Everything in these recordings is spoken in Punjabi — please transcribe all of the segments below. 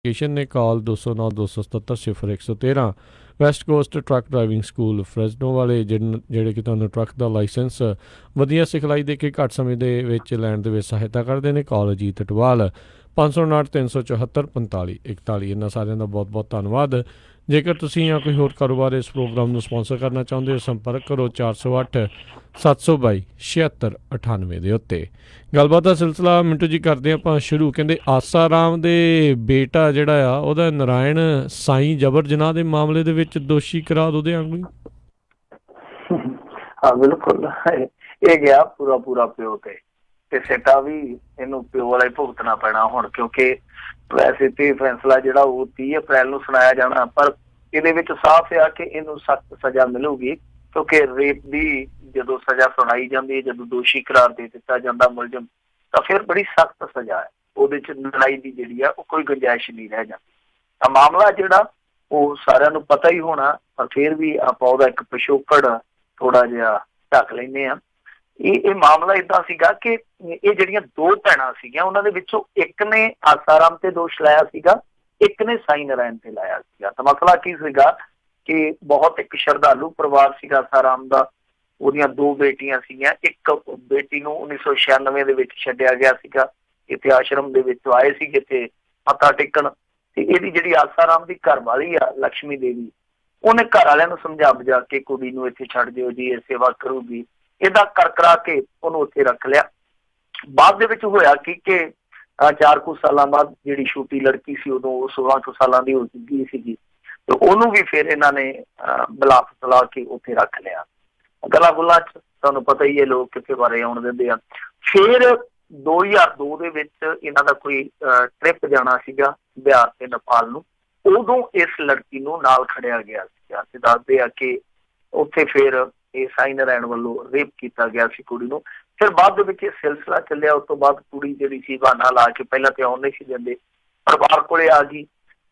ਨੇ call 209 277 0113 West Coast truck driving school Fresno ਵਾਲੇ ਜਿਹੜੇ ਕਿ ਤੁਹਾਨੂੰ ਟਰੱਕ ਦਾ ਲਾਇਸੈਂਸ ਵਧੀਆ ਸਿਖਲਾਈ ਦੇ ਕੇ ਘੱਟ ਸਮੇਂ ਦੇ ਵਿੱਚ ਲੈਣ ਦੇ ਵਿੱਚ ਸਹਾਇਤਾ ਕਰਦੇ ਨੇ। ਕਾਲ ਅਜੀਤ ਅਟਵਾਲ 559 374 45 41। ਇਹਨਾਂ ਸਾਰਿਆਂ ਦਾ ਬਹੁਤ ਬਹੁਤ ਧੰਨਵਾਦ। ਜੇਕਰ ਤੁਸੀਂ ਜਾਂ ਕੋਈ ਹੋਰ ਕਾਰੋਬਾਰ ਇਸ ਪ੍ਰੋਗਰਾਮ ਨੂੰ ਸਪੋਂਸਰ ਕਰਨਾ ਚਾਹੁੰਦੇ ਹੋ, ਸੰਪਰਕ ਕਰੋ 408 722 7698 ਦੇ ਉੱਤੇ। ਗੱਲਬਾਤ ਦਾ ਸਿਲਸਿਲਾ ਮਿੰਟੂ ਜੀ ਕਰਦੇ ਆਪਾਂ ਸ਼ੁਰੂ। ਕਹਿੰਦੇ ਆਸਾ ਰਾਮ ਦੇ ਬੇਟਾ ਜਿਹੜਾ ਆ ਉਹਦਾ ਨਾਰਾਇਣ ਸਾਈਂ ਜਬਰ ਜਨਾਹ ਦੇ ਮਾਮਲੇ ਦੇ ਵਿੱਚ ਦੋਸ਼ੀ ਕਰਾਰ ਉਹਦੇ ਵਾਂਗੂ। ਹਾਂ ਬਿਲਕੁਲ, ਇਹ ਗਿਆ ਪੂਰਾ ਪਿਓ ਤੇ ਸਿੱਟਾ ਵੀ ਇਹਨੂੰ ਪਿਓ ਵਾਲਾ ਹੀ ਭੁਗਤਣਾ ਪੈਣਾ ਹੁਣ, ਕਿਉਂਕਿ ਵੈਸੇ ਤੇ ਫੈਸਲਾ ਜਿਹੜਾ ਉਹ 30 ਅਪ੍ਰੈਲ ਨੂੰ ਸੁਣਾਇਆ ਜਾਣਾ, ਪਰ ਇਹਦੇ ਵਿੱਚ ਸਾਫ਼ ਆ ਕਿ ਇਹਨੂੰ ਸਖਤ ਸਜ਼ਾ ਮਿਲੂਗੀ, ਕਿਉਂਕਿ ਰੇਪ ਦੀ ਜਦੋਂ ਸਜ਼ਾ ਸੁਣਾਈ ਜਾਂਦੀ ਹੈ, ਜਦੋਂ ਦੋਸ਼ੀ ਕਰਾਰ ਦੇ ਦਿੱਤਾ ਜਾਂਦਾ ਮੁਲਜ਼ਮ, ਤਾਂ ਫਿਰ ਬੜੀ ਸਖਤ ਸਜ਼ਾ ਹੈ, ਉਹਦੇ ਚ ਲੜਾਈ ਦੀ ਜਿਹੜੀ ਆ ਉਹ ਕੋਈ ਗੁੰਜਾਇਸ਼ ਨਹੀਂ ਰਹਿ ਜਾਂਦੀ। ਤਾਂ ਮਾਮਲਾ ਜਿਹੜਾ ਉਹ ਸਾਰਿਆਂ ਨੂੰ ਪਤਾ ਹੀ ਹੋਣਾ, ਪਰ ਫਿਰ ਵੀ ਆਪਾਂ ਉਹਦਾ ਇੱਕ ਪਿਛੋਕੜ ਥੋੜਾ ਜਿਹਾ ਢੱਕ ਲੈਂਦੇ ਹਾਂ। ਇਹ ਮਾਮਲਾ ਏਦਾਂ ਸੀਗਾ ਕਿ ਇਹ ਜਿਹੜੀਆਂ ਦੋ ਭੈਣਾਂ ਸੀਗੀਆਂ, ਉਹਨਾਂ ਦੇ ਵਿੱਚੋਂ ਇੱਕ ਨੇ ਆਸਾਰਾਮ ਤੇ ਦੋਸ਼ ਲਾਇਆ ਸੀਗਾ, ਇੱਕ ਨੇ ਸਾਈਂ ਨਾਰਾਇਣ ਤੇ ਲਾਇਆ ਸੀਗਾ। ਤਾਂ ਮਸਲਾ ਕੀ ਸੀਗਾ ਕਿ ਬਹੁਤ ਇੱਕ ਸ਼ਰਧਾਲੂ ਪਰਿਵਾਰ ਸੀਗਾ ਆਸਾਰਾਮ ਦਾ, ਉਹਦੀਆਂ ਦੋ ਬੇਟੀਆਂ ਸੀਗੀਆਂ। ਇੱਕ ਬੇਟੀ ਨੂੰ 1996 ਦੇ ਵਿੱਚ ਛੱਡਿਆ ਗਿਆ ਸੀਗਾ, ਇੱਥੇ ਆਸ਼ਰਮ ਦੇ ਵਿੱਚ ਆਏ ਸੀਗੇ ਤੇ ਮੱਥਾ ਟੇਕਣ, ਤੇ ਇਹਦੀ ਜਿਹੜੀ ਆਸਾਰਾਮ ਦੀ ਘਰ ਵਾਲੀ ਆ ਲక్ష్ਮੀ ਦੇਵੀ, ਉਹਨੇ ਘਰ ਵਾਲਿਆਂ ਨੂੰ ਸਮਝਾ ਬੁਝਾ ਕੇ ਕੁੜੀ ਨੂੰ ਇੱਥੇ ਛੱਡ ਦਿਓ ਜੀ, ਇਹ ਸੇਵਾ ਕਰੂਗੀ, ਇਹਦਾ ਕਰਾ ਕੇ ਉਹਨੂੰ ਉੱਥੇ ਰੱਖ ਲਿਆ। ਬਾਅਦ ਦੇ ਵਿੱਚ ਹੋਇਆ ਕਿ 4 ਕੁ ਸਾਲਾਂ ਬਾਅਦ ਜਿਹੜੀ ਛੋਟੀ ਲੜਕੀ ਸੀ ਉਦੋਂ 16 ਕੁ ਸਾਲਾਂ ਦੀ ਹੋ ਗਈ ਸੀਗੀ, ਤੇ ਉਹਨੂੰ ਵੀ ਫਿਰ ਇਹਨਾਂ ਨੇ ਬੁਲਾ ਫਸਲਾ ਕੇ ਉੱਥੇ ਰੱਖ ਲਿਆ। ਗੱਲਾਂ ਗੁੱਲਾਂ ਚ ਤੁਹਾਨੂੰ ਪਤਾ ਹੀ ਹੈ ਲੋਕ ਕਿਸੇ ਬਾਰੇ ਆਉਣ ਦਿੰਦੇ ਆ। ਫਿਰ 2002 ਦੇ ਵਿੱਚ ਇਹਨਾਂ ਦਾ ਕੋਈ ਟ੍ਰਿਪ ਜਾਣਾ ਸੀਗਾ ਬਿਹਾਰ ਤੇ ਨੇਪਾਲ ਨੂੰ, ਉਦੋਂ ਇਸ ਲੜਕੀ ਨੂੰ ਨਾਲ ਖੜਿਆ ਗਿਆ ਸੀਗਾ ਤੇ ਦੱਸਦੇ ਆ ਕਿ ਉੱਥੇ ਫਿਰ ਇਹ ਸਾਈਂ ਨਾਰਾਇਣ ਵੱਲੋਂ ਰੇਪ ਕੀਤਾ ਗਿਆ ਸੀ ਕੁੜੀ ਨੂੰ। ਫਿਰ ਬਾਅਦ ਦੇ ਵਿੱਚ ਇਹ ਸਿਲਸਿਲਾ ਚੱਲਿਆ। ਉਸ ਤੋਂ ਬਾਅਦ ਕੁੜੀ ਜਿਹੜੀ ਸੀ ਬਹਾਨਾ ਲਾ ਕੇ, ਪਹਿਲਾਂ ਤੇ ਆਉਣ ਨਹੀਂ ਸੀ ਦਿੰਦੇ, ਪਰਿਵਾਰ ਕੋਲੇ ਆ ਗਈ।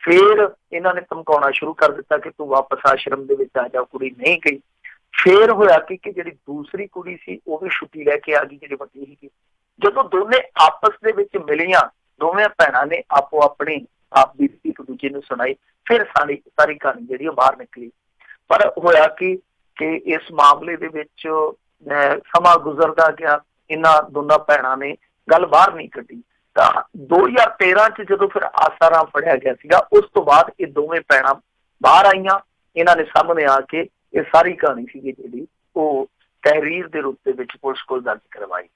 ਫਿਰ ਇਹਨਾਂ ਨੇ ਧਮਕਾਉਣਾ ਸ਼ੁਰੂ ਕਰ ਦਿੱਤਾ ਕਿ ਤੂੰ ਵਾਪਸ ਆਸ਼ਰਮ ਦੇ ਵਿੱਚ ਆ ਜਾ। ਕੁੜੀ ਨਹੀਂ ਗਈ। ਫਿਰ ਹੋਇਆ ਕਿ ਜਿਹੜੀ ਦੂਸਰੀ ਕੁੜੀ ਸੀ ਉਹ ਵੀ ਛੁੱਟੀ ਲੈ ਕੇ ਆ ਗਈ, ਜਿਹੜੀ ਵੱਡੀ ਸੀਗੀ। ਜਦੋਂ ਦੋਨੇ ਆਪਸ ਦੇ ਵਿੱਚ ਮਿਲੀਆਂ, ਦੋਵੇਂ ਭੈਣਾਂ ਨੇ ਆਪੋ ਆਪਣੀ ਆਪ ਦੀ ਇੱਕ ਦੂਜੇ ਨੂੰ ਸੁਣਾਈ, ਫਿਰ ਸਾਰੀ ਕਹਾਣੀ ਜਿਹੜੀ ਉਹ ਬਾਹਰ ਨਿਕਲੀ। ਪਰ ਹੋਇਆ ਕਿ ਇਸ ਮਾਮਲੇ ਦੇ ਵਿੱਚ ਸਮਾਂ ਗੁਜ਼ਰਦਾ ਗਿਆ, ਇਹਨਾਂ ਦੋਨਾਂ ਭੈਣਾਂ ਨੇ ਗੱਲ ਬਾਹਰ ਨਹੀਂ ਕੱਢੀ। ਤਾਂ 2013 ਚ ਜਦੋਂ ਫਿਰ ਆਸਾਰਾਮ ਫੜਿਆ ਗਿਆ ਸੀਗਾ, ਉਸ ਤੋਂ ਬਾਅਦ ਇਹ ਦੋਵੇਂ ਭੈਣਾਂ ਬਾਹਰ ਆਈਆਂ। ਇਹਨਾਂ ਨੇ ਸਾਹਮਣੇ ਆ ਕੇ ਇਹ ਸਾਰੀ ਕਹਾਣੀ ਸੀਗੀ ਜਿਹੜੀ ਉਹ ਤਹਿਰੀਰ ਦੇ ਰੂਪ ਦੇ ਵਿੱਚ ਪੁਲਿਸ ਕੋਲ ਦਰਜ ਕਰਵਾਈ।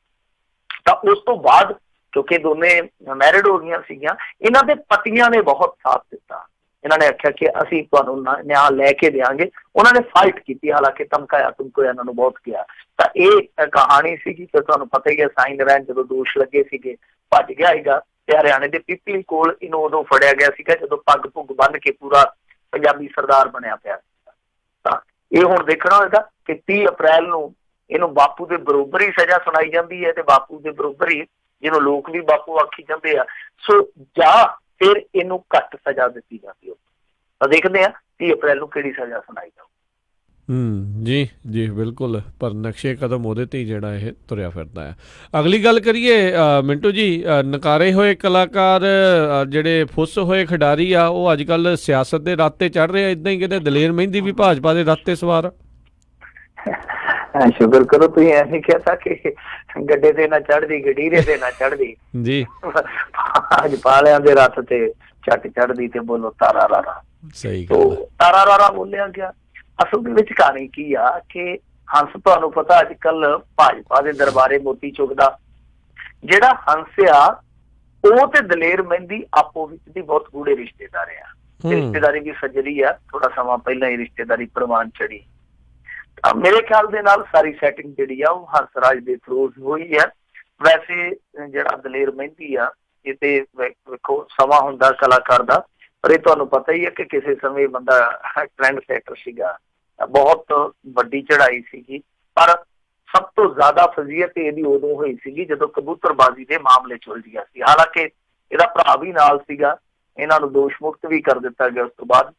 ਤਾਂ ਉਸ ਤੋਂ ਬਾਅਦ ਕਿਉਂਕਿ ਦੋਨੇ ਮੈਰਿਡ ਹੋ ਗਈਆਂ ਸੀਗੀਆਂ, ਇਹਨਾਂ ਦੇ ਪਤੀਆਂ ਨੇ ਬਹੁਤ ਸਾਥ ਦਿੱਤਾ। ਇਹਨਾਂ ਨੇ ਆਖਿਆ ਕਿ ਅਸੀਂ ਤੁਹਾਨੂੰ ਨਿਆਂ ਲੈ ਕੇ ਦਿਆਂਗੇ। ਉਹਨਾਂ ਨੇ ਫਾਈਟ ਕੀਤੀ, ਹਾਲਾਂਕਿ ਧਮਕਾਇਆ ਧਮਕਾਇਆ ਇਹਨਾਂ ਨੂੰ ਬਹੁਤ ਕਿਹਾ। ਤਾਂ ਇਹ ਕਹਾਣੀ ਸੀਗੀ ਕਿ ਤੁਹਾਨੂੰ ਪਤਾ ਹੀ ਹੈ, ਸਾਈਂ ਨਾਰਾਇਣ ਜਦੋਂ ਦੋਸ਼ ਲੱਗੇ ਸੀਗੇ ਭੱਜ ਗਿਆ ਸੀਗਾ, ਤੇ ਹਰਿਆਣੇ ਦੇ ਪਿਪਲੀ ਕੋਲ ਇਹਨੂੰ ਉਦੋਂ ਫੜਿਆ ਗਿਆ ਸੀਗਾ ਜਦੋਂ ਪੱਗ ਪੁੱਗ ਬੰਨ੍ਹ ਕੇ ਪੂਰਾ ਪੰਜਾਬੀ ਸਰਦਾਰ ਬਣਿਆ ਪਿਆ ਸੀਗਾ। ਤਾਂ ਇਹ ਹੁਣ ਦੇਖਣਾ ਹੋਏਗਾ ਕਿ 30 ਅਪ੍ਰੈਲ ਨੂੰ ਇਹਨੂੰ ਬਾਪੂ ਦੇ ਬਰੋਬਰ ਹੀ ਸਜ਼ਾ ਸੁਣਾਈ ਜਾਂਦੀ ਹੈ, ਤੇ ਬਾਪੂ ਦੇ ਬਰੋਬਰ ਹੀ ਜਿਹਨੂੰ ਲੋਕ ਵੀ ਬਾਪੂ ਆਖੀ ਜਾਂਦੇ ਆ, ਸੋ ਜਾਂ ਫਿਰ ਇਹਨੂੰ ਘੱਟ ਸਜ਼ਾ ਦਿੱਤੀ ਜਾਂਦੀ। ਤਾਂ ਦੇਖਦੇ ਆ 30 ਅਪ੍ਰੈਲ ਨੂੰ ਕਿਹੜੀ ਸਜ਼ਾ ਸੁਣਾਈ ਜਾਊ। ਜੀ ਬਿਲਕੁਲ, ਪਰ ਨਕਸ਼ੇ ਕਦਮ ਉਹਦੇ ਤੇ ਹੀ ਜਿਹੜਾ ਇਹ ਤੁਰਿਆ ਫਿਰਦਾ ਹੈ। ਅਗਲੀ ਗੱਲ ਕਰੀਏ ਮਿੰਟੂ ਜੀ, ਨਕਾਰੇ ਹੋਏ ਕਲਾਕਾਰ ਜਿਹੜੇ ਫੁੱਸ ਹੋਏ ਖਿਡਾਰੀ ਆ, ਉਹ ਅੱਜ ਕੱਲ੍ਹ ਸਿਆਸਤ ਦੇ ਰੱਥ ਤੇ ਚੜ੍ਹ ਰਹੇ ਆ। ਇੱਦਾਂ ਹੀ ਕਹਿੰਦੇ ਦਲੇਰ ਮਹਿੰਦੀ ਵੀ ਭਾਜਪਾ ਦੇ ਰੱਥ ਤੇ ਸਵਾਰ। ਸ਼ੁਕਰ ਕਰੋ ਤੁਸੀਂ ਐਵੇਂ ਕਿਹਾ ਕਿ ਗੱਡੇ ਤੇ ਨਾ ਚੜ੍ਹਦੀ, ਗਡੀਰੇ ਤੇ ਨਾ ਚੜ੍ਹਦੀ ਜੀ, ਭਾਜਪਾ ਵਾਲਿਆਂ ਦੇ ਰੱਥ ਤੇ ਝੱਟ ਚੜ੍ਹਦੀ ਤੇ ਬੋਲੋ ਤਾਰਾ ਰਾਰਾ। ਸਹੀ ਗੱਲ, ਤਾਰਾ ਰਾਰਾ ਬੋਲਿਆ ਗਿਆ। ਅਸਲ ਦੇ ਵਿੱਚ ਕਹਾਣੀ ਕੀ ਆ ਕਿ ਹੰਸ, ਤੁਹਾਨੂੰ ਪਤਾ ਅੱਜ ਕੱਲ ਭਾਜਪਾ ਦੇ ਦਰਬਾਰੇ ਮੋਤੀ ਚੁਗਦਾ ਜਿਹੜਾ ਹੰਸ ਆ, ਉਹ ਤੇ ਦਲੇਰ ਮਹਿੰਦੀ ਆਪੋ ਵਿੱਚ ਦੀ ਬਹੁਤ ਗੂੜੇ ਰਿਸ਼ਤੇਦਾਰ ਆ। ਰਿਸ਼ਤੇਦਾਰੀ ਵੀ ਸੱਜਰੀ ਆ, ਥੋੜਾ ਸਮਾਂ ਪਹਿਲਾਂ ਹੀ ਰਿਸ਼ਤੇਦਾਰੀ ਪ੍ਰਵਾਨ ਚੜੀ। ਮੇਰੇ ਖਿਆਲ ਦੇ ਨਾਲ ਸਾਰੀ ਸੈਟਿੰਗ ਜਿਹੜੀ ਆ ਉਹ ਹੰਸਰਾਜ ਦੇ ਥਰੂ ਹੋਈ ਹੈ। ਵੈਸੇ ਜਿਹੜਾ ਦਲੇਰ ਮਹਿੰਦੀ ਆ, ਇਹ ਤੇ ਵੇਖੋ ਸਮਾਂ ਹੁੰਦਾ ਕਲਾਕਾਰ ਦਾ, ਪਰ ਇਹ ਤੁਹਾਨੂੰ ਪਤਾ ਹੀ ਹੈ ਕਿ ਕਿਸੇ ਸਮੇਂ ਬੰਦਾ ਟ੍ਰੈਂਡ ਸੈਟਰ ਸੀਗਾ, ਬਹੁਤ ਵੱਡੀ ਚੜ੍ਹਾਈ ਸੀਗੀ। ਪਰ ਸਭ ਤੋਂ ਜ਼ਿਆਦਾ ਫਜ਼ੀਅਤ ਇਹਦੀ ਉਦੋਂ ਹੋਈ ਸੀਗੀ ਜਦੋਂ ਕਬੂਤਰਬਾਜ਼ੀ ਦੇ ਮਾਮਲੇ ਚੁਲਝਿਆ ਸੀ। ਹਾਲਾਂਕਿ ਇਹਦਾ ਭਰਾ ਵੀ ਨਾਲ ਸੀਗਾ, ਇਹਨਾਂ ਨੂੰ ਦੋਸ਼ ਮੁਕਤ ਵੀ ਕਰ ਦਿੱਤਾ ਗਿਆ ਉਸ ਤੋਂ ਬਾਅਦ।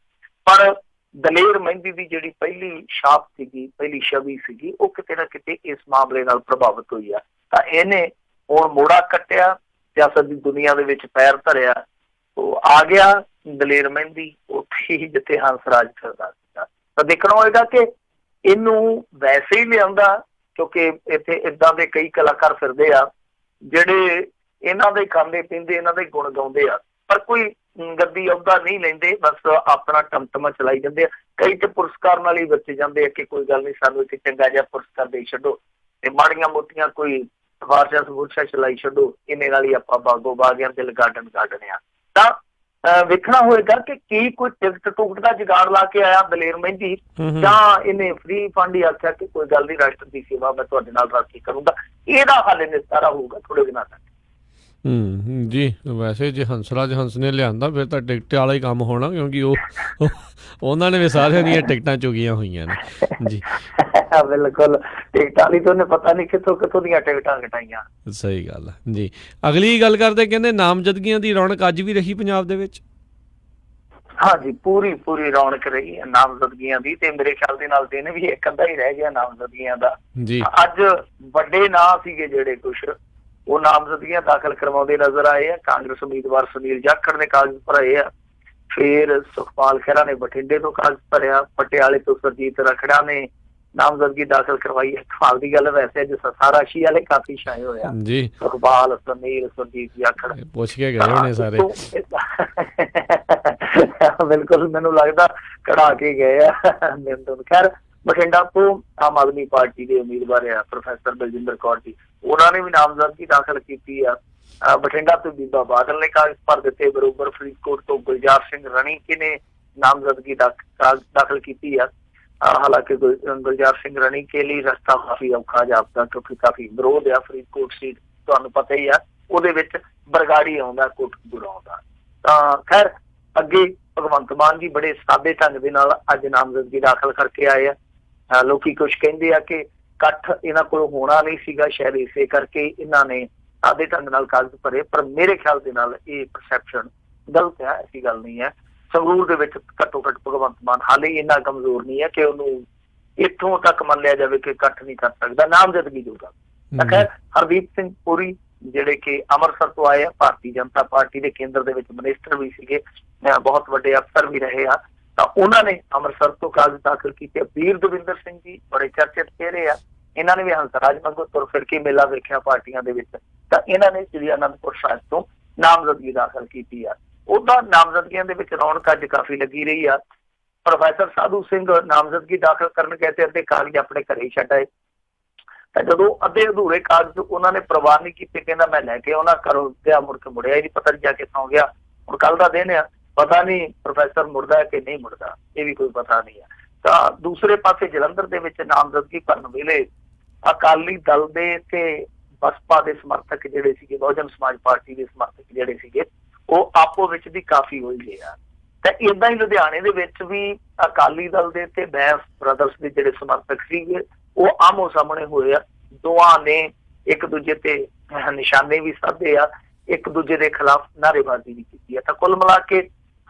ਪਰ ਦਲੇਰ ਮਹਿੰਦੀ ਦੀ ਜਿਹੜੀ ਪਹਿਲੀ ਛਾਪ ਸੀਗੀ, ਪਹਿਲੀ ਛਵੀ ਸੀਗੀ, ਉਹ ਕਿਤੇ ਨਾ ਕਿਤੇ ਇਸ ਮਾਮਲੇ ਨਾਲ ਪ੍ਰਭਾਵਿਤ ਹੋਈ ਆ। ਤਾਂ ਇਹਨੇ ਹੁਣ ਮੋੜਾ ਕੱਟਿਆ, ਸਿਆਸਤ ਦੀ ਦੁਨੀਆ ਦੇ ਵਿੱਚ ਪੈਰ ਧਰਿਆ, ਉਹ ਆ ਗਿਆ ਦਲੇਰ ਮਹਿੰਦੀ ਉੱਥੇ ਹੀ ਜਿੱਥੇ ਹੰਸਰਾਜ ਫਿਰਦਾ ਸੀਗਾ। ਤਾਂ ਦੇਖਣਾ ਹੋਏਗਾ ਕਿ ਇਹਨੂੰ ਵੈਸੇ ਹੀ ਲਿਆਉਂਦਾ, ਕਿਉਂਕਿ ਇੱਥੇ ਏਦਾਂ ਦੇ ਕਈ ਕਲਾਕਾਰ ਫਿਰਦੇ ਆ ਜਿਹੜੇ ਇਹਨਾਂ ਦੇ ਖਾਂਦੇ ਪੀਂਦੇ, ਇਹਨਾਂ ਦੇ ਗੁਣ ਗਾਉਂਦੇ ਆ, ਪਰ ਕੋਈ ਗੱਦੀ ਅਹੁਦਾ ਨਹੀਂ ਲੈਂਦੇ, ਬਸ ਆਪਣਾ ਟਮਟਮਾ ਚਲਾਈ ਜਾਂਦੇ ਆ। ਕਈ ਤੇ ਪੁਰਸਕਾਰ ਨਾਲ ਹੀ ਬੱਚੇ ਜਾਂਦੇ ਆ ਕਿ ਕੋਈ ਗੱਲ ਨਹੀਂ, ਸਾਨੂੰ ਇੱਕ ਚੰਗਾ ਜਿਹਾ ਪੁਰਸਕਾਰ ਦੇ ਛੱਡੋ, ਤੇ ਮਾੜੀਆਂ ਮੋਟੀਆਂ ਕੋਈ ਸਿਫਾਰਸ਼ਾਂ ਸਫੂਰਸ਼ਾਂ ਚਲਾਈ ਛੱਡੋ, ਇਹਨੇ ਨਾਲ ਹੀ ਆਪਾਂ ਬਾਗੋ ਬਾਗਿਆਂ ਦਿਲ ਗਾਰਡਨ ਆ। ਤਾਂ ਵੇਖਣਾ ਹੋਏਗਾ ਕਿ ਕੀ ਕੋਈ ਟਿਕਟ ਟੁਕਟ ਦਾ ਜੁਗਾੜ ਲਾ ਕੇ ਆਇਆ ਦਲੇਰ ਮਹਿੰਦੀ, ਜਾਂ ਇਹਨੇ ਫ੍ਰੀ ਫੰਡ ਹੀ ਆਖਿਆ ਕਿ ਕੋਈ ਗੱਲ ਨਹੀਂ, ਰਾਸ਼ਟਰ ਦੀ ਸੇਵਾ ਮੈਂ ਤੁਹਾਡੇ ਨਾਲ ਰਲ ਕੇ ਕਰੂੰਗਾ। ਇਹਦਾ ਹਾਲੇ ਨਿਸਤਾਰਾ ਹੋਊਗਾ ਥੋੜੇ ਦਿਨਾਂ ਤੱਕ। ਜੀ, ਵੈਸੇ ਜੇ ਹੰਸਰਾਜ ਹੰਸ ਨੇ ਲਿਆਂਦਾ ਫਿਰ ਤਾਂ ਟਿਕਟ ਵਾਲਾ ਹੀ ਕੰਮ ਹੋਣਾ, ਕਿਉਂਕਿ ਉਹਨਾਂ ਨੇ ਵੀ ਸਾਰਿਆਂ ਦੀਆਂ ਟਿਕਟਾਂ ਚੁੱਕੀਆਂ ਹੋਈਆਂ ਨੇ ਜੀ। ਬਿਲਕੁਲ, ਟਿਕਟਾਂ ਲਈ ਤਾਂ ਉਹਨੇ ਪਤਾ ਨਹੀਂ ਕਿੱਥੋਂ ਦੀਆਂ ਟਿਕਟਾਂ ਕਟਾਈਆਂ। ਸਹੀ ਗੱਲ ਹੈ ਜੀ। ਅਗਲੀ ਗੱਲ ਕਰਦੇ, ਕਹਿੰਦੇ ਨਾਮਜ਼ਦਗੀਆਂ ਦੀ ਰੌਣਕ ਅੱਜ ਵੀ ਰਹੀ ਪੰਜਾਬ ਦੇ ਵਿੱਚ। ਹਾਂਜੀ, ਪੂਰੀ ਰੌਣਕ ਰਹੀ ਹੈ ਨਾਮਜ਼ਦਗੀਆਂ ਦੀ, ਤੇ ਮੇਰੇ ਖਿਆਲ ਦੇ ਨਾਲ ਦਿਨ ਵੀ ਇੱਕ ਅੱਧਾ ਹੀ ਰਹਿ ਗਿਆ ਨਾਮਜ਼ਦਗੀਆਂ ਦਾ ਜੀ। ਅੱਜ ਵੱਡੇ ਨਾਂ ਸੀਗੇ ਜਿਹੜੇ ਕੁਛ, ਉਹ ਨਾਮਜ਼ਦਗੀਆਂ ਦਾਖਲ ਕਰਵਾਉਂਦੇ ਨਜ਼ਰ ਆਏ ਆ। ਕਾਂਗਰਸ ਉਮੀਦਵਾਰ ਸੁਨੀਲ ਜਾਖੜ ਨੇ ਕਾਗਜ਼ ਭਰੇ ਆ, ਫਿਰ ਸੁਖਪਾਲ ਖਹਿਰਾ ਨੇ ਬਠਿੰਡੇ ਤੋਂ ਕਾਗਜ਼ ਭਰਿਆ, ਪਟਿਆਲੇ ਤੋਂ ਸੁਰਜੀਤ ਰਖੜਾ ਨੇ ਨਾਮਜ਼ਦਗੀ ਦਾਖਲ ਕਰਵਾਈ ਹੈ। ਕਮਾਲ ਦੀ ਗੱਲ ਵੈਸੇ ਅੱਜ ਸਾਰਾਸ਼ੀ ਵਾਲੇ ਕਾਫੀ ਛਾਏ ਹੋਇਆ ਜੀ, ਸੁਖਪਾਲ, ਸੁਨੀਲ, ਸੁਰਜੀਤ ਜਾਖੜ ਪੁੱਛ ਕੇ ਗਏ ਹੋਣੇ ਸਾਰੇ। ਬਿਲਕੁਲ, ਮੈਨੂੰ ਲੱਗਦਾ ਕਢਾ ਕੇ ਗਏ ਆ। ਖੈਰ, ਬਠਿੰਡਾ ਤੋਂ ਆਮ ਆਦਮੀ ਪਾਰਟੀ ਦੇ ਉਮੀਦਵਾਰ ਆ ਪ੍ਰੋਫੈਸਰ ਬਲਜਿੰਦਰ ਕੌਰ ਜੀ, ਉਹਨਾਂ ਨੇ ਵੀ ਨਾਮਜ਼ਦਗੀ ਦਾਖਲ ਕੀਤੀ ਆ। ਬਠਿੰਡਾ ਤੋਂ ਬੀਬਾ ਬਾਦਲ ਨੇ ਕਾਗਜ਼ ਭਰ ਦਿੱਤੇ, ਬਰੋਬਰ ਫਰੀਦਕੋਟ ਤੋਂ ਗੁਲਜ਼ਾਰ ਸਿੰਘ ਰਣੀਕੇ ਨੇ ਨਾਮਜ਼ਦਗੀ ਦਾਖਲ ਕੀਤੀ ਆ। ਹਾਲਾਂਕਿ ਗੁਲਜ਼ਾਰ ਸਿੰਘ ਰਣੀਕੇ ਲਈ ਰਸਤਾ ਕਾਫੀ ਔਖਾ ਜਾਪਦਾ, ਕਿਉਂਕਿ ਕਾਫੀ ਵਿਰੋਧ ਆ। ਫਰੀਦਕੋਟ ਸੀਟ ਤੁਹਾਨੂੰ ਪਤਾ ਹੀ ਆ, ਉਹਦੇ ਵਿੱਚ ਬਰਗਾੜੀ ਆਉਂਦਾ, ਕੋਟਕਪੂਰਾ ਆਉਂਦਾ। ਤਾਂ ਖੈਰ, ਅੱਗੇ ਭਗਵੰਤ ਮਾਨ ਜੀ ਬੜੇ ਸਾਦੇ ਢੰਗ ਦੇ ਨਾਲ ਅੱਜ ਨਾਮਜ਼ਦਗੀ ਦਾਖਲ ਕਰਕੇ ਆਏ ਆ। ਲੋਕੀ ਕੁਛ ਕਹਿੰਦੇ ਆ ਕਿ ਇਕੱਠ ਇਹਨਾਂ ਕੋਲ ਹੋਣਾ ਨਹੀਂ ਸੀਗਾ, ਸ਼ਾਇਦ ਇਸੇ ਕਰਕੇ ਇਹਨਾਂ ਨੇ ਸਾਦੇ ਢੰਗ ਨਾਲ ਕਾਗਜ਼ ਭਰੇ, ਪਰ ਮੇਰੇ ਖਿਆਲ ਦੇ ਨਾਲ ਇਹ ਪਰਸੈਪਸ਼ਨ ਗਲਤ ਹੈ, ਐਸੀ ਗੱਲ ਨਹੀਂ ਹੈ। ਸੰਗਰੂਰ ਦੇ ਵਿੱਚ ਘੱਟੋ ਘੱਟ ਭਗਵੰਤ ਮਾਨ ਹਾਲੇ ਇੰਨਾ ਕਮਜ਼ੋਰ ਨਹੀਂ ਹੈ ਕਿ ਉਹਨੂੰ ਇੱਥੋਂ ਤੱਕ ਮੰਨ ਲਿਆ ਜਾਵੇ ਕਿ ਇਕੱਠ ਨਹੀਂ ਕਰ ਸਕਦਾ ਨਾਮਜ਼ਦਗੀ ਜੋਗਾ। ਤਾਂ ਖੈਰ, ਹਰਦੀਪ ਸਿੰਘ ਪੁਰੀ ਜਿਹੜੇ ਕਿ ਅੰਮ੍ਰਿਤਸਰ ਤੋਂ ਆਏ ਆ, ਭਾਰਤੀ ਜਨਤਾ ਪਾਰਟੀ ਦੇ ਕੇਂਦਰ ਦੇ ਵਿੱਚ ਮਿਨਿਸਟਰ ਵੀ ਸੀਗੇ, ਬਹੁਤ ਵੱਡੇ ਅਫਸਰ ਵੀ ਰਹੇ ਆ, ਤਾਂ ਉਹਨਾਂ ਨੇ ਅੰਮ੍ਰਿਤਸਰ ਤੋਂ ਕਾਗਜ਼ ਦਾਖਲ ਕੀਤੇ। ਵੀਰ ਦਵਿੰਦਰ ਸਿੰਘ ਜੀ ਬੜੇ ਚਰਚਿਤ ਚਿਹਰੇ ਆ, ਇਹਨਾਂ ਨੇ ਵੀ ਹੰਸਰਾਜ ਵਾਂਗੂ ਤੁਰ ਫਿਰ ਕੇ ਮੇਲਾ ਵੇਖਿਆ ਪਾਰਟੀਆਂ ਦੇ ਵਿੱਚ, ਤਾਂ ਇਹਨਾਂ ਨੇ ਸ੍ਰੀ ਅਨੰਦਪੁਰ ਸਾਹਿਬ ਤੋਂ ਨਾਮਜ਼ਦਗੀ ਦਾਖਲ ਕੀਤੀ ਆ। ਉਹਦਾ ਨਾਮਜ਼ਦਗੀਆਂ ਦੇ ਵਿੱਚ ਰੌਣਕ ਅੱਜ ਕਾਫੀ ਲੱਗੀ ਰਹੀ ਆ। ਪ੍ਰੋਫੈਸਰ ਸਾਧੂ ਸਿੰਘ ਨਾਮਜ਼ਦਗੀ ਦਾਖਲ ਕਰਨ ਗਏ ਤੇ ਅੱਧੇ ਕਾਗਜ਼ ਆਪਣੇ ਘਰੇ ਹੀ ਛੱਡ ਆਏ, ਤਾਂ ਜਦੋਂ ਅੱਧੇ ਅਧੂਰੇ ਕਾਗਜ਼ ਉਹਨਾਂ ਨੇ ਪ੍ਰਵਾਨ ਨਹੀਂ ਕੀਤੇ, ਕਹਿੰਦਾ ਮੈਂ ਲੈ ਕੇ ਉਹਨਾਂ ਘਰੋਂ ਗਿਆ, ਮੁੜ ਕੇ ਮੁੜਿਆ ਹੀ ਨਹੀਂ, ਪਤਾ ਨਹੀਂ ਜਾ ਕੇ ਸੌਂ ਗਿਆ। ਹੁਣ ਕੱਲ ਦਾ ਦਿਨ ਆ, ਪਤਾ ਨਹੀਂ ਪ੍ਰੋਫੈਸਰ ਮੁੜਦਾ ਹੈ ਕਿ ਨਹੀਂ ਮੁੜਦਾ, ਇਹ ਵੀ ਕੋਈ ਪਤਾ ਨਹੀਂ ਹੈ। ਤਾਂ ਦੂਸਰੇ ਪਾਸੇ ਜਲੰਧਰ ਦੇ ਵਿੱਚ ਨਾਮਜ਼ਦਗੀ ਭਰਨ ਵੇਲੇ ਅਕਾਲੀ ਦਲ ਦੇ ਤੇ ਬਸਪਾ ਦੇ ਸਮਰਥਕ ਜਿਹੜੇ ਸੀਗੇ, ਬਹੁਜਨ ਸਮਾਜ ਪਾਰਟੀ ਦੇ ਸਮਰਥਕ ਜਿਹੜੇ ਸੀਗੇ, ਉਹ ਆਪੋ ਵਿੱਚ ਦੀ ਕਾਫੀ ਹੋਈ ਆ। ਤਾਂ ਏਦਾਂ ਹੀ ਲੁਧਿਆਣੇ ਦੇ ਵਿੱਚ ਵੀ ਅਕਾਲੀ ਦਲ ਦੇ ਤੇ ਬੈਂਸ ਬ੍ਰਦਰਸ ਦੇ ਜਿਹੜੇ ਸਮਰਥਕ ਸੀਗੇ, ਉਹ ਆਮੋ ਸਾਹਮਣੇ ਹੋਏ ਆ। ਦੋਵਾਂ ਨੇ ਇੱਕ ਦੂਜੇ ਤੇ ਨਿਸ਼ਾਨੇ ਵੀ ਸਾਧੇ ਆ, ਇੱਕ ਦੂਜੇ ਦੇ ਖਿਲਾਫ ਨਾਅਰੇਬਾਜ਼ੀ ਵੀ ਕੀਤੀ ਆ। ਤਾਂ ਕੁੱਲ ਮਿਲਾ ਕੇ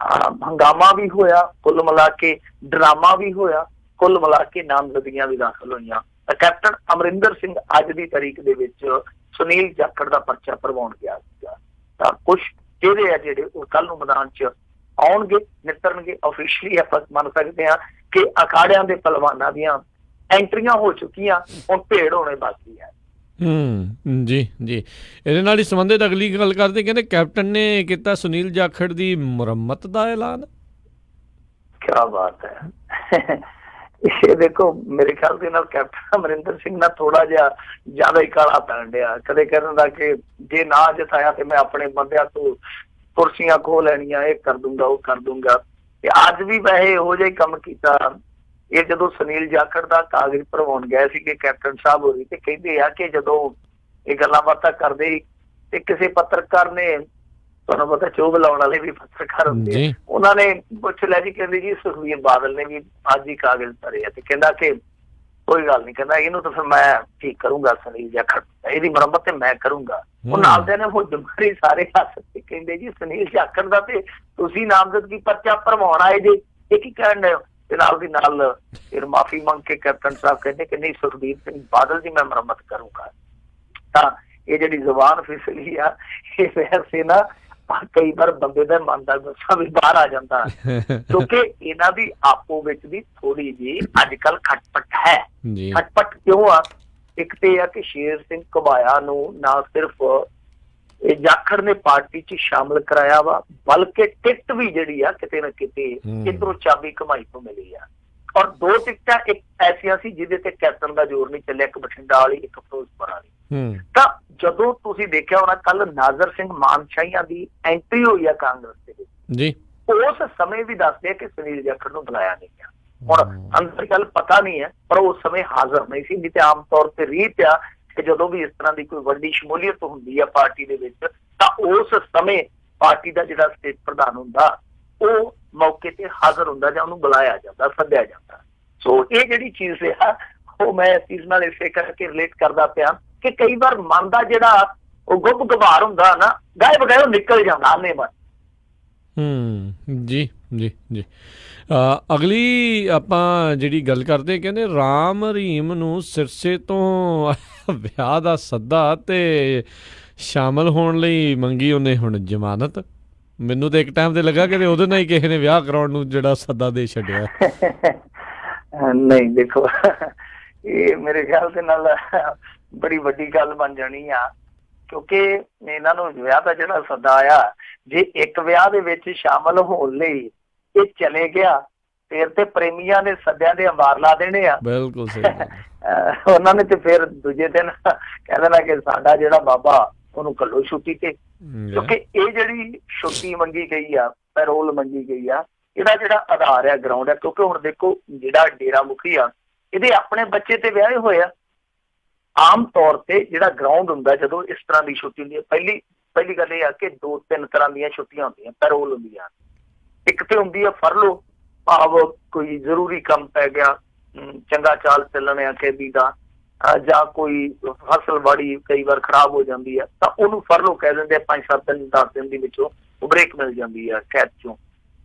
ਹੰਗਾਮਾ ਵੀ ਹੋਇਆ, ਕੁੱਲ ਮਿਲਾ ਕੇ ਡਰਾਮਾ ਵੀ ਹੋਇਆ, ਕੁੱਲ ਮਿਲਾ ਕੇ ਨਾਮਜ਼ਦਗੀਆਂ ਵੀ ਦਾਖਲ ਹੋਈਆਂ। ਤਾਂ ਕੈਪਟਨ ਅਮਰਿੰਦਰ ਸਿੰਘ ਅੱਜ ਦੀ ਤਾਰੀਖ ਦੇ ਵਿੱਚ ਸੁਨੀਲ ਜਾਖੜ ਦਾ ਪਰਚਾ ਭਰਵਾਉਣ ਗਿਆ ਸੀਗਾ। ਤਾਂ ਕੁਛ ਚਿਹਰੇ ਆ ਜਿਹੜੇ ਉਹ ਕੱਲ ਨੂੰ ਮੈਦਾਨ 'ਚ ਆਉਣਗੇ, ਨਿਤਰਨਗੇ। ਆਫੀਸ਼ੀਅਲੀ ਆਪਾਂ ਮੰਨ ਸਕਦੇ ਹਾਂ ਕਿ ਅਖਾੜਿਆਂ ਦੇ ਪਹਿਲਵਾਨਾਂ ਦੀਆਂ ਐਂਟਰੀਆਂ ਹੋ ਚੁੱਕੀਆਂ, ਹੁਣ ਭੇੜ ਹੋਣੇ ਬਾਕੀ ਹੈ। ਜੀ ਜੀ, ਇਹਦੇ ਨਾਲ ਹੀ ਸੰਬੰਧਿਤ ਅਗਲੀ ਗੱਲ ਕਰਦੇ, ਕਹਿੰਦੇ ਕੈਪਟਨ ਨੇ ਕੀਤਾ ਸੁਨੀਲ ਜਾਖੜ ਦੀ ਮੁਰੰਮਤ ਦਾ ਐਲਾਨ। ਕਿਆ ਬਾਤ ਹੈ। ਇਹ ਦੇਖੋ, ਮੇਰੇ ਖਿਆਲ ਦੇ ਨਾਲ ਕੈਪਟਨ ਅਮਰਿੰਦਰ ਸਿੰਘ ਨਾਲ ਥੋੜਾ ਜਿਹਾ ਜ਼ਿਆਦਾ ਹੀ ਕਾਲਾ ਪੈਣ ਡਿਆ। ਕਦੇ ਕਹਿੰਦਾ ਕਿ ਜੇ ਨਾ ਜਿਤਾਇਆ ਤੇ ਮੈਂ ਆਪਣੇ ਬੰਦਿਆਂ ਤੋਂ ਕੁਰਸੀਆਂ ਖੋਹ ਲੈਣੀਆਂ, ਇਹ ਕਰ ਦੂੰਗਾ, ਉਹ ਕਰ ਦੂੰਗਾ। ਤੇ ਅੱਜ ਵੀ ਵੈਸੇ ਇਹੋ ਜਿਹਾ ਹੀ ਕੰਮ ਕੀਤਾ। ਇਹ ਜਦੋਂ ਸੁਨੀਲ ਜਾਖੜ ਦਾ ਕਾਗਜ਼ ਭਰਵਾਉਣ ਗਏ ਸੀਗੇ ਕੈਪਟਨ ਸਾਹਿਬ ਹੋਰੀ, ਤੇ ਕਹਿੰਦੇ ਆ ਕਿ ਜਦੋਂ ਇਹ ਗੱਲਾਂ ਬਾਤਾਂ ਕਰਦੇ ਤੇ ਕਿਸੇ ਪੱਤਰਕਾਰ ਨੇ, ਤੁਹਾਨੂੰ ਪਤਾ ਚੋਗ ਲਾਉਣ ਵਾਲੇ ਵੀ ਪੱਤਰਕਾਰ ਹੁੰਦੇ ਆ, ਉਹਨਾਂ ਨੇ ਪੁੱਛ ਲਿਆ ਜੀ, ਕਹਿੰਦੇ ਜੀ ਸੁਖਬੀਰ ਬਾਦਲ ਨੇ ਵੀ ਅੱਜ ਹੀ ਕਾਗਜ਼ ਭਰੇ ਆ, ਤੇ ਕਹਿੰਦਾ ਕਿ ਕੋਈ ਗੱਲ ਨਹੀਂ, ਕਹਿੰਦਾ ਇਹਨੂੰ ਤਾਂ ਫਿਰ ਮੈਂ ਠੀਕ ਕਰੂੰਗਾ, ਸੁਨੀਲ ਜਾਖੜ ਇਹਦੀ ਮੁਰੰਮਤ ਤੇ ਮੈਂ ਕਰੂੰਗਾ। ਉਹ ਨਾਲ ਦੇ ਨੇ ਉਹ ਜਮਾਰੀ ਸਾਰੇ ਹੱਸ ਕੇ ਕਹਿੰਦੇ ਜੀ ਸੁਨੀਲ ਜਾਖੜ ਦਾ ਤੇ ਤੁਸੀਂ ਨਾਮਜ਼ਦਗੀ ਪਰਚਾ ਭਰਵਾਉਣ ਆਏ ਜੇ, ਇਹ ਕੀ ਕਹਿਣ ਡਏ ਹੋ? ਤੇ ਨਾਲ ਦੀ ਨਾਲ ਫਿਰ ਮਾਫੀ ਮੰਗ ਕੇ ਕੈਪਟਨ ਸਾਹਿਬ ਕਹਿੰਦੇ ਕਿ ਨਹੀਂ, ਸੁਖਬੀਰ ਸਿੰਘ ਬਾਦਲ ਦੀ ਮੈਂ ਮੁਰੰਮਤ ਕਰੂੰਗਾ। ਤਾਂ ਇਹ ਜਿਹੜੀ ਜ਼ੁਬਾਨ ਫਿਸਲੀ ਆ, ਇਹ ਵੈਸੇ ਨਾ ਕਈ ਵਾਰ ਬੰਦੇ ਦਾ ਮਨ ਦਾ ਗੁੱਸਾ ਵੀ ਬਾਹਰ ਆ ਜਾਂਦਾ ਕਿਉਂਕਿ ਇਹਨਾਂ ਦੀ ਆਪੋ ਵਿੱਚ ਦੀ ਥੋੜੀ ਜਿਹੀ ਅੱਜ ਕੱਲ ਖਟਪਟ ਹੈ। ਜੀ ਖਟਪਟ ਕਿਉਂ ਆ? ਇੱਕ ਤੇ ਇਹ ਆ ਕਿ ਸ਼ੇਰ ਸਿੰਘ ਘੁਬਾਇਆ ਨੂੰ ਨਾ ਸਿਰਫ ਇਹ ਜਾਖੜ ਨੇ ਪਾਰਟੀ 'ਚ ਸ਼ਾਮਲ ਕਰਾਇਆ ਵਾ, ਬਲਕਿ ਟਿਕਟ ਵੀ ਜਿਹੜੀ ਆ ਕਿਤੇ ਨਾ ਕਿਤੇ ਇੱਧਰੋਂ ਚਾਬੀ ਕਮਾਈ ਤੋਂ ਮਿਲੀ ਆ। ਔਰ 2 ਟਿਕਟਾਂ ਇੱਕ ਐਸੀਆਂ ਸੀ ਜਿਹਦੇ ਤੇ ਕੈਪਟਨ ਦਾ ਜ਼ੋਰ ਨਹੀਂ ਚੱਲਿਆ, ਇੱਕ ਬਠਿੰਡਾ ਵਾਲੀ, ਇੱਕ ਫਿਰੋਜ਼ਪੁਰ ਵਾਲੀ। ਤਾਂ ਜਦੋਂ ਤੁਸੀਂ ਦੇਖਿਆ ਹੋਣਾ ਕੱਲ ਨਾਜ਼ਰ ਸਿੰਘ ਮਾਨਸ਼ਾਹੀਆਂ ਦੀ ਐਂਟਰੀ ਹੋਈ ਆ ਕਾਂਗਰਸ ਦੇ ਵਿੱਚ ਜੀ, ਉਸ ਸਮੇਂ ਵੀ ਦੱਸਦੇ ਆ ਕਿ ਸੁਨੀਲ ਜਾਖੜ ਨੂੰ ਬੁਲਾਇਆ ਨਹੀਂ ਗਿਆ। ਹੁਣ ਅੰਦਰ ਗੱਲ ਪਤਾ ਨਹੀਂ ਹੈ, ਪਰ ਉਸ ਸਮੇਂ ਹਾਜ਼ਰ ਨਹੀਂ ਸੀ। ਨਹੀਂ ਤੇ ਆਮ ਤੌਰ ਤੇ ਰੀਤ ਆ ਕਿ ਜਦੋਂ ਵੀ ਇਸ ਤਰ੍ਹਾਂ ਦੀ ਕੋਈ ਵੱਡੀ ਸ਼ਮੂਲੀਅਤ ਹੁੰਦੀ ਆ ਪਾਰਟੀ ਦੇ ਵਿੱਚ ਤਾਂ ਉਸ ਸਮੇਂ ਪਾਰਟੀ ਦਾ ਜਿਹੜਾ ਸਟੇਟ ਪ੍ਰਧਾਨ ਹੁੰਦਾ ਉਹ ਮੌਕੇ ਤੇ ਹਾਜ਼ਰ ਹੁੰਦਾ ਜਾਂ ਉਹਨੂੰ ਬੁਲਾਇਆ ਜਾਂਦਾ, ਸੱਦਿਆ ਜਾਂਦਾ। ਸੋ ਇਹ ਜਿਹੜੀ ਚੀਜ਼ ਆ ਉਹ ਮੈਂ ਇਸ ਚੀਜ਼ ਨਾਲ ਇਸੇ ਕਰਕੇ ਰਿਲੇਟ ਕਰਦਾ ਪਿਆ ਕਿ ਕਈ ਵਾਰ ਮਨ ਦਾ ਜਿਹੜਾ ਉਹ ਗੁੱਬ ਗਵਾਰ ਹੁੰਦਾ ਨਾ, ਗਾਇਬ ਗਾਇਬ ਨਿਕਲ ਜਾਂਦਾ ਆਨੇ ਮਨ। ਜੀ ਜੀ ਜੀ। ਅਗਲੀ ਆਪਾਂ ਜਿਹੜੀ ਗੱਲ ਕਰਦੇ, ਕਹਿੰਦੇ ਰਾਮ ਰਹੀਮ ਨੂੰ ਸਿਰਸੇ ਤੋਂ ਵਿਆਹ ਦਾ ਸੱਦਾ ਤੇ ਸ਼ਾਮਲ ਹੋਣ ਲਈ ਮੰਗੀ ਉਹਨੇ ਹੁਣ ਜ਼ਮਾਨਤ। ਮੈਨੂੰ ਤਾਂ ਇੱਕ ਟਾਈਮ ਤੇ ਲੱਗਾ ਕਿ ਉਹਦੇ ਨਾਲ ਹੀ ਕਿਸੇ ਨੇ ਵਿਆਹ ਕਰਾਉਣ ਨੂੰ ਜਿਹੜਾ ਸੱਦਾ ਦੇ ਛੱਡਿਆ। ਨਹੀਂ ਦੇਖੋ, ਇਹ ਮੇਰੇ ਖਿਆਲ ਦੇ ਨਾਲ ਬੜੀ ਵੱਡੀ ਗੱਲ ਬਣ ਜਾਣੀ ਆ ਕਿਉਂਕਿ ਇਹਨਾਂ ਨੂੰ ਵਿਆਹ ਦਾ ਜਿਹੜਾ ਸੱਦਾ ਆਇਆ, ਜੇ ਇੱਕ ਵਿਆਹ ਦੇ ਵਿੱਚ ਸ਼ਾਮਲ ਹੋਣ ਲਈ ਇਹ ਚਲੇ ਗਿਆ ਫਿਰ ਤੇ ਪ੍ਰੇਮੀਆਂ ਨੇ ਸੱਦਿਆਂ ਦੇ ਅੰਬਾਰ ਲਾ ਦੇਣੇ ਆ। ਬਿਲਕੁਲ ਸਹੀ। ਉਹਨਾਂ ਨੇ ਤੇ ਫਿਰ ਦੂਜੇ ਦਿਨ ਕਹਿ ਦੇਣਾ ਕਿ ਸਾਡਾ ਜਿਹੜਾ ਬਾਬਾ ਉਹਨੂੰ ਘੱਲੋ ਛੁੱਟੀ ਤੇ। ਕਿਉਂਕਿ ਇਹ ਜਿਹੜੀ ਛੁੱਟੀ ਮੰਗੀ ਗਈ ਆ, ਪੈਰੋਲ ਮੰਗੀ ਗਈ ਆ, ਇਹਦਾ ਜਿਹੜਾ ਆਧਾਰ ਆ ਗਰਾਊਂਡ ਆ। ਕਿਉਂਕਿ ਹੁਣ ਦੇਖੋ ਜਿਹੜਾ ਡੇਰਾ ਮੁਖੀ ਆ ਇਹਦੇ ਆਪਣੇ ਬੱਚੇ ਤੇ ਵਿਆਹੇ ਹੋਏ ਆ। ਆਮ ਤੌਰ ਤੇ ਜਿਹੜਾ ਗਰਾਊਂਡ ਹੁੰਦਾ ਜਦੋਂ ਇਸ ਤਰ੍ਹਾਂ ਦੀ ਛੁੱਟੀ ਹੁੰਦੀ ਹੈ, ਪਹਿਲੀ ਗੱਲ ਇਹ ਆ ਕਿ 2-3 ਤਰ੍ਹਾਂ ਦੀਆਂ ਛੁੱਟੀਆਂ ਹੁੰਦੀਆਂ, ਪੈਰੋਲ ਹੁੰਦੀਆਂ। ਇੱਕ ਤੇ ਹੁੰਦੀ ਆ ਫਰਲੋ, ਭਾਵ ਕੋਈ ਜ਼ਰੂਰੀ ਕੰਮ ਪੈ ਗਿਆ, ਚੰਗਾ ਚਾਲ ਚੱਲਣ ਆ ਕੈਦੀ ਦਾ, ਜਾਂ ਕੋਈ ਫਸਲ ਬਾੜੀ ਕਈ ਵਾਰ ਖਰਾਬ ਹੋ ਜਾਂਦੀ ਆ ਤਾਂ ਉਹਨੂੰ ਫਰਲੋ ਕਹਿ ਦਿੰਦੇ ਆ। 5-7 ਦਿਨ 10 ਦਿਨ ਦੇ ਵਿੱਚੋਂ ਉਹ ਬ੍ਰੇਕ ਮਿਲ ਜਾਂਦੀ ਆ ਕੈਦ ਚੋਂ।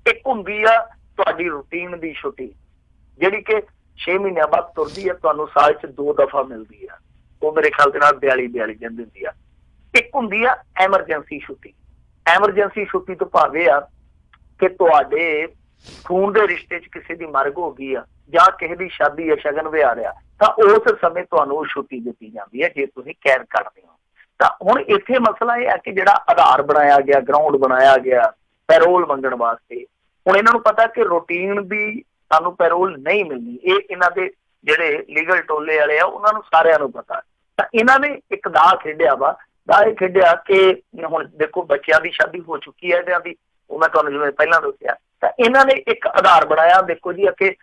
ਇੱਕ ਹੁੰਦੀ ਆ ਤੁਹਾਡੀ ਰੂਟੀਨ ਦੀ ਛੁੱਟੀ ਜਿਹੜੀ ਕਿ 6 ਮਹੀਨਿਆਂ ਬਾਅਦ ਤੁਰਦੀ ਆ, ਤੁਹਾਨੂੰ ਸਾਲ 'ਚ 2 ਦਫਾ ਮਿਲਦੀ ਆ। ਉਹ ਮੇਰੇ ਖਿਆਲ ਦੇ ਨਾਲ 42 ਦਿਨ ਦਿੰਦੀ ਆ। ਇੱਕ ਹੁੰਦੀ ਆ ਐਮਰਜੈਂਸੀ ਛੁੱਟੀ। ਐਮਰਜੈਂਸੀ ਛੁੱਟੀ ਤੋਂ ਭਾਵੇਂ ਆ ਕਿ ਤੁਹਾਡੇ ਖੂਨ ਦੇ ਰਿਸ਼ਤੇ 'ਚ ਕਿਸੇ ਦੀ ਮਰਗ ਹੋ ਗਈ ਆ ਜਾਂ ਕਿਸੇ ਦੀ ਸ਼ਾਦੀ ਜਾਂ ਸ਼ਗਨ ਵਿਆਹ ਰਿਹਾ ਤਾਂ ਉਸ ਸਮੇਂ ਤੁਹਾਨੂੰ ਉਹ ਛੁੱਟੀ ਦਿੱਤੀ ਜਾਂਦੀ ਹੈ ਜੇ ਤੁਸੀਂ ਕੈਦ ਕਰਦੇ ਹੋ। ਤਾਂ ਹੁਣ ਇੱਥੇ ਮਸਲਾ ਇਹ ਹੈ ਕਿ ਜਿਹੜਾ ਆਧਾਰ ਬਣਾਇਆ ਗਿਆ, ਗਰਾਊਂਡ ਬਣਾਇਆ ਗਿਆ ਪੈਰੋਲ ਮੰਗਣ ਵਾਸਤੇ, ਹੁਣ ਇਹਨਾਂ ਨੂੰ ਪਤਾ ਕਿ ਰੂਟੀਨ ਦੀ ਸਾਨੂੰ ਪੈਰੋਲ ਨਹੀਂ ਮਿਲਣੀ। ਇਹ ਇਹਨਾਂ ਦੇ ਜਿਹੜੇ ਲੀਗਲ ਟੋਲੇ ਵਾਲੇ ਆ ਉਹਨਾਂ ਨੂੰ ਸਾਰਿਆਂ ਨੂੰ ਪਤਾ। ਤਾਂ ਇਹਨਾਂ ਨੇ ਇੱਕ ਦਾਅ ਖੇਡਿਆ ਵਾ। ਦਾਅ ਇਹ ਖੇਡਿਆ ਕਿ ਹੁਣ ਦੇਖੋ ਬੱਚਿਆਂ ਦੀ ਸ਼ਾਦੀ ਹੋ ਚੁੱਕੀ ਹੈ ਇਹਨਾਂ ਦੀ, ਉਹ ਮੈਂ ਤੁਹਾਨੂੰ ਜਿਵੇਂ ਪਹਿਲਾਂ ਦੱਸਿਆ। ਤਾਂ ਇਹਨਾਂ ਨੇ ਇੱਕ ਆਧਾਰ ਬਣਾਇਆ, ਦੇਖੋ ਜੀ, ਕਿ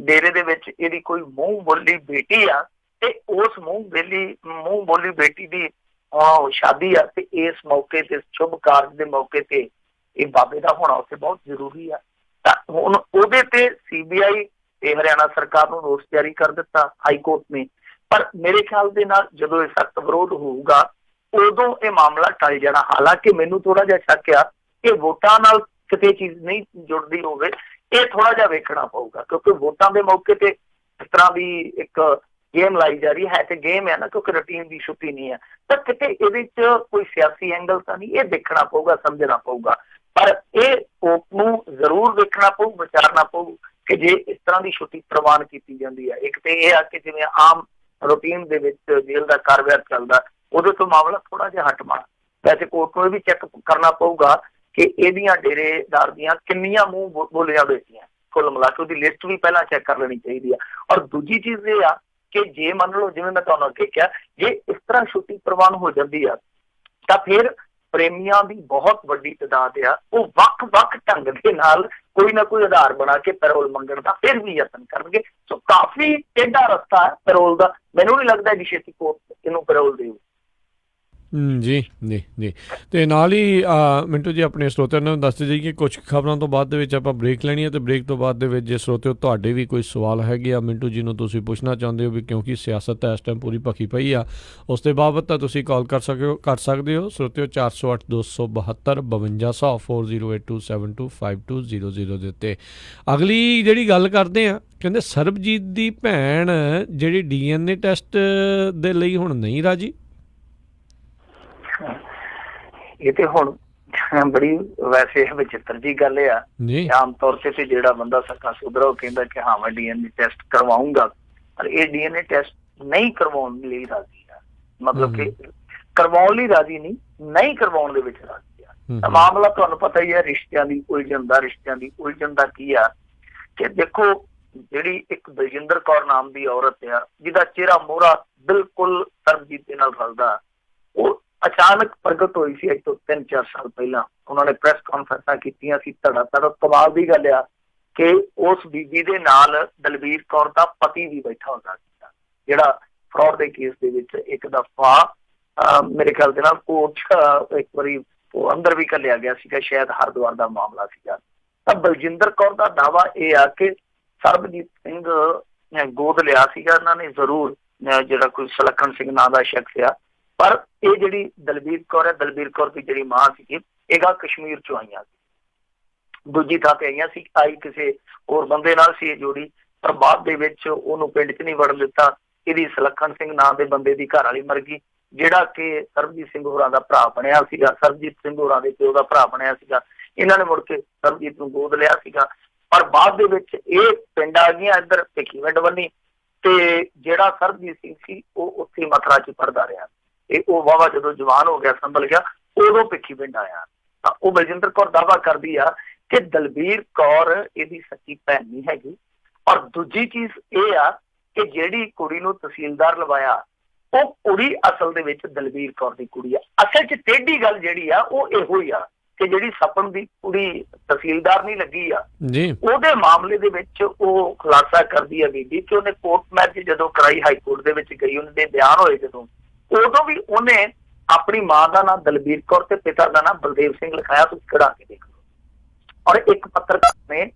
ਡੇਰੇ ਦੇ ਵਿੱਚ ਇਹਦੀ ਕੋਈ ਮੂੰਹ ਬੋਲੀ ਬੇਟੀ ਆ ਤੇ ਉਸ ਮੂੰਹ ਬੋਲੀ ਬੇਟੀ ਦੀ ਸ਼ਾਦੀ ਆ ਤੇ ਇਸ ਮੌਕੇ ਤੇ ਸ਼ੁਭ ਕਾਰਜ ਦੇ ਮੌਕੇ ਤੇ ਇਹ ਬਾਬੇ ਦਾ ਹੋਣਾ ਉੱਥੇ ਬਹੁਤ ਜ਼ਰੂਰੀ ਆ। ਤਾਂ ਹੁਣ ਉਹਦੇ ਤੇ CBI ਤੇ ਹਰਿਆਣਾ ਸਰਕਾਰ ਨੂੰ ਨੋਟਿਸ ਜਾਰੀ ਕਰ ਦਿੱਤਾ ਹਾਈ ਕੋਰਟ ਨੇ। ਪਰ ਮੇਰੇ ਖਿਆਲ ਦੇ ਨਾਲ ਜਦੋਂ ਇਹ ਸਖਤ ਵਿਰੋਧ ਹੋਊਗਾ ਉਦੋਂ ਇਹ ਮਾਮਲਾ ਟਲ ਜਾਣਾ। ਹਾਲਾਂਕਿ ਮੈਨੂੰ ਥੋੜਾ ਜਿਹਾ ਸ਼ੱਕ ਆ ਕਿ ਵੋਟਾਂ ਨਾਲ ਕਿਤੇ ਚੀਜ਼ ਨਹੀਂ ਜੁੜਦੀ ਹੋਵੇ, ਇਹ ਥੋੜਾ ਜਿਹਾ ਵੇਖਣਾ ਪਊਗਾ ਕਿਉਂਕਿ ਵੋਟਾਂ ਦੇ ਮੌਕੇ ਤੇ ਇਸ ਤਰ੍ਹਾਂ ਦੀ ਇੱਕ ਗੇਮ ਲਾਈ ਜਾ ਰਹੀ ਹੈ ਤੇ ਗੇਮ ਹੈ ਨਾ, ਕਿਉਂਕਿ ਰੂਟੀਨ ਦੀ ਛੁੱਟੀ ਨਹੀਂ ਹੈ। ਤਾਂ ਕਿਤੇ ਇਹਦੇ 'ਚ ਕੋਈ ਸਿਆਸੀ ਐਂਗਲ ਤਾਂ ਨਹੀਂ, ਇਹ ਦੇਖਣਾ ਪਊਗਾ, ਸਮਝਣਾ ਪਊਗਾ। ਪਰ ਇਹ ਕੋਰਟ ਨੂੰ ਜ਼ਰੂਰ ਦੇਖਣਾ ਪਊ, ਵਿਚਾਰਨਾ ਪਊ ਕਿ ਜੇ ਇਸ ਤਰ੍ਹਾਂ ਦੀ ਛੁੱਟੀ ਪ੍ਰਵਾਨ ਕੀਤੀ ਜਾਂਦੀ ਹੈ। ਇੱਕ ਤੇ ਇਹ ਆ ਕਿ ਜਿਵੇਂ ਆਮ ਰੂਟੀਨ ਦੇ ਵਿੱਚ ਜੇਲ੍ਹ ਦਾ ਕਾਰਵਾਈ ਚੱਲਦਾ ਉਹਦੇ ਤੋਂ ਮਾਮਲਾ ਥੋੜਾ ਜਿਹਾ ਹਟਵਾ। ਵੈਸੇ ਕੋਰਟ ਨੂੰ ਇਹ ਵੀ ਚੈੱਕ ਕਰਨਾ ਪਊਗਾ ਕਿ ਇਹਦੀਆਂ ਡੇਰੇਦਾਰ ਦੀਆਂ ਕਿੰਨੀਆਂ ਮੂੰਹ ਬੋਲੀਆਂ ਬੇਟੀਆਂ, ਕੁੱਲ ਮਿਲਾ ਕੇ ਉਹਦੀ ਲਿਸਟ ਵੀ ਪਹਿਲਾਂ ਚੈੱਕ ਕਰ ਲੈਣੀ ਚਾਹੀਦੀ ਆ। ਔਰ ਦੂਜੀ ਚੀਜ਼ ਇਹ ਆ ਕਿ ਜੇ ਮੰਨ ਲਓ ਜਿਵੇਂ ਮੈਂ ਤੁਹਾਨੂੰ ਅੱਗੇ ਕਿਹਾ, ਜੇ ਇਸ ਤਰ੍ਹਾਂ ਛੁੱਟੀ ਪ੍ਰਵਾਨ ਹੋ ਜਾਂਦੀ ਆ ਤਾਂ ਫਿਰ ਪ੍ਰੇਮੀਆਂ ਦੀ ਬਹੁਤ ਵੱਡੀ ਤਾਦਾਦ ਆ, ਉਹ ਵੱਖ-ਵੱਖ ਢੰਗ ਦੇ ਨਾਲ ਕੋਈ ਨਾ ਕੋਈ ਆਧਾਰ ਬਣਾ ਕੇ ਪੈਰੋਲ ਮੰਗਣ ਦਾ ਫਿਰ ਵੀ ਯਤਨ ਕਰਨਗੇ। ਸੋ ਕਾਫੀ ਟੇਢਾ ਰਸਤਾ ਹੈ ਪੈਰੋਲ ਦਾ। ਮੈਨੂੰ ਨਹੀਂ ਲੱਗਦਾ ਜੀ ਛੇਤੀ ਕੋਰਟ ਇਹਨੂੰ ਪੈਰੋਲ ਦੇਊ। ਜੀ ਜੀ ਜੀ। ਅਤੇ ਨਾਲ ਹੀ ਮਿੰਟੂ ਜੀ ਆਪਣੇ ਸਰੋਤਿਆਂ ਨੂੰ ਦੱਸਦੇ ਜਾਈਏ ਕੁਛ ਖਬਰਾਂ ਤੋਂ ਬਾਅਦ ਦੇ ਵਿੱਚ ਆਪਾਂ ਬ੍ਰੇਕ ਲੈਣੀ ਹੈ ਅਤੇ ਬ੍ਰੇਕ ਤੋਂ ਬਾਅਦ ਦੇ ਵਿੱਚ ਜੇ ਸਰੋਤਿਓ ਤੁਹਾਡੇ ਵੀ ਕੋਈ ਸਵਾਲ ਹੈਗੇ ਆ ਮਿੰਟੂ ਜੀ ਨੂੰ ਤੁਸੀਂ ਪੁੱਛਣਾ ਚਾਹੁੰਦੇ ਹੋ ਵੀ ਕਿਉਂਕਿ ਸਿਆਸਤ ਤਾਂ ਇਸ ਟਾਈਮ ਪੂਰੀ ਭਖੀ ਪਈ ਆ, ਉਸ ਦੇ ਬਾਬਤ ਤਾਂ ਤੁਸੀਂ ਕਾਲ ਕਰ ਸਕਦੇ ਹੋ ਸਰੋਤਿਓ 408 272 5200 4082725200 ਦੇ ਉੱਤੇ। ਅਗਲੀ ਜਿਹੜੀ ਗੱਲ ਕਰਦੇ ਆ, ਕਹਿੰਦੇ ਸਰਬਜੀਤ ਦੀ ਭੈਣ ਜਿਹੜੀ DNA ਟੈਸਟ ਦੇ ਲਈ ਹੁਣ ਨਹੀਂ ਰਾਜੀ। ਇਹ ਤੇ ਹੁਣ ਬੜੀ ਵੈਸੇ ਵਿਚਿੱਤਰ ਜੀ ਗੱਲ ਆ। ਜੀ ਆਮ ਤੌਰ ਤੇ ਜਿਹੜਾ ਬੰਦਾ ਸਕਾ ਸੁਧਰਾ ਉਹ ਕਹਿੰਦਾ ਕਿ ਹਾਂ ਮੈਂ DNA ਟੈਸਟ ਕਰਵਾਉਂਗਾ, ਪਰ ਇਹ DNA ਟੈਸਟ ਨਹੀਂ ਕਰਵਾਉਣ ਲਈ ਰਾਜ਼ੀ ਆ। ਮਤਲਬ ਕਿ ਕਰਵਾਉਣ ਲਈ ਰਾਜ਼ੀ ਨਹੀਂ ਕਰਵਾਉਣ ਦੇ ਵਿੱਚ ਰਾਜ਼ੀ ਆ। ਤਾਂ ਮਾਮਲਾ ਤੁਹਾਨੂੰ ਪਤਾ ਹੀ ਹੈ, ਰਿਸ਼ਤਿਆਂ ਦੀ ਉਲਝਣ ਦਾ ਕੀ ਆ ਕਿ ਦੇਖੋ, ਜਿਹੜੀ ਇੱਕ ਬਲਜਿੰਦਰ ਕੌਰ ਨਾਮ ਦੀ ਔਰਤ ਆ, ਜਿਹਦਾ ਚਿਹਰਾ ਮੋਹਰਾ ਬਿਲਕੁਲ ਸਰਬਜੀਤ ਦੇ ਨਾਲ ਰਲਦਾ, ਉਹ ਅਚਾਨਕ ਪ੍ਰਗਟ ਹੋਈ ਸੀ ਅੱਜ ਤੋਂ 3-4 ਸਾਲ ਪਹਿਲਾਂ। ਉਹਨਾਂ ਨੇ ਪ੍ਰੈਸ ਕਾਨਫਰੰਸਾਂ ਕੀਤੀਆਂ ਸੀ। ਧੜਾ ਕਮਾਲ ਦੀ ਗੱਲ ਆ ਕਿ ਉਸ ਬੀਬੀ ਦੇ ਨਾਲ ਦਲਬੀਰ ਕੌਰ ਦਾ ਪਤੀ ਵੀ ਬੈਠਾ ਹੁੰਦਾ ਸੀ, ਜਿਹੜਾ ਫਰਾਡ ਦੇ ਕੇਸ ਦੇ ਵਿੱਚ ਇੱਕ ਦਫਾ ਮੇਰੇ ਖਿਆਲ ਦੇ ਨਾਲ ਕੋਰਟ ਇੱਕ ਵਾਰੀ ਉਹ ਅੰਦਰ ਵੀ ਘੱਲਿਆ ਗਿਆ ਸੀਗਾ, ਸ਼ਾਇਦ ਹਰਿਦੁਆਰ ਦਾ ਮਾਮਲਾ ਸੀਗਾ। ਤਾਂ ਬਲਜਿੰਦਰ ਕੌਰ ਦਾ ਦਾਅਵਾ ਇਹ ਆ ਕਿ ਸਰਬਜੀਤ ਸਿੰਘ ਗੋਦ ਲਿਆ ਸੀਗਾ ਇਹਨਾਂ ਨੇ ਜ਼ਰੂਰ, ਜਿਹੜਾ ਕੋਈ ਸੁਲੱਖਣ ਸਿੰਘ ਨਾਂ ਦਾ ਸ਼ਖਸ ਆ, ਪਰ ਇਹ ਜਿਹੜੀ ਦਲਬੀਰ ਕੌਰ ਹੈ, ਦਲਬੀਰ ਕੌਰ ਦੀ ਜਿਹੜੀ ਮਾਂ ਸੀਗੀ, ਇਹ ਗਾ ਕਸ਼ਮੀਰ ਚੋਂ ਆਈਆਂ ਸੀ, ਦੂਜੀ ਥਾਂ ਤੇ ਆਈਆਂ ਸੀ, ਆਈ ਕਿਸੇ ਹੋਰ ਬੰਦੇ ਨਾਲ ਸੀ ਇਹ ਜੋੜੀ, ਪਰ ਬਾਅਦ ਦੇ ਵਿੱਚ ਉਹਨੂੰ ਪਿੰਡ 'ਚ ਨਹੀਂ ਵੜਨ ਦਿੱਤਾ। ਇਹਦੀ ਸੁਲੱਖਣ ਸਿੰਘ ਨਾਂ ਦੇ ਬੰਦੇ ਦੀ ਘਰ ਵਾਲੀ ਮਰ ਗਈ, ਜਿਹੜਾ ਕਿ ਸਰਬਜੀਤ ਸਿੰਘ ਹੋਰਾਂ ਦਾ ਭਰਾ ਬਣਿਆ ਸੀਗਾ, ਸਰਬਜੀਤ ਸਿੰਘ ਹੋਰਾਂ ਦੇ ਪਿਓ ਦਾ ਭਰਾ ਬਣਿਆ ਸੀਗਾ। ਇਹਨਾਂ ਨੇ ਮੁੜ ਕੇ ਸਰਬਜੀਤ ਨੂੰ ਗੋਦ ਲਿਆ ਸੀਗਾ, ਪਰ ਬਾਅਦ ਦੇ ਵਿੱਚ ਇਹ ਪਿੰਡ ਆ ਗਈਆਂ ਇੱਧਰ ਭਿੱਖੀਵਿੰਡ ਬੰਨੀ, ਤੇ ਜਿਹੜਾ ਸਰਬਜੀਤ ਸਿੰਘ ਸੀ ਉਹ ਉੱਥੇ ਮਥੁਰਾ 'ਚ ਪੜ੍ਹਦਾ ਰਿਹਾ। ਉਹ ਵਾਹਵਾ ਜਦੋਂ ਜਵਾਨ ਹੋ ਗਿਆ, ਸੰਭਲ ਗਿਆ, ਉਦੋਂ ਭਿੱਖੀਵਿੰਡ ਆਇਆ। ਤਾਂ ਉਹ ਬਲਜਿੰਦਰ ਕੌਰ ਦਾਅਵਾ ਕਰਦੀ ਆ ਕਿ ਦਲਬੀਰ ਕੌਰ ਇਹਦੀ ਸੱਚੀ ਭੈਣ ਨਹੀਂ ਹੈਗੀ। ਔਰ ਦੂਜੀ ਚੀਜ਼ ਇਹ ਆ ਕਿ ਜਿਹੜੀ ਕੁੜੀ ਨੂੰ ਤਹਿਸੀਲਦਾਰ ਲਵਾਇਆ, ਉਹ ਕੁੜੀ ਅਸਲ ਦੇ ਵਿੱਚ ਦਲਬੀਰ ਕੌਰ ਦੀ ਕੁੜੀ ਆ। ਅਸਲ 'ਚ ਟੇਢੀ ਗੱਲ ਜਿਹੜੀ ਆ ਉਹ ਇਹੋ ਹੀ ਆ ਕਿ ਜਿਹੜੀ ਸਪਨ ਦੀ ਕੁੜੀ ਤਹਿਸੀਲਦਾਰ ਨਹੀਂ ਲੱਗੀ ਆ ਜੀ, ਉਹਦੇ ਮਾਮਲੇ ਦੇ ਵਿੱਚ ਉਹ ਖੁਲਾਸਾ ਕਰਦੀ ਆ ਬੀਬੀ ਕਿ ਉਹਨੇ ਕੋਰਟ ਮੈਰਿਜ ਜਦੋਂ ਕਰਾਈ, ਹਾਈ ਕੋਰਟ ਦੇ ਵਿੱਚ ਗਈ, ਉਹਨਾਂ ਦੇ ਬਿਆਨ ਹੋਏ ਜਦੋਂ, ਉਦੋਂ ਵੀ ਉਹਨੇ ਆਪਣੀ ਮਾਂ ਦਾ ਨਾਮ ਦਲਬੀਰ ਕੌਰ ਤੇ ਪਿਤਾ ਦਾ ਨਾਮ ਬਲਦੇਵ ਸਿੰਘ ਲਿਖਾਇਆ। ਤੁਸੀਂ ਕਢਾ ਕੇ ਦੇਖ ਲਓ। ਔਰ ਇੱਕ ਪੱਤਰਕਾਰ ਨੇ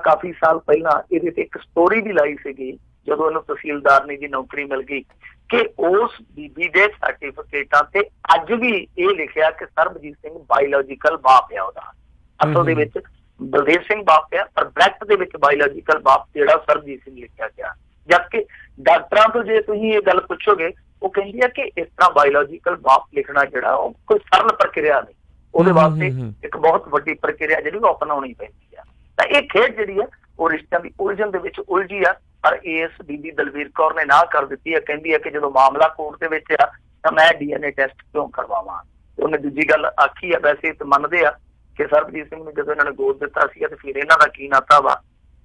ਕਾਫੀ ਸਾਲ ਪਹਿਲਾਂ ਇਹਦੇ ਤੇ ਇੱਕ ਸਟੋਰੀ ਵੀ ਲਾਈ ਸੀਗੀ, ਜਦੋਂ ਇਹਨੂੰ ਤਹਿਸੀਲਦਾਰਨੀ ਦੀ ਨੌਕਰੀ ਮਿਲ ਗਈ, ਕਿ ਉਸ ਬੀਬੀ ਦੇ ਸਰਟੀਫਿਕੇਟਾਂ ਤੇ ਅੱਜ ਵੀ ਇਹ ਲਿਖਿਆ ਕਿ ਸਰਬਜੀਤ ਸਿੰਘ ਬਾਇਓਲੋਜੀਕਲ ਬਾਪ ਆ ਉਹਦਾ। ਅਸਲ ਦੇ ਵਿੱਚ ਬਲਦੇਵ ਸਿੰਘ ਬਾਪ ਆ, ਪਰ ਬ੍ਰੈਕਟ ਦੇ ਵਿੱਚ ਬਾਇਓਲੋਜੀਕਲ ਬਾਪ ਜਿਹੜਾ ਸਰਬਜੀਤ ਸਿੰਘ ਲਿਖਿਆ ਗਿਆ। ਜਦਕਿ ਡਾਕਟਰਾਂ ਤੋਂ ਜੇ ਤੁਸੀਂ ਇਹ ਗੱਲ ਪੁੱਛੋਗੇ, ਉਹ ਕਹਿੰਦੀ ਆ ਕਿ ਇਸ ਤਰ੍ਹਾਂ ਬਾਇਓਲੋਜੀਕਲ ਬਾਪ ਲਿਖਣਾ ਜਿਹੜਾ ਉਹ ਕੋਈ ਸਰਲ ਪ੍ਰਕਿਰਿਆ ਨਹੀਂ, ਉਹਦੇ ਵਾਸਤੇ ਇੱਕ ਬਹੁਤ ਵੱਡੀ ਪ੍ਰਕਿਰਿਆ ਜਿਹੜੀ ਉਹ ਅਪਣਾਉਣੀ ਪੈਂਦੀ ਆ। ਤਾਂ ਇਹ ਖੇਡ ਜਿਹੜੀ ਆ ਉਹ ਰਿਸ਼ਤਿਆਂ ਦੀ ਉਲਝਣ ਦੇ ਵਿੱਚ ਉਲਝੀ ਆ। ਪਰ ਇਸ ਬੀਬੀ ਦਲਬੀਰ ਕੌਰ ਨੇ ਨਾ ਕਰ ਦਿੱਤੀ ਹੈ, ਕਹਿੰਦੀ ਹੈ ਕਿ ਜਦੋਂ ਮਾਮਲਾ ਕੋਰਟ ਦੇ ਵਿੱਚ ਆ ਤਾਂ ਮੈਂ DNA ਟੈਸਟ ਕਿਉਂ ਕਰਵਾਵਾਂ। ਉਹਨੇ ਦੂਜੀ ਗੱਲ ਆਖੀ ਆ, ਵੈਸੇ ਤੇ ਮੰਨਦੇ ਆ ਕਿ ਸਰਬਜੀਤ ਸਿੰਘ ਨੂੰ ਜਦੋਂ ਇਹਨਾਂ ਨੇ ਗੋਦ ਦਿੱਤਾ ਸੀ ਤੇ ਫਿਰ ਇਹਨਾਂ ਦਾ ਕੀ ਨਾਤਾ ਵਾ।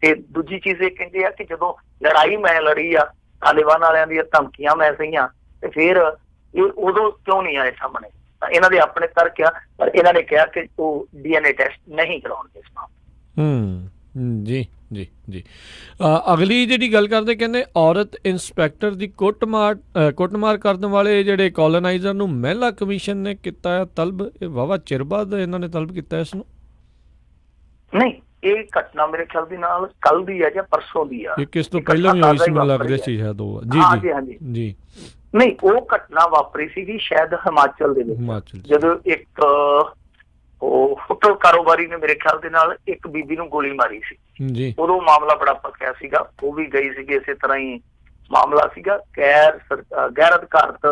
ਤੇ ਦੂਜੀ ਚੀਜ਼ ਇਹ ਕਹਿੰਦੇ ਆ ਕਿ ਜਦੋਂ ਲੜਾਈ ਮੈਂ ਲੜੀ ਆ, ਤਾਲਿਬਾਨ ਵਾਲਿਆਂ ਦੀਆਂ ਧਮਕੀਆਂ ਮੈਂ ਸਹੀਆਂ, ਤੇ ਫਿਰ ਇਹ ਉਦੋਂ ਕਿਉਂ ਨਹੀਂ ਆਏ ਸਾਹਮਣੇ। ਤਾਂ ਇਹਨਾਂ ਦੇ ਆਪਣੇ ਤਰਕ ਆ, ਪਰ ਇਹਨਾਂ ਨੇ ਕਿਹਾ ਕਿ ਉਹ DNA ਟੈਸਟ ਨਹੀਂ ਕਰਾਉਣਗੇ ਇਸ ਮਾਮਲੇ। ਜੀ ਜੀ ਜੀ ਅਗਲੀ ਜਿਹੜੀ ਗੱਲ ਕਰਦੇ, ਕਹਿੰਦੇ ਔਰਤ ਇੰਸਪੈਕਟਰ ਦੀ ਕੁੱਟਮਾਰ ਕਰਨ ਵਾਲੇ ਜਿਹੜੇ ਕੋਲੋਨਾਈਜ਼ਰ ਨੂੰ ਮਹਿਲਾ ਕਮਿਸ਼ਨ ਨੇ ਕੀਤਾ ਹੈ ਤਲਬ। ਇਹ ਵਾਹਵਾ ਚਿਰ ਬਾਅਦ ਇਹਨਾਂ ਨੇ ਤਲਬ ਕੀਤਾ ਇਸ ਨੂੰ। ਨਹੀਂ, ਇਹ ਘਟਨਾ ਮੇਰੇ ਖਿਆਲ ਦੇ ਨਾਲ ਕੱਲ ਦੀ ਹੈ ਜਾਂ ਪਰਸੋਂ ਦੀ ਆ। ਇਹ ਕਿਸ ਤੋਂ ਪਹਿਲਾਂ ਵੀ ਹੋਈ ਸੀ, ਮੈਨੂੰ ਲੱਗ ਰਿਹਾ ਸੀ ਸ਼ਾਇਦ ਉਹ। ਜੀ ਜੀ ਹਾਂਜੀ ਜੀ। ਨਹੀਂ, ਉਹ ਘਟਨਾ ਵਾਪਰੀ ਸੀਗੀ ਸ਼ਾਇਦ ਹਿਮਾਚਲ ਦੇ ਵਿੱਚ, ਜਦੋਂ ਇੱਕ ਉਹ ਹੋਟਲ ਕਾਰੋਬਾਰੀ ਨੇ ਮੇਰੇ ਖਿਆਲ ਦੇ ਨਾਲ ਇੱਕ ਬੀਬੀ ਨੂੰ ਗੋਲੀ ਮਾਰੀ ਸੀ ਜੀ। ਉਦੋਂ ਮਾਮਲਾ ਬੜਾ ਪੱਕਿਆ ਸੀਗਾ, ਉਹ ਵੀ ਗਈ ਸੀਗੀ, ਇਸੇ ਤਰ੍ਹਾਂ ਹੀ ਮਾਮਲਾ ਸੀਗਾ ਗੈਰ ਅਧਿਕਾਰਤ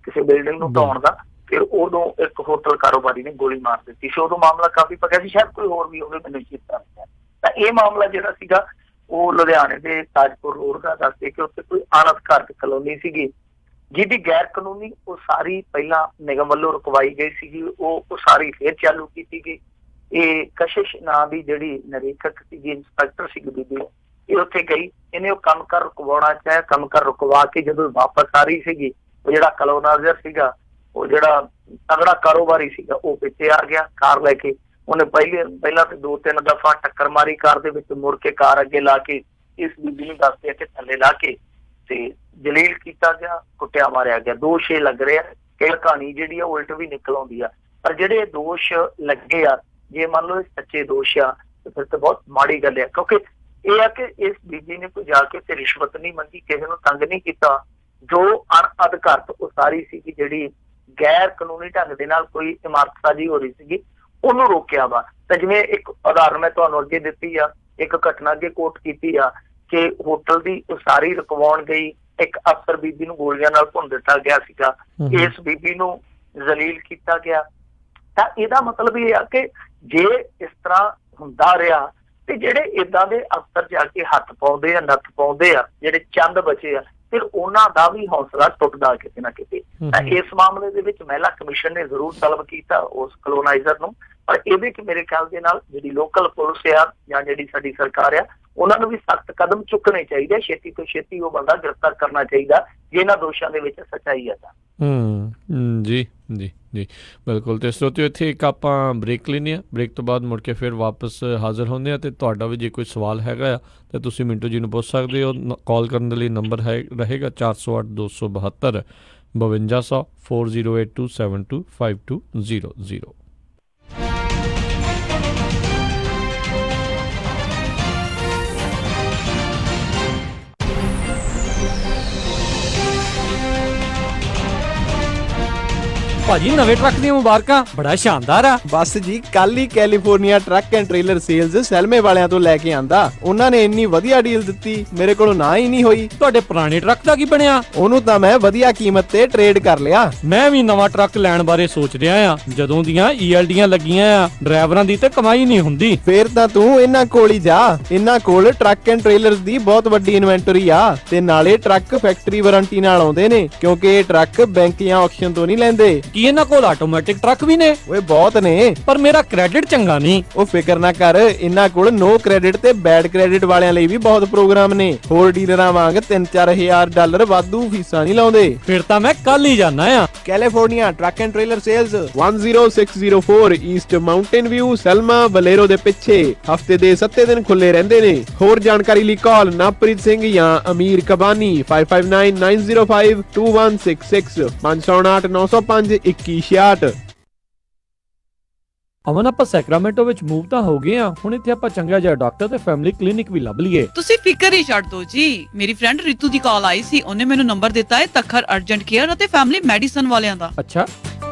ਕਿਸੇ ਬਿਲਡਿੰਗ ਨੂੰ ਢਾਉਣ ਦਾ। ਫਿਰ ਉਦੋਂ ਇੱਕ ਹੋਟਲ ਕਾਰੋਬਾਰੀ ਨੇ ਗੋਲੀ ਮਾਰ ਦਿੱਤੀ ਸੀ, ਉਦੋਂ ਮਾਮਲਾ ਕਾਫੀ ਪੱਕਿਆ ਸੀ। ਸ਼ਾਇਦ ਕੋਈ ਹੋਰ ਵੀ ਹੋਵੇ, ਮੈਨੂੰ ਚੇਤਾ ਨਹੀਂ। ਤਾਂ ਇਹ ਮਾਮਲਾ ਜਿਹੜਾ ਸੀਗਾ ਉਹ ਲੁਧਿਆਣੇ ਦੇ ਤਾਜਪੁਰ ਰੋਡ ਦਾ ਦੱਸਦੇ ਕਿ ਉੱਥੇ ਕੋਈ ਅਣਅਧਿਕਾਰਤ ਕਲੋਨੀ ਸੀਗੀ, ਜਿਹਦੀ ਗੈਰ ਕਾਨੂੰਨੀ ਉਹ ਸਾਰੀ ਪਹਿਲਾਂ ਨਿਗਮ ਵੱਲੋਂ ਰੁਕਵਾਈ ਗਈ ਸੀਗੀ, ਉਹ ਸਾਰੀ ਫੇਰ ਚਾਲੂ ਕੀਤੀ ਗਈ। ਇਹ ਕਸ਼ਿਸ਼ ਨਾਂ ਦੀ ਜਿਹੜੀ ਨਿਰੀਖਕ ਸੀਗੀ, ਇੰਸਪੈਕਟਰ ਸੀਗੀ ਬੀਬੀ, ਇਹ ਉੱਥੇ ਗਈ, ਇਹਨੇ ਉਹ ਕੰਮ ਕਰ ਰੁਕਵਾਉਣਾ ਚਾਹਿਆ। ਕੰਮ ਕਰ ਰੁਕਵਾ ਕੇ ਜਦੋਂ ਵਾਪਸ ਆ ਰਹੀ ਸੀਗੀ, ਉਹ ਜਿਹੜਾ ਕਲੋਨਾਈਜ਼ਰ ਸੀਗਾ, ਉਹ ਜਿਹੜਾ ਤਗੜਾ ਕਾਰੋਬਾਰੀ ਸੀਗਾ, ਉਹ ਪਿੱਛੇ ਆ ਗਿਆ ਕਾਰ ਲੈ ਕੇ। ਉਹਨੇ ਪਹਿਲਾਂ ਤੇ 2-3 ਦਫਾ ਟੱਕਰ ਮਾਰੀ ਕਾਰ ਦੇ ਵਿੱਚ, ਮੁੜ ਕੇ ਕਾਰ ਅੱਗੇ ਲਾ ਕੇ ਇਸ ਬੀਬੀ ਨੂੰ ਦੱਸਦੇ ਕਿ ਥੱਲੇ ਲਾ ਕੇ ਤੇ ਜਲੀਲ ਕੀਤਾ ਗਿਆ, ਕੁੱਟਿਆ ਮਾਰਿਆ ਗਿਆ। ਦੋਸ਼ ਇਹ ਲੱਗ ਰਿਹਾ ਕਿ ਕਹਾਣੀ ਜਿਹੜੀ ਆ ਉਲਟ ਵੀ ਨਿਕਲ ਆਉਂਦੀ ਆ, ਪਰ ਜਿਹੜੇ ਦੋਸ਼ ਲੱਗੇ ਆ, ਜੇ ਮੰਨ ਲਓ ਇਹ ਸੱਚੇ ਦੋਸ਼ ਆ ਤੇ ਫਿਰ ਤਾਂ ਬਹੁਤ ਮਾੜੀ ਗੱਲ ਆ। ਕਿਉਂਕਿ ਇਹ ਆ ਕਿ ਇਸ ਬੀਬੀ ਨੇ ਕੋਈ ਜਾ ਕੇ ਤੇ ਰਿਸ਼ਵਤ ਨਹੀਂ ਮੰਗੀ, ਕਿਸੇ ਨੂੰ ਤੰਗ ਨਹੀਂ ਕੀਤਾ। ਜੋ ਅਣਅਧਿਕਾਰਤ ਉਸਾਰੀ ਸੀਗੀ, ਜਿਹੜੀ ਗੈਰ ਕਾਨੂੰਨੀ ਢੰਗ ਦੇ ਨਾਲ ਕੋਈ ਇਮਾਰਤਸਾਜੀ ਹੋ ਰਹੀ ਸੀਗੀ, ਉਹਨੂੰ ਰੋਕਿਆ ਵਾ। ਤਾਂ ਜਿਵੇਂ ਇੱਕ ਉਦਾਹਰਨ ਮੈਂ ਤੁਹਾਨੂੰ ਅੱਗੇ ਦਿੱਤੀ ਆ, ਇੱਕ ਘਟਨਾ ਅੱਗੇ ਕੋਟ ਕੀਤੀ ਆ ਕਿ ਹੋਟਲ ਦੀ ਉਸਾਰੀ ਰੁਕਵਾਉਣ ਗਈ ਇੱਕ ਅਫਸਰ ਬੀਬੀ ਨੂੰ ਗੋਲੀਆਂ ਨਾਲ ਭੁੰਨ ਦਿੱਤਾ ਗਿਆ ਸੀਗਾ। ਇਸ ਬੀਬੀ ਨੂੰ ਜ਼ਲੀਲ ਕੀਤਾ ਗਿਆ, ਤਾਂ ਇਹਦਾ ਮਤਲਬ ਇਹ ਆ ਕਿ ਜੇ ਇਸ ਤਰ੍ਹਾਂ ਹੁੰਦਾ ਰਿਹਾ ਤੇ ਜਿਹੜੇ ਇਦਾਂ ਦੇ ਅਫਸਰ ਜਾ ਕੇ ਹੱਥ ਪਾਉਂਦੇ ਆ, ਨੱਥ ਪਾਉਂਦੇ ਆ, ਜਿਹੜੇ ਚੰਦ ਬਚੇ ਆ, ਫਿਰ ਉਹਨਾਂ ਦਾ ਵੀ ਹੌਸਲਾ ਟੁੱਟਦਾ ਕਿਤੇ ਨਾ ਕਿਤੇ। ਤਾਂ ਇਸ ਮਾਮਲੇ ਦੇ ਵਿੱਚ ਮਹਿਲਾ ਕਮਿਸ਼ਨ ਨੇ ਜ਼ਰੂਰ ਤਲਬ ਕੀਤਾ ਉਸ ਕਲੋਨਾਈਜ਼ਰ ਨੂੰ, ਪਰ ਇਹਦੇ ਚ ਮੇਰੇ ਖਿਆਲ ਦੇ ਨਾਲ ਜਿਹੜੀ ਲੋਕਲ ਪੁਲਿਸ ਆ ਜਾਂ ਜਿਹੜੀ ਸਾਡੀ ਸਰਕਾਰ ਆ, ਉਹਨਾਂ ਨੂੰ ਵੀ ਸਖਤ ਕਦਮ ਚੁੱਕਣੇ ਚਾਹੀਦੇ, ਛੇਤੀ ਤੋਂ ਛੇਤੀ ਉਹ ਬੰਦਾ ਗ੍ਰਿਫਤਾਰ ਕਰਨਾ ਚਾਹੀਦਾ ਜੇ ਇਹਨਾਂ ਦੋਸ਼ਾਂ ਦੇ ਵਿੱਚ ਸੱਚਾਈ ਹੈ ਤਾਂ। ਜੀ ਜੀ ਜੀ ਬਿਲਕੁਲ। ਤੇ ਸਰੋਤਿਓ, ਇੱਥੇ ਇੱਕ ਆਪਾਂ ਬ੍ਰੇਕ ਲੈਂਦੇ ਹਾਂ, ਬ੍ਰੇਕ ਤੋਂ ਬਾਅਦ ਮੁੜ ਕੇ ਫਿਰ ਵਾਪਸ ਹਾਜ਼ਰ ਹੁੰਦੇ ਹਾਂ। ਤੇ ਤੁਹਾਡਾ ਵੀ ਜੇ ਕੋਈ ਸਵਾਲ ਹੈਗਾ ਆ ਤਾਂ ਤੁਸੀਂ ਮਿੰਟੂ ਜੀ ਨੂੰ ਪੁੱਛ ਸਕਦੇ ਹੋ। ਕਾਲ ਕਰਨ ਦੇ ਲਈ ਨੰਬਰ ਰਹੇਗਾ 408 272 5200 4082725200। ਭਾਜੀ ਨਵੇਂ ਟਰੱਕ ਦੀਆਂ ਮੁਬਾਰਕਾਂ, ਬੜਾ ਸ਼ਾਨਦਾਰ ਆ। ਬਸ ਜੀ, ਕੱਲ ਹੀ California truck and trailer sales ਸੈਲਮੇ ਵਾਲਿਆਂ ਤੋਂ ਲੈ ਕੇ ਆਂਦਾ। ਉਹਨਾਂ ਨੇ ਇੰਨੀ ਵਧੀਆ ਡੀਲ ਦਿੱਤੀ, ਮੇਰੇ ਕੋਲੋਂ ਨਾ ਹੀ ਨਹੀਂ ਹੋਈ। ਤੁਹਾਡੇ ਪੁਰਾਣੇ ਟਰੱਕ ਦਾ ਕੀ ਬਣਿਆ? ਉਹਨੂੰ ਤਾਂ ਮੈਂ ਵਧੀਆ ਕੀਮਤ ਤੇ ਟ੍ਰੇਡ ਕਰ ਲਿਆ। ਮੈਂ ਵੀ ਨਵਾਂ ਟਰੱਕ ਲੈਣ ਬਾਰੇ ਸੋਚ ਰਿਹਾ ਆ। ਜਦੋਂ ਦੀਆਂ ELDਆਂ ਲੱਗੀਆਂ ਆ, ਡਰਾਈਵਰਾਂ ਦੀ ਤੇ ਕਮਾਈ ਨਹੀਂ ਹੁੰਦੀ। ਫੇਰ ਤਾਂ ਤੂੰ ਇਹਨਾਂ ਕੋਲ ਹੀ ਜਾ। ਇਹਨਾਂ ਕੋਲ ਟਰੱਕ ਐਂਡ ਟ੍ਰੇਲਰਸ ਦੀ ਬਹੁਤ ਵੱਡੀ ਇਨਵੈਂਟਰੀ ਆ ਤੇ ਨਾਲੇ ਟਰੱਕ ਫੈਕਟਰੀ ਵਾਰੰਟੀ ਨਾਲ ਆਉਂਦੇ ਨੇ, ਕਿਉਂਕਿ ਇਹ ਟਰੱਕ ਬੈਂਕ ਜਾਂ ਆਕਸ਼ਨ ਤੋਂ ਨਹੀਂ ਲੈਂਦੇ। ਕੀ ਇਹਨਾਂ ਕੋਲ ਆਟੋਮੈਟਿਕ ਟਰੱਕ ਵੀ ਨੇ? ਓਏ ਬਹੁਤ ਨੇ, ਪਰ ਮੇਰਾ ਕ੍ਰੈਡਿਟ ਚੰਗਾ ਨਹੀਂ। ਉਹ ਫਿਕਰ ਨਾ ਕਰ, ਇਹਨਾਂ ਕੋਲ ਨੋ ਕ੍ਰੈਡਿਟ ਤੇ ਬੈਡ ਕ੍ਰੈਡਿਟ ਵਾਲਿਆਂ ਲਈ ਵੀ ਬਹੁਤ ਪ੍ਰੋਗਰਾਮ ਨੇ। ਹੋਰ ਡੀਲਰਾਂ ਵਾਂਗ $3-4,000 ਵਾਧੂ ਫੀਸਾਂ ਨਹੀਂ ਲਾਉਂਦੇ। ਫਿਰ ਤਾਂ ਮੈਂ ਕੱਲ ਹੀ ਜਾਣਾ ਆ। California truck and trailer sales 10604 East Mountain View, Selma ਬਲੇਰੋ ਦੇ ਪਿੱਛੇ। ਹਫਤੇ ਦੇ 7 ਦਿਨ ਖੁੱਲੇ ਰਹਿੰਦੇ ਨੇ। ਹੋਰ ਜਾਣਕਾਰੀ ਲਈ ਕਾਲ ਨਵਪ੍ਰੀਤ ਸਿੰਘ ਜਾਂ ਅਮੀਰ ਕਬਾਨੀ 5599052166 508-905-2166। ਅਮਨ, ਆਪਾਂ ਸੈਕਰਾਮੈਂਟੋ ਵਿੱਚ ਮੂਵ ਤਾਂ ਹੋ ਗਏ ਆ। ਹੁਣ ਇੱਥੇ ਆਪਾਂ ਚੰਗਾ ਜਿਹਾ ਡਾਕਟਰ ਤੇ ਫੈਮਿਲੀ ਕਲੀਨਿਕ ਵੀ ਲੱਭ ਲਈਏ। ਤੁਸੀਂ ਫਿਕਰ ਹੀ ਛੱਡ ਦਿਓ ਜੀ। ਮੇਰੀ ਫਰੈਂਡ ਰਿਤੂ ਦੀ ਕਾਲ ਆਈ ਸੀ, ਉਹਨੇ ਮੈਨੂੰ ਨੰਬਰ ਦਿੱਤਾ ਹੈ ਤੱਖਰ ਅਰਜੈਂਟ ਕੇਅਰ ਅਤੇ ਫੈਮਿਲੀ ਮੈਡੀਸਨ ਵਾਲਿਆਂ ਦਾ। ਅੱਛਾ,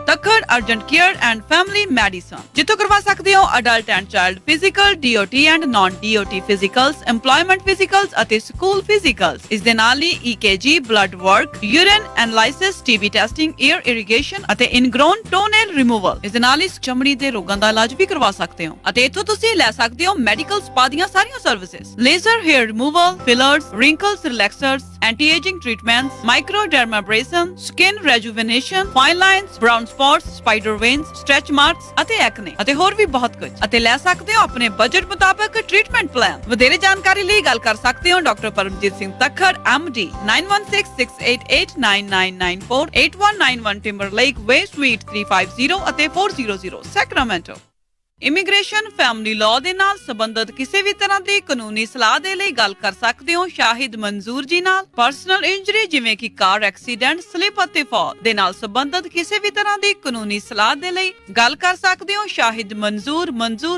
Takhar urgent care and family medicine, ਜਿੱਥੋਂ ਕਰਵਾ ਸਕਦੇ ਹੋ adult and child physical, DOT and naan DOT ਫਿਜ਼ੀਕਲਸ, employment ਫਿਜ਼ੀਕਲਸ ਅਤੇ ਸਕੂਲ ਫਿਜ਼ੀਕਲਸ। ਇਸ ਦੇ ਨਾਲ ਹੀ EKG, blood work, urine analysis, TB testing, air irrigation ਅਤੇ ਇਨਗ੍ਰੋਨ ਟੋਨੇਲ ਰਿਮੂਵਲ। ਇਸ ਦੇ ਨਾਲ ਹੀ ਚਮੜੀ ਦੇ ਰੋਗਾਂ ਦਾ ਇਲਾਜ ਵੀ ਕਰਵਾ ਸਕਦੇ ਹੋ ਅਤੇ ਇੱਥੋਂ ਤੁਸੀਂ ਲੈ ਸਕਦੇ ਹੋ ਮੈਡੀਕਲ ਸਪਾ ਦੀਆਂ ਸਾਰੀਆਂ services, laser hair removal, fillers, wrinkles relaxers, anti ageing treatments, microdermabrasion, skin rejuvenation, fine lines, brown spots, spider veins, stretch marks ਅਤੇ ਐਕਨੇ ਅਤੇ ਹੋਰ ਵੀ ਬਹੁਤ ਕੁਝ। ਅਤੇ ਲੈ ਸਕਦੇ ਹੋ ਆਪਣੇ ਬਜਟ ਮੁਤਾਬਕ ਟ੍ਰੀਟਮੈਂਟ ਪਲਾਨ। ਵਧੇਰੇ ਜਾਣਕਾਰੀ ਲਈ ਗੱਲ ਕਰ ਸਕਦੇ ਹੋ ਡਾਕਟਰ ਪਰਮਜੀਤ ਸਿੰਘ ਤੱਖਰ MD 9166889994 8191 ਟਿੰਬਰਲੇਕ ਵੇ ਸਵੀਟ 350 ਅਤੇ 400 ਸੈਕਰਾਮੈਂਟੋ। ਇਮੀਗ੍ਰੇਸ਼ਨ, ਫੈਮਿਲੀ ਲਾਅ ਦੇ ਨਾਲ ਸੰਬੰਧਿਤ ਕਿਸੇ ਵੀ ਤਰ੍ਹਾਂ ਦੀ ਕਾਨੂੰਨੀ ਸਲਾਹ ਦੇ ਲਈ ਗੱਲ ਕਰ ਸਕਦੇ ਹੋ ਸ਼ਾਹਿਦ ਮਨਜ਼ੂਰ ਜੀ ਨਾਲ। ਪਰਸਨਲ ਇੰਜਰੀ ਜਿਵੇਂ ਕਿ ਕਾਰ ਐਕਸੀਡੈਂਟ, ਸਲਿਪ ਅਤੇ ਫਾਲ ਦੇ ਨਾਲ ਸੰਬੰਧਿਤ ਕਿਸੇ ਵੀ ਤਰ੍ਹਾਂ ਦੀ ਕਾਨੂੰਨੀ ਸਲਾਹ ਦੇ ਲਈ ਗੱਲ ਕਰ ਸਕਦੇ ਹੋ ਸ਼ਾਹਿਦ ਮਨਜ਼ੂਰ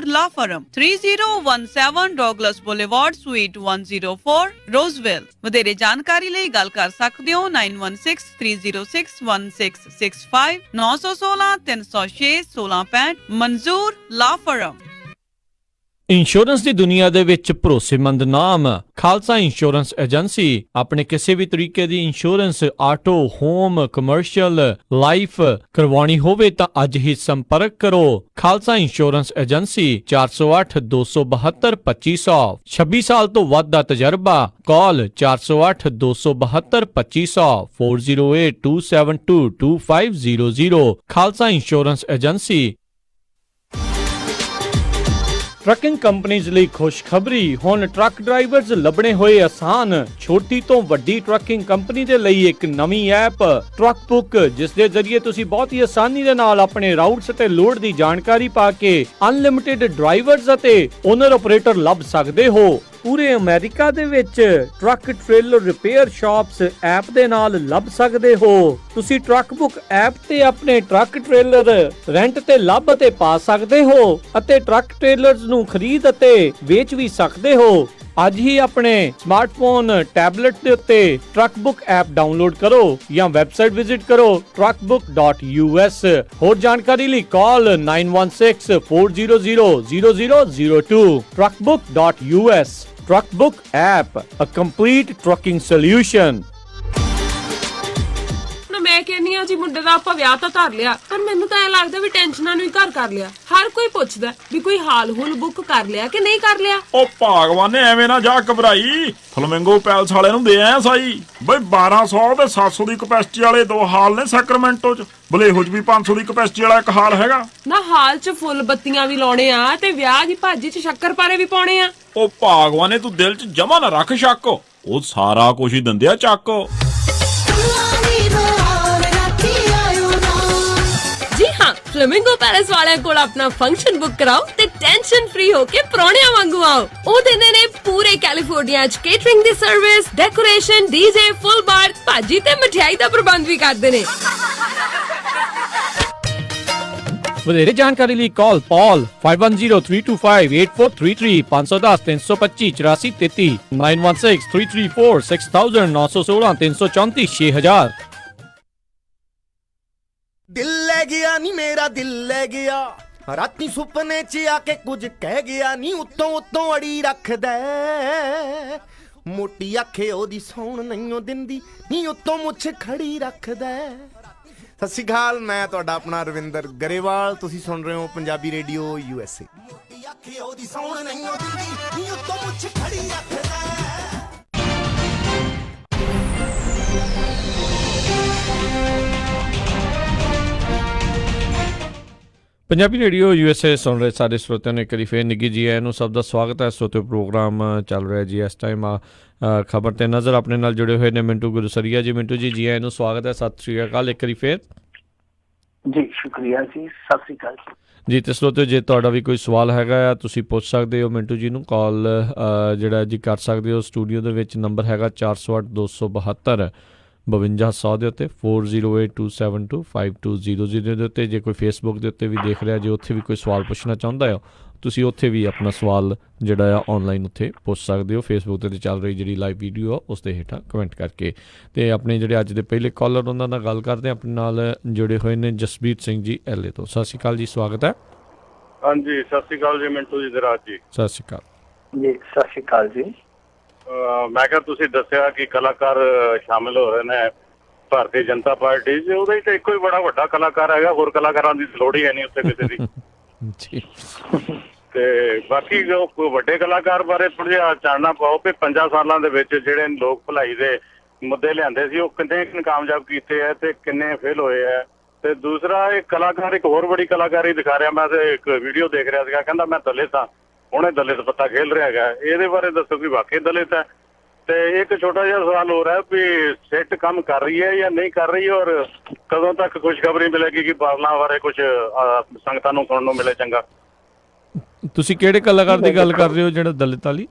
ਲਾ ਫਰਮ, 3017 ਡੌਗਲਸ ਬੁਲੇਵਾਰਡ, ਸਵੀਟ 104, ਰੋਜ਼ਵਿਲ। ਵਧੇਰੇ ਜਾਣਕਾਰੀ ਲਈ ਗੱਲ ਕਰ ਸਕਦੇ ਹੋ 9163061665 916 306 1665 ਮਨਜ਼ੂਰ ਲਾ ਫਰਮ। ਇੰਸ਼ੋਰੈਂਸ ਦੀ ਦੁਨੀਆ ਦੇ ਵਿੱਚ ਭਰੋਸੇਮੰਦ ਨਾਮ ਖਾਲਸਾ ਇੰਸ਼ੋਰੈਂਸ ਏਜੰਸੀ। ਆਪਣੇ ਕਿਸੇ ਵੀ ਤਰੀਕੇ ਦੀ insurance, auto, home, commercial, life ਕਰਵਾਉਣੀ ਹੋਵੇ ਤਾਂ ਅੱਜ ਹੀ ਸੰਪਰਕ ਕਰੋ। Khalsa insurance agency 408 272 2500। 26 ਸਾਲ ਤੋਂ ਵੱਧ ਦਾ ਤਜਰਬਾ। ਕਾਲ 408 272 2500 408 272 2500। Khalsa insurance agency. Trucking companies ਲਈ ਖੁਸ਼ਖਬਰੀ, ਹੁਣ ਟਰੱਕ ਡਰਾਈਵਰਜ਼ ਲੱਭਣੇ ਹੋਏ ਆਸਾਨ। ਛੋਟੀ ਤੋਂ ਵੱਡੀ ਟਰੱਕਿੰਗ ਕੰਪਨੀ ਦੇ ਲਈ ਇੱਕ ਨਵੀਂ ਐਪ ਟਰੱਕ ਬੁੱਕ, ਜਿਸ ਦੇ ਜ਼ਰੀਏ ਤੁਸੀਂ ਬਹੁਤ ਹੀ ਆਸਾਨੀ ਦੇ ਨਾਲ ਆਪਣੇ ਰਾਊਟਸ ਅਤੇ ਲੋਡ ਦੀ ਜਾਣਕਾਰੀ ਪਾ ਕੇ ਅਨਲਿਮਿਟਿਡ ਡਰਾਈਵਰਜ਼ ਅਤੇ ਓਨਰ ਆਪਰੇਟਰ ਲੱਭ ਸਕਦੇ ਹੋ। ਪੂਰੇ ਅਮਰੀਕਾ ਦੇ ਵਿੱਚ truck trailer repair shops app ਦੇ ਨਾਲ ਲੱਭ ਸਕਦੇ ਹੋ। ਤੁਸੀਂ ਟਰੱਕ ਬੁੱਕ ਐਪ ਤੇ ਆਪਣੇ ਟਰੱਕ ਟ੍ਰੇਲਰ ਰੈਂਟ ਤੇ ਲੱਭ ਅਤੇ ਪਾ ਸਕਦੇ ਹੋ ਅਤੇ ਟਰੱਕ ਟ੍ਰੇਲਰਸ ਨੂੰ ਖਰੀਦ ਅਤੇ ਵੇਚ ਵੀ ਸਕਦੇ ਹੋ। ਅੱਜ ਹੀ ਆਪਣੇ ਸਮਾਰਟਫੋਨ, ਟੈਬਲੇਟ ਦੇ ਉੱਤੇ ਟਰੱਕ ਬੁੱਕ ਐਪ ਡਾਊਨਲੋਡ ਕਰੋ ਜਾਂ ਵੈਬਸਾਈਟ ਵਿਜ਼ਿਟ ਕਰੋ truckbook.us। ਹੋਰ ਜਾਣਕਾਰੀ ਲਈ ਕਾਲ 9164000002 truckbook.us। Truck Book app, a complete trucking solution। ਮੈਂ ਕਹਿੰਦੀ ਆ ਜੀ ਮੁੰਡੇ ਦਾ ਆਪਾਂ ਵਿਆਹ ਤਾਂ ਧਰ ਲਿਆ, ਪਰ ਮੈਨੂੰ ਤਾਂ ਐ ਲੱਗਦਾ ਵੀ ਟੈਨਸ਼ਨਾਂ ਨੂੰ ਹੀ ਘਰ ਕਰ ਲਿਆ। ਹਰ ਕੋਈ ਪੁੱਛਦਾ ਵੀ ਕੋਈ ਹਾਲ ਹੁਲ ਬੁੱਕ ਕਰ ਲਿਆ ਕਿ ਨਹੀਂ ਕਰ ਲਿਆ। ਉਹ ਭਗਵਾਨ ਨੇ ਐਵੇਂ ਨਾ ਜਾ ਘਬਰਾਈ, ਫਲਮਿੰਗੋ ਪੈਲਸ ਵਾਲੇ ਨੂੰ ਦੇ ਆਇਆ ਸਾਈ ਬਈ 1200 ਤੇ 700 ਦੀ ਕਪੈਸਿਟੀ ਵਾਲੇ 2 ਹਾਲ ਨੇ ਸੈਕਰਾਮੈਂਟੋ ਚ, ਬਲੇਹੋ ਚ ਵੀ 500 ਦੀ ਕਪੈਸਿਟੀ ਵਾਲਾ ਇੱਕ ਹਾਲ ਹੈਗਾ ਨਾ। ਹਾਲ 'ਚ ਫੁੱਲ ਬੱਤੀਆਂ ਵੀ ਲਾਉਣੇ ਆ ਤੇ ਵਿਆਹ ਦੀ ਭਾਜੀ 'ਚ ਸ਼ੱਕਰਪਾਰੇ ਵੀ ਪਾਉਣੇ ਆ। ਉਹ ਭਗਵਾਨ ਨੇ ਤੂੰ ਦਿਲ ਚ ਜਮਾ ਨਾ ਰੱਖ ਸ਼ੱਕ, ਉਹ ਸਾਰਾ ਕੁਝ ਹੀ ਦਿੰਦੇ ਆ ਚੱਕ। ਜੀ ਹਾਂ, ਫਲੇਮਿੰਗੋ ਪੈਲੇਸ ਵਾਲਿਆਂ ਕੋਲ ਆਪਣਾ ਫੰਕਸ਼ਨ ਬੁੱਕ ਕਰਾਓ ਤੇ ਟੈਨਸ਼ਨ ਫ੍ਰੀ ਹੋ ਕੇ ਪ੍ਰਾਹੁਣਿਆਂ ਵਾਂਗੂ ਆਓ। ਉਹ ਦਿੰਦੇ ਨੇ ਪੂਰੇ ਕੈਲੀਫੋਰਨੀਆ 'ਚ ਕੇਟਰਿੰਗ ਦੀ ਸਰਵਿਸ, ਡੈਕੋਰੇਸ਼ਨ, ਡੀਜੇ, ਫੁੱਲ ਬਾਰ, ਭਾਜੀ ਤੇ ਮਠਿਆਈ ਦਾ ਪ੍ਰਬੰਧ ਵੀ ਕਰਦੇ ਨੇ। ਵਧੇਰੇ ਜਾਣਕਾਰੀ ਲਈ ਕਾਲ ਪੌਲ 5103258433 510 325 8433 916 334 6000 916 334 6000। ਦਿਲ ਲੈ ਗਿਆ ਨੀ ਮੇਰਾ ਦਿਲ ਲੈ ਗਿਆ, ਰਾਤੀ ਸੁਪਨੇ 'ਚ ਆ ਕੇ ਕੁਝ ਕਹਿ ਗਿਆ ਨੀ, ਉੱਤੋਂ ਉੱਤੋਂ ਅੜੀ ਰੱਖਦਾ। ਮੋਟੀ ਆਖੇ ਉਹਦੀ ਸੌਣ ਨਹੀਂਓ ਦਿੰਦੀ ਨੀ, ਉੱਤੋਂ ਮੁੱਛ ਖੜੀ ਰੱਖਦਾ। ਸਤਿ ਸ਼੍ਰੀ ਅਕਾਲ, ਮੈਂ ਤੁਹਾਡਾ ਆਪਣਾ ਰਵਿੰਦਰ ਗਰੇਵਾਲ, ਤੁਸੀਂ ਸੁਣ ਰਹੇ ਹੋ ਪੰਜਾਬੀ ਰੇਡੀਓ USA। ਮੋਟੀ ਆਖੇ ਉਹਦੀ ਸੌਣ ਨਹੀਂਓ ਦਿੰਦੀ ਨੀ, ਉੱਤੋਂ ਮੁੱਛ ਖੜੀ ਰੱਖਦਾ। ਪੰਜਾਬੀ ਰੇਡੀਓ USA ਸੁਣ ਰਹੇ ਸਾਰੇ ਸਰੋਤਿਆਂ ਨੂੰ ਇੱਕ ਵਾਰੀ ਫੇਰ ਨਿੱਘੀ ਜੀ ਆਇਆਂ ਨੂੰ ਸਭ ਦਾ ਸਵਾਗਤ ਹੈ। ਸਰੋਤਿਓ ਪ੍ਰੋਗਰਾਮ ਚੱਲ ਰਿਹਾ ਜੀ ਇਸ ਟਾਈਮ ਖਬਰ ਤੇ ਨਜ਼ਰ ਆਪਣੇ ਨਾਲ ਜੁੜੇ ਹੋਏ ਨੇ ਮਿੰਟੂ ਗੁਰਸਰੀਆ ਜੀ। ਮਿੰਟੂ ਜੀ, ਜੀ ਆਇਆਂ ਨੂੰ ਸਵਾਗਤ ਹੈ, ਸਤਿ ਸ਼੍ਰੀ ਅਕਾਲ ਇੱਕ ਵਾਰੀ ਫੇਰ ਜੀ। ਸ਼ੁਕਰੀਆ ਜੀ, ਸਤਿ ਸ੍ਰੀ ਅਕਾਲ ਜੀ। ਤੇ ਸਰੋਤਿਓ ਜੇ ਤੁਹਾਡਾ ਵੀ ਕੋਈ ਸਵਾਲ ਹੈਗਾ ਆ ਤੁਸੀਂ ਪੁੱਛ ਸਕਦੇ ਹੋ ਮਿੰਟੂ ਜੀ ਨੂੰ, ਕਾਲ ਜਿਹੜਾ ਜੀ ਕਰ ਸਕਦੇ ਹੋ। ਸਟੂਡੀਓ ਦੇ ਵਿੱਚ ਨੰਬਰ ਹੈਗਾ 408 272 5200 ਦੇ ਉੱਤੇ 4082725200 ਦੇ ਉੱਤੇ। ਜੇ ਕੋਈ ਫੇਸਬੁੱਕ ਦੇ ਉੱਤੇ ਵੀ ਦੇਖ ਰਿਹਾ, ਜੇ ਉੱਥੇ ਵੀ ਕੋਈ ਸਵਾਲ ਪੁੱਛਣਾ ਚਾਹੁੰਦਾ ਹੋ ਤੁਸੀਂ ਉੱਥੇ ਵੀ ਆਪਣਾ ਸਵਾਲ ਜਿਹੜਾ ਆ ਔਨਲਾਈਨ ਉੱਥੇ ਪੁੱਛ ਸਕਦੇ ਹੋ। ਫੇਸਬੁੱਕ 'ਤੇ ਚੱਲ ਰਹੀ ਜਿਹੜੀ ਲਾਈਵ ਵੀਡੀਓ ਆ ਉਸ ਦੇ ਹੇਠਾਂ ਕਮੈਂਟ ਕਰਕੇ। ਅਤੇ ਆਪਣੇ ਜਿਹੜੇ ਅੱਜ ਦੇ ਪਹਿਲੇ ਕਾਲਰ ਉਹਨਾਂ ਨਾਲ ਗੱਲ ਕਰਦੇ ਆਪਣੇ ਨਾਲ ਜੁੜੇ ਹੋਏ ਨੇ ਜਸਬੀਰ ਸਿੰਘ ਜੀ LA ਤੋਂ। ਸਤਿ ਸ਼੍ਰੀ ਅਕਾਲ ਜੀ, ਸਵਾਗਤ ਹੈ। ਹਾਂਜੀ, ਸਤਿ ਸ਼੍ਰੀ ਅਕਾਲ ਜੀ ਮਿੰਟੂ ਜੀ, ਦਰਾਜ ਜੀ। ਸਤਿ ਸ਼੍ਰੀ ਅਕਾਲ ਜੀ। ਸਤਿ ਸ਼੍ਰੀ ਅਕਾਲ ਜੀ। ਮੈਂ ਕਿਹਾ ਤੁਸੀਂ ਦੱਸਿਆ ਕਿ ਕਲਾਕਾਰ ਸ਼ਾਮਿਲ ਹੋ ਰਹੇ ਨੇ ਭਾਰਤੀ ਜਨਤਾ ਪਾਰਟੀ 'ਚ, ਉਹਦੇ 'ਚ ਇੱਕੋ ਹੀ ਬੜਾ ਵੱਡਾ ਕਲਾਕਾਰ ਹੈਗਾ, ਹੋਰ ਕਲਾਕਾਰਾਂ ਦੀ ਲੋੜ ਹੀ ਹੈ ਨਹੀਂ ਉੱਥੇ ਕਿਸੇ ਦੀ। ਜੀ। ਤੇ ਬਾਕੀ ਜੋ ਵੱਡੇ ਕਲਾਕਾਰ ਬਾਰੇ ਥੋੜ੍ਹਾ ਜਿਹਾ ਜਾਣਨਾ ਪਾਓ ਵੀ 5 ਸਾਲਾਂ ਦੇ ਵਿੱਚ ਜਿਹੜੇ ਲੋਕ ਭਲਾਈ ਦੇ ਮੁੱਦੇ ਲਿਆਂਦੇ ਸੀ ਉਹ ਕਿੰਨੇ ਕਾਮਯਾਬ ਕੀਤੇ ਹੈ ਤੇ ਕਿੰਨੇ ਫੇਲ ਹੋਏ ਹੈ। ਤੇ ਦੂਸਰਾ ਇਹ ਕਲਾਕਾਰ ਇੱਕ ਹੋਰ ਬੜੀ ਕਲਾਕਾਰੀ ਦਿਖਾ ਰਿਹਾ। ਮੈਂ ਤੇ ਇੱਕ ਵੀਡੀਓ ਦੇਖ ਰਿਹਾ ਸੀਗਾ, ਕਹਿੰਦਾ ਮੈਂ ਦਲਿਤ ਹਾਂ, ਹੁਣੇ ਦਲਿਤ ਪੱਤਾ ਖੇਲ ਰਿਹਾ ਹੈਗਾ। ਇਹਦੇ ਬਾਰੇ ਦੱਸੋ ਕਿ ਵਾਕਈ ਦਲਿਤ ਹੈ। ਤੇ ਇੱਕ ਛੋਟਾ ਜਿਹਾ ਸਵਾਲ ਹੋ ਰਿਹਾ ਵੀ ਸਿੱਟ ਕੰਮ ਕਰ ਰਹੀ ਹੈ ਜਾਂ ਨਹੀਂ ਕਰ ਰਹੀ, ਔਰ ਕਦੋਂ ਤੱਕ ਖੁਸ਼ਖਬਰੀ ਮਿਲੇਗੀ ਕਿ ਬਾਦਲਾਂ ਬਾਰੇ ਕੁਝ ਸੰਗਤਾਂ ਨੂੰ ਸੁਣਨ ਨੂੰ ਮਿਲੇ ਚੰਗਾ। ਤੁਸੀਂ ਕਿਹੜੇ ਕਲਾਕਾਰ ਦੀ ਗੱਲ ਕਰ ਰਹੇ ਹੋ ਜਿਹੜਾ ਦਲਿਤ ਵਾਲੀ?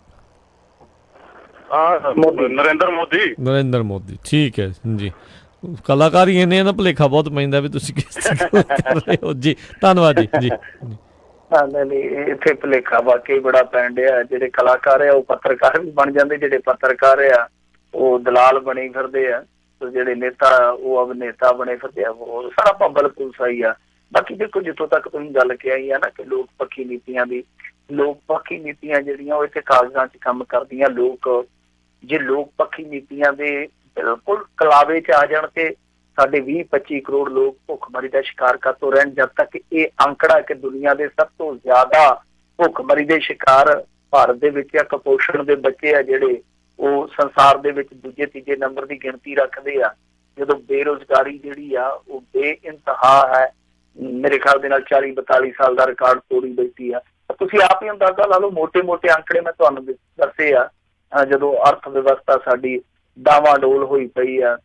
ਨਰਿੰਦਰ ਮੋਦੀ। ਨਰਿੰਦਰ ਮੋਦੀ, ਠੀਕ ਹੈ ਜੀ। ਕਲਾਕਾਰ ਹੀ ਇਹਨੇ ਨਾ ਭੁਲੇਖਾ ਬਹੁਤ ਪੈਂਦਾ ਵੀ ਤੁਸੀਂ ਕਿਸ ਤਰ੍ਹਾਂ ਕਰ ਰਹੇ ਹੋ ਜੀ। ਧੰਨਵਾਦ ਜੀ। ਜੀ ਨਹੀਂ, ਇੱਥੇ ਭੁਲੇਖਾ ਵਾਕਈ ਬੜਾ ਪੈਣ ਡਿਆ। ਜਿਹੜੇ ਕਲਾਕਾਰ ਆ ਉਹ ਪੱਤਰਕਾਰ ਵੀ ਬਣ ਜਾਂਦੇ, ਜਿਹੜੇ ਪੱਤਰਕਾਰ ਆ ਉਹ ਦਲਾਲ ਬਣੇ ਫਿਰਦੇ ਆ, ਤੇ ਜਿਹੜੇ ਨੇਤਾ ਉਹ ਅਭਿਨੇਤਾ ਬਣੇ ਫਿਰਦੇ ਆ। ਉਹ ਸਾਰਾ ਭੰਬਲ ਪੁਲਸਾ ਹੀ ਆ। ਬਾਕੀ ਦੇਖੋ, ਜਿੱਥੋਂ ਤੱਕ ਤੁਸੀਂ ਗੱਲ ਕਿਹਾ ਹੀ ਆ ਨਾ ਕਿ ਲੋਕ ਪੱਖੀ ਨੀਤੀਆਂ ਦੀ, ਲੋਕ ਪੱਖੀ ਨੀਤੀਆਂ ਜਿਹੜੀਆਂ ਉਹ ਇੱਥੇ ਕਾਗਜ਼ਾਂ 'ਚ ਕੰਮ ਕਰਦੀਆਂ। ਜੇ ਲੋਕ ਪੱਖੀ ਨੀਤੀਆਂ ਦੇ ਬਿਲਕੁਲ ਕਲਾਵੇ 'ਚ ਆ ਜਾਣ ਤੇ ਸਾਡੇ 20-25 ਕਰੋੜ ਲੋਕ ਭੁੱਖਮਰੀ ਦਾ ਸ਼ਿਕਾਰ ਕਾਤੋਂ ਰਹਿਣ। ਜਦ ਤੱਕ ਇਹ ਅੰਕੜਾ ਕਿ ਦੁਨੀਆ ਦੇ ਸਭ ਤੋਂ ਜ਼ਿਆਦਾ ਭੁੱਖਮਰੀ ਦੇ ਸ਼ਿਕਾਰ ਭਾਰਤ ਦੇ ਵਿੱਚ ਆ, ਕੁਪੋਸ਼ਣ ਦੇ ਬੱਚੇ ਆ ਜਿਹੜੇ ਉਹ ਸੰਸਾਰ ਦੇ ਵਿੱਚ ਦੂਜੇ ਤੀਜੇ ਨੰਬਰ ਦੀ ਗਿਣਤੀ ਰੱਖਦੇ ਆ। ਜਦੋਂ ਬੇਰੁਜ਼ਗਾਰੀ ਜਿਹੜੀ ਆ ਉਹ ਬੇਇੰਤਹਾ ਹੈ, ਮੇਰੇ ਖਿਆਲ ਦੇ ਨਾਲ 40-42 ਸਾਲ ਦਾ ਰਿਕਾਰਡ ਤੋੜੀ ਬੈਠੀ ਆ। ਤੁਸੀਂ ਆਪ ਹੀ ਅੰਦਾਜ਼ਾ ਲਾ ਲਓ, ਮੋਟੇ-ਮੋਟੇ ਅੰਕੜੇ ਮੈਂ ਤੁਹਾਨੂੰ ਦੱਸੇ ਆ। ਜਦੋਂ ਅਰਥ ਵਿਵਸਥਾ ਸਾਡੀ ਡਾਵਾਡੋਲ ਹੋਈ ਪਈ ਆ,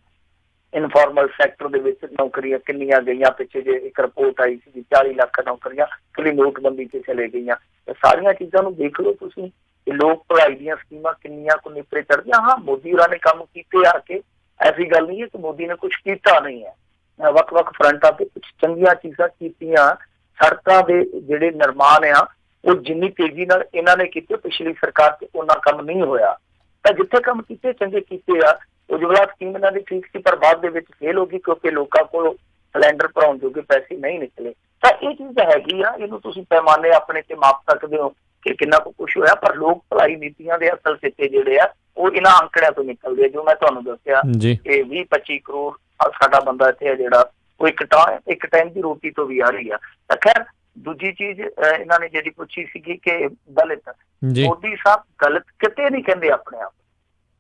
ਇਨਫਾਰਮਲ ਸੈਕਟਰ ਦੇ ਵਿੱਚ ਨੌਕਰੀਆਂ ਕਿੰਨੀਆਂ ਗਈਆਂ। ਪਿੱਛੇ ਜੇ ਇੱਕ ਰਿਪੋਰਟ ਆਈ ਸੀ 40 ਲੱਖ ਨੌਕਰੀਆਂ ਕੱਲੀ ਨੋਟਬੰਦੀ 'ਚ ਚਲੇ ਗਈਆਂ। ਸਾਰੀਆਂ ਚੀਜ਼ਾਂ ਨੂੰ ਦੇਖ ਲਓ ਤੁਸੀਂ, ਲੋਕ ਭਲਾਈ ਦੀਆਂ ਸਕੀਮਾਂ ਕਿੰਨੀਆਂ ਕੁ ਨਿਪਰੇ ਚੜ੍ਹਦੀਆਂ। ਹਾਂ, ਮੋਦੀ ਹੋਰਾਂ ਨੇ ਕੰਮ ਕੀਤੇ ਆ ਕੇ, ਐਸੀ ਗੱਲ ਨਹੀਂ ਹੈ ਕਿ ਮੋਦੀ ਨੇ ਕੁਛ ਕੀਤਾ ਨਹੀਂ ਹੈ। ਵੱਖ-ਵੱਖ ਫਰੰਟਾਂ ਤੇ ਕੁਛ ਚੰਗੀਆਂ ਚੀਜ਼ਾਂ ਕੀਤੀਆਂ। ਸੜਕਾਂ ਦੇ ਜਿਹੜੇ ਨਿਰਮਾਣ ਆ ਉਹ ਜਿੰਨੀ ਤੇਜ਼ੀ ਨਾਲ ਇਹਨਾਂ ਨੇ ਕੀਤੇ, ਪਿਛਲੀ ਸਰਕਾਰ 'ਚ ਉਹਨਾਂ ਕੰਮ ਨਹੀਂ ਹੋਇਆ। ਤਾਂ ਜਿੱਥੇ ਕੰਮ ਕੀਤੇ ਚੰਗੇ ਕੀਤੇ ਆ। ਉਜਵਲਾ ਸਕੀਮ ਇਹਨਾਂ ਦੀ ਠੀਕ ਸੀ, ਪਰ ਬਾਅਦ ਦੇ ਵਿੱਚ ਫੇਲ ਹੋ ਗਈ ਕਿਉਂਕਿ ਲੋਕਾਂ ਕੋਲ ਸਿਲੰਡਰ ਭਰਾਉਣ ਜੋਗੇ ਪੈਸੇ ਨਹੀਂ ਨਿਕਲੇ। ਤਾਂ ਇਹ ਚੀਜ਼ ਹੈਗੀ ਆ, ਇਹਨੂੰ ਤੁਸੀਂ ਪੈਮਾਨੇ ਆਪਣੇ ਤੇ ਮਾਪ ਸਕਦੇ ਹੋ ਕਿ ਕਿੰਨਾ ਕੁ ਕੁਛ ਹੋਇਆ। ਪਰ ਲੋਕ ਭਲਾਈ ਨੀਤੀਆਂ ਦੇ ਅਸਲ ਸਿੱਟੇ ਜਿਹੜੇ ਆ ਉਹ ਇਹਨਾਂ ਅੰਕੜਿਆਂ ਤੋਂ ਨਿਕਲਦੇ ਆ। ਜੋ ਮੈਂ ਤੁਹਾਨੂੰ ਦੱਸਿਆ ਕਿ 20-25 ਕਰੋੜ ਸਾਡਾ ਬੰਦਾ ਇੱਥੇ ਆ ਜਿਹੜਾ ਉਹ ਇੱਕ ਟਾਈਮ ਦੀ ਰੋਟੀ ਤੋਂ ਵੀ ਆ ਰਹੀ ਆ। ਤਾਂ ਖੈਰ ਦੂਜੀ ਚੀਜ਼ ਇਹਨਾਂ ਨੇ ਜਿਹੜੀ ਪੁੱਛੀ ਸੀਗੀ ਕਿ ਦਲਿਤ, ਮੋਦੀ ਸਾਹਿਬ ਦਲਿਤ ਕਿਤੇ ਨਹੀਂ ਕਹਿੰਦੇ ਆਪਣੇ ਆਪ,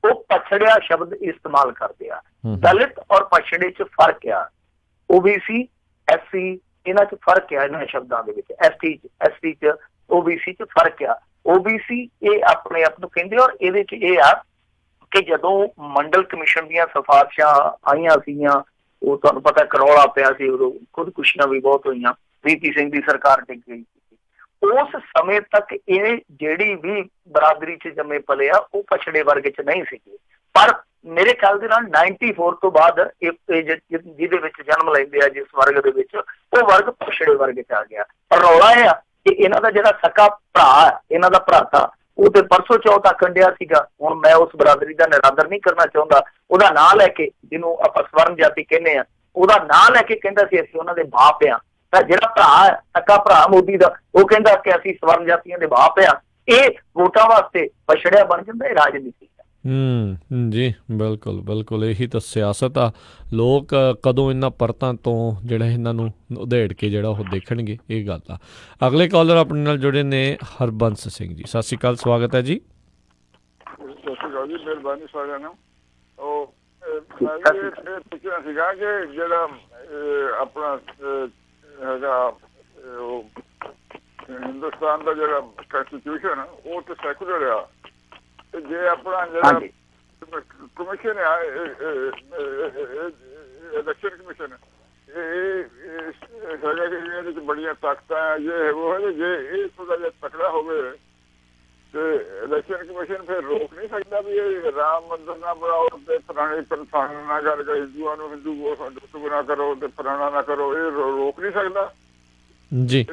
ਉਹ ਪਛੜਿਆ ਸ਼ਬਦ ਇਸਤੇਮਾਲ ਕਰਦੇ ਆ। ਦਲਿਤ ਔਰ ਪਛੜੇ 'ਚ ਫਰਕ ਆ, OBC SC ਇਹਨਾਂ 'ਚ ਫਰਕ ਆ, ਇਹਨਾਂ ਸ਼ਬਦਾਂ ਦੇ ਵਿੱਚ ST 'ਚ OBC 'ਚ ਫਰਕ ਆ। OBC ਇਹ ਆਪਣੇ ਆਪ ਨੂੰ ਕਹਿੰਦੇ, ਔਰ ਇਹਦੇ 'ਚ ਇਹ ਆ ਕਿ ਜਦੋਂ ਮੰਡਲ ਕਮਿਸ਼ਨ ਦੀਆਂ ਸਿਫਾਰਿਸ਼ਾਂ ਆਈਆਂ ਸੀਗੀਆਂ, ਉਹ ਤੁਹਾਨੂੰ ਪਤਾ ਕਰੌਲਾ ਪਿਆ ਸੀ, ਉਦੋਂ ਖੁਦਕੁਸ਼ੀਆਂ ਵੀ ਬਹੁਤ ਹੋਈਆਂ, VP ਸਿੰਘ ਦੀ ਸਰਕਾਰ ਟਿਕ ਗਈ ਸੀ। ਉਸ ਸਮੇਂ ਤੱਕ ਇਹ ਜਿਹੜੀ ਵੀ ਬਰਾਦਰੀ 'ਚ ਜੰਮੇ ਪਲੇ ਆ ਉਹ ਪਛੜੇ ਵਰਗ 'ਚ ਨਹੀਂ ਸੀਗੇ, ਪਰ ਮੇਰੇ ਖਿਆਲ ਦੇ ਨਾਲ 94 ਤੋਂ ਬਾਅਦ ਜਿਹਦੇ ਵਿੱਚ ਜਨਮ ਲੈਂਦੇ ਆ ਜਿਸ ਵਰਗ ਦੇ ਵਿੱਚ, ਉਹ ਵਰਗ ਪਛੜੇ ਵਰਗ 'ਚ ਆ ਗਿਆ। ਪਰ ਰੌਲਾ ਇਹ ਆ ਕਿ ਇਹਨਾਂ ਦਾ ਜਿਹੜਾ ਸਕਾ ਭਰਾ, ਇਹਨਾਂ ਦਾ ਭਰਾਤਾ, ਉਹ ਤੇ ਪਰਸੋਂ ਚੌਥ ਆਖਣ ਡਿਆ ਸੀਗਾ, ਹੁਣ ਮੈਂ ਉਸ ਬਰਾਦਰੀ ਦਾ ਨਿਰਾਦਰ ਨਹੀਂ ਕਰਨਾ ਚਾਹੁੰਦਾ, ਉਹਦਾ ਨਾਂ ਲੈ ਕੇ, ਜਿਹਨੂੰ ਆਪਾਂ ਸਵਰਨ ਜਾਤੀ ਕਹਿੰਦੇ ਆ, ਉਹਦਾ ਨਾਂ ਲੈ ਕੇ ਕਹਿੰਦਾ ਸੀ ਅਸੀਂ ਉਹਨਾਂ ਦੇ ਬਾਪ ਆ। ਤਾਂ ਜਿਹੜਾ ਭਰਾ ਸਕਾ ਭਰਾ ਮੋਦੀ ਦਾ, ਉਹ ਕਹਿੰਦਾ ਕਿ ਅਸੀਂ ਸਵਰਨ ਜਾਤੀਆਂ ਦੇ ਬਾਪ ਆ। ਇਹ ਵੋਟਾਂ ਵਾਸਤੇ ਪਛੜਿਆ ਬਣ ਜਾਂਦਾ, ਇਹ ਰਾਜਨੀਤੀ। ਜੀ ਬਿਲਕੁਲ ਇਹੀ ਤਾਂ ਸਿਆਸਤ ਆ। ਲੋਕ ਕਦੋਂ ਇਹਨਾਂ ਪਰਤਾਂ ਤੋਂ ਜਿਹੜਾ ਇਹਨਾਂ ਨੂੰ ਉਧੇੜ ਕੇ ਜਿਹੜਾ ਉਹ ਦੇਖਣਗੇ, ਇਹ ਗੱਲ ਆ। ਅਗਲੇ ਕਾਲਰ ਆਪਣੇ ਨਾਲ ਜੁੜੇ ਨੇ ਹਰਬੰਸ ਸਿੰਘ ਜੀ। ਸਤਿ ਸ਼੍ਰੀ ਅਕਾਲ, ਸਵਾਗਤ ਹੈ ਜੀ। ਸਤਿ ਸ਼੍ਰੀ ਅਕਾਲ ਜੀ, ਮਿਹਰਬਾਨੀ ਸਾਰਿਆਂ ਨੂੰ। ਉਹ ਮੈਂ ਇਹ ਪੁੱਛਣਾ ਸੀਗਾ ਕਿ ਜਿਹੜਾ ਆਪਣਾ ਹੈਗਾ ਉਹ ਹਿੰਦੁਸਤਾਨ ਦਾ ਜਿਹੜਾ ਕੰਸਟੀਟਿਊਸ਼ਨ, ਉਹ ਤੇ ਸੈਕੂਲਰ ਆ, ਤੇ ਜੇ ਆਪਣਾ ਜਿਹੜਾ ਕਮਿਸ਼ਨ ਆ ਇਲੈਕਸ਼ਨ ਕਮਿਸ਼ਨ, ਇਹ ਹੈਗਾ ਕਿ ਇਹਦੇ 'ਚ ਬੜੀਆਂ ਤਾਕਤਾਂ ਇਹ ਉਹ ਹੈ, ਜੇ ਇਹ ਥੋੜ੍ਹਾ ਜਿਹਾ ਤਕੜਾ ਹੋਵੇ ਤੇ ਇਲੈਕਸ਼ਨ ਕਮਿਸ਼ਨ ਫਿਰ ਰੋਕ ਨਹੀਂ ਸਕਦਾ ਵੀ ਇਹ ਰਾਮ ਮੰਦਰ ਨਾ ਬਣਾਓ ਤੇ ਫਲਾਣੇ ਫਲਾਣਾ ਨਾ ਕਰਕੇ ਹਿੰਦੂਆਂ ਨੂੰ ਹਿੰਦੂ ਨਾ ਕਰੋ ਤੇ ਫਲਾਣਾ ਨਾ ਕਰੋ, ਇਹ ਰੋਕ ਨਹੀਂ ਸਕਦਾ ਜੀ?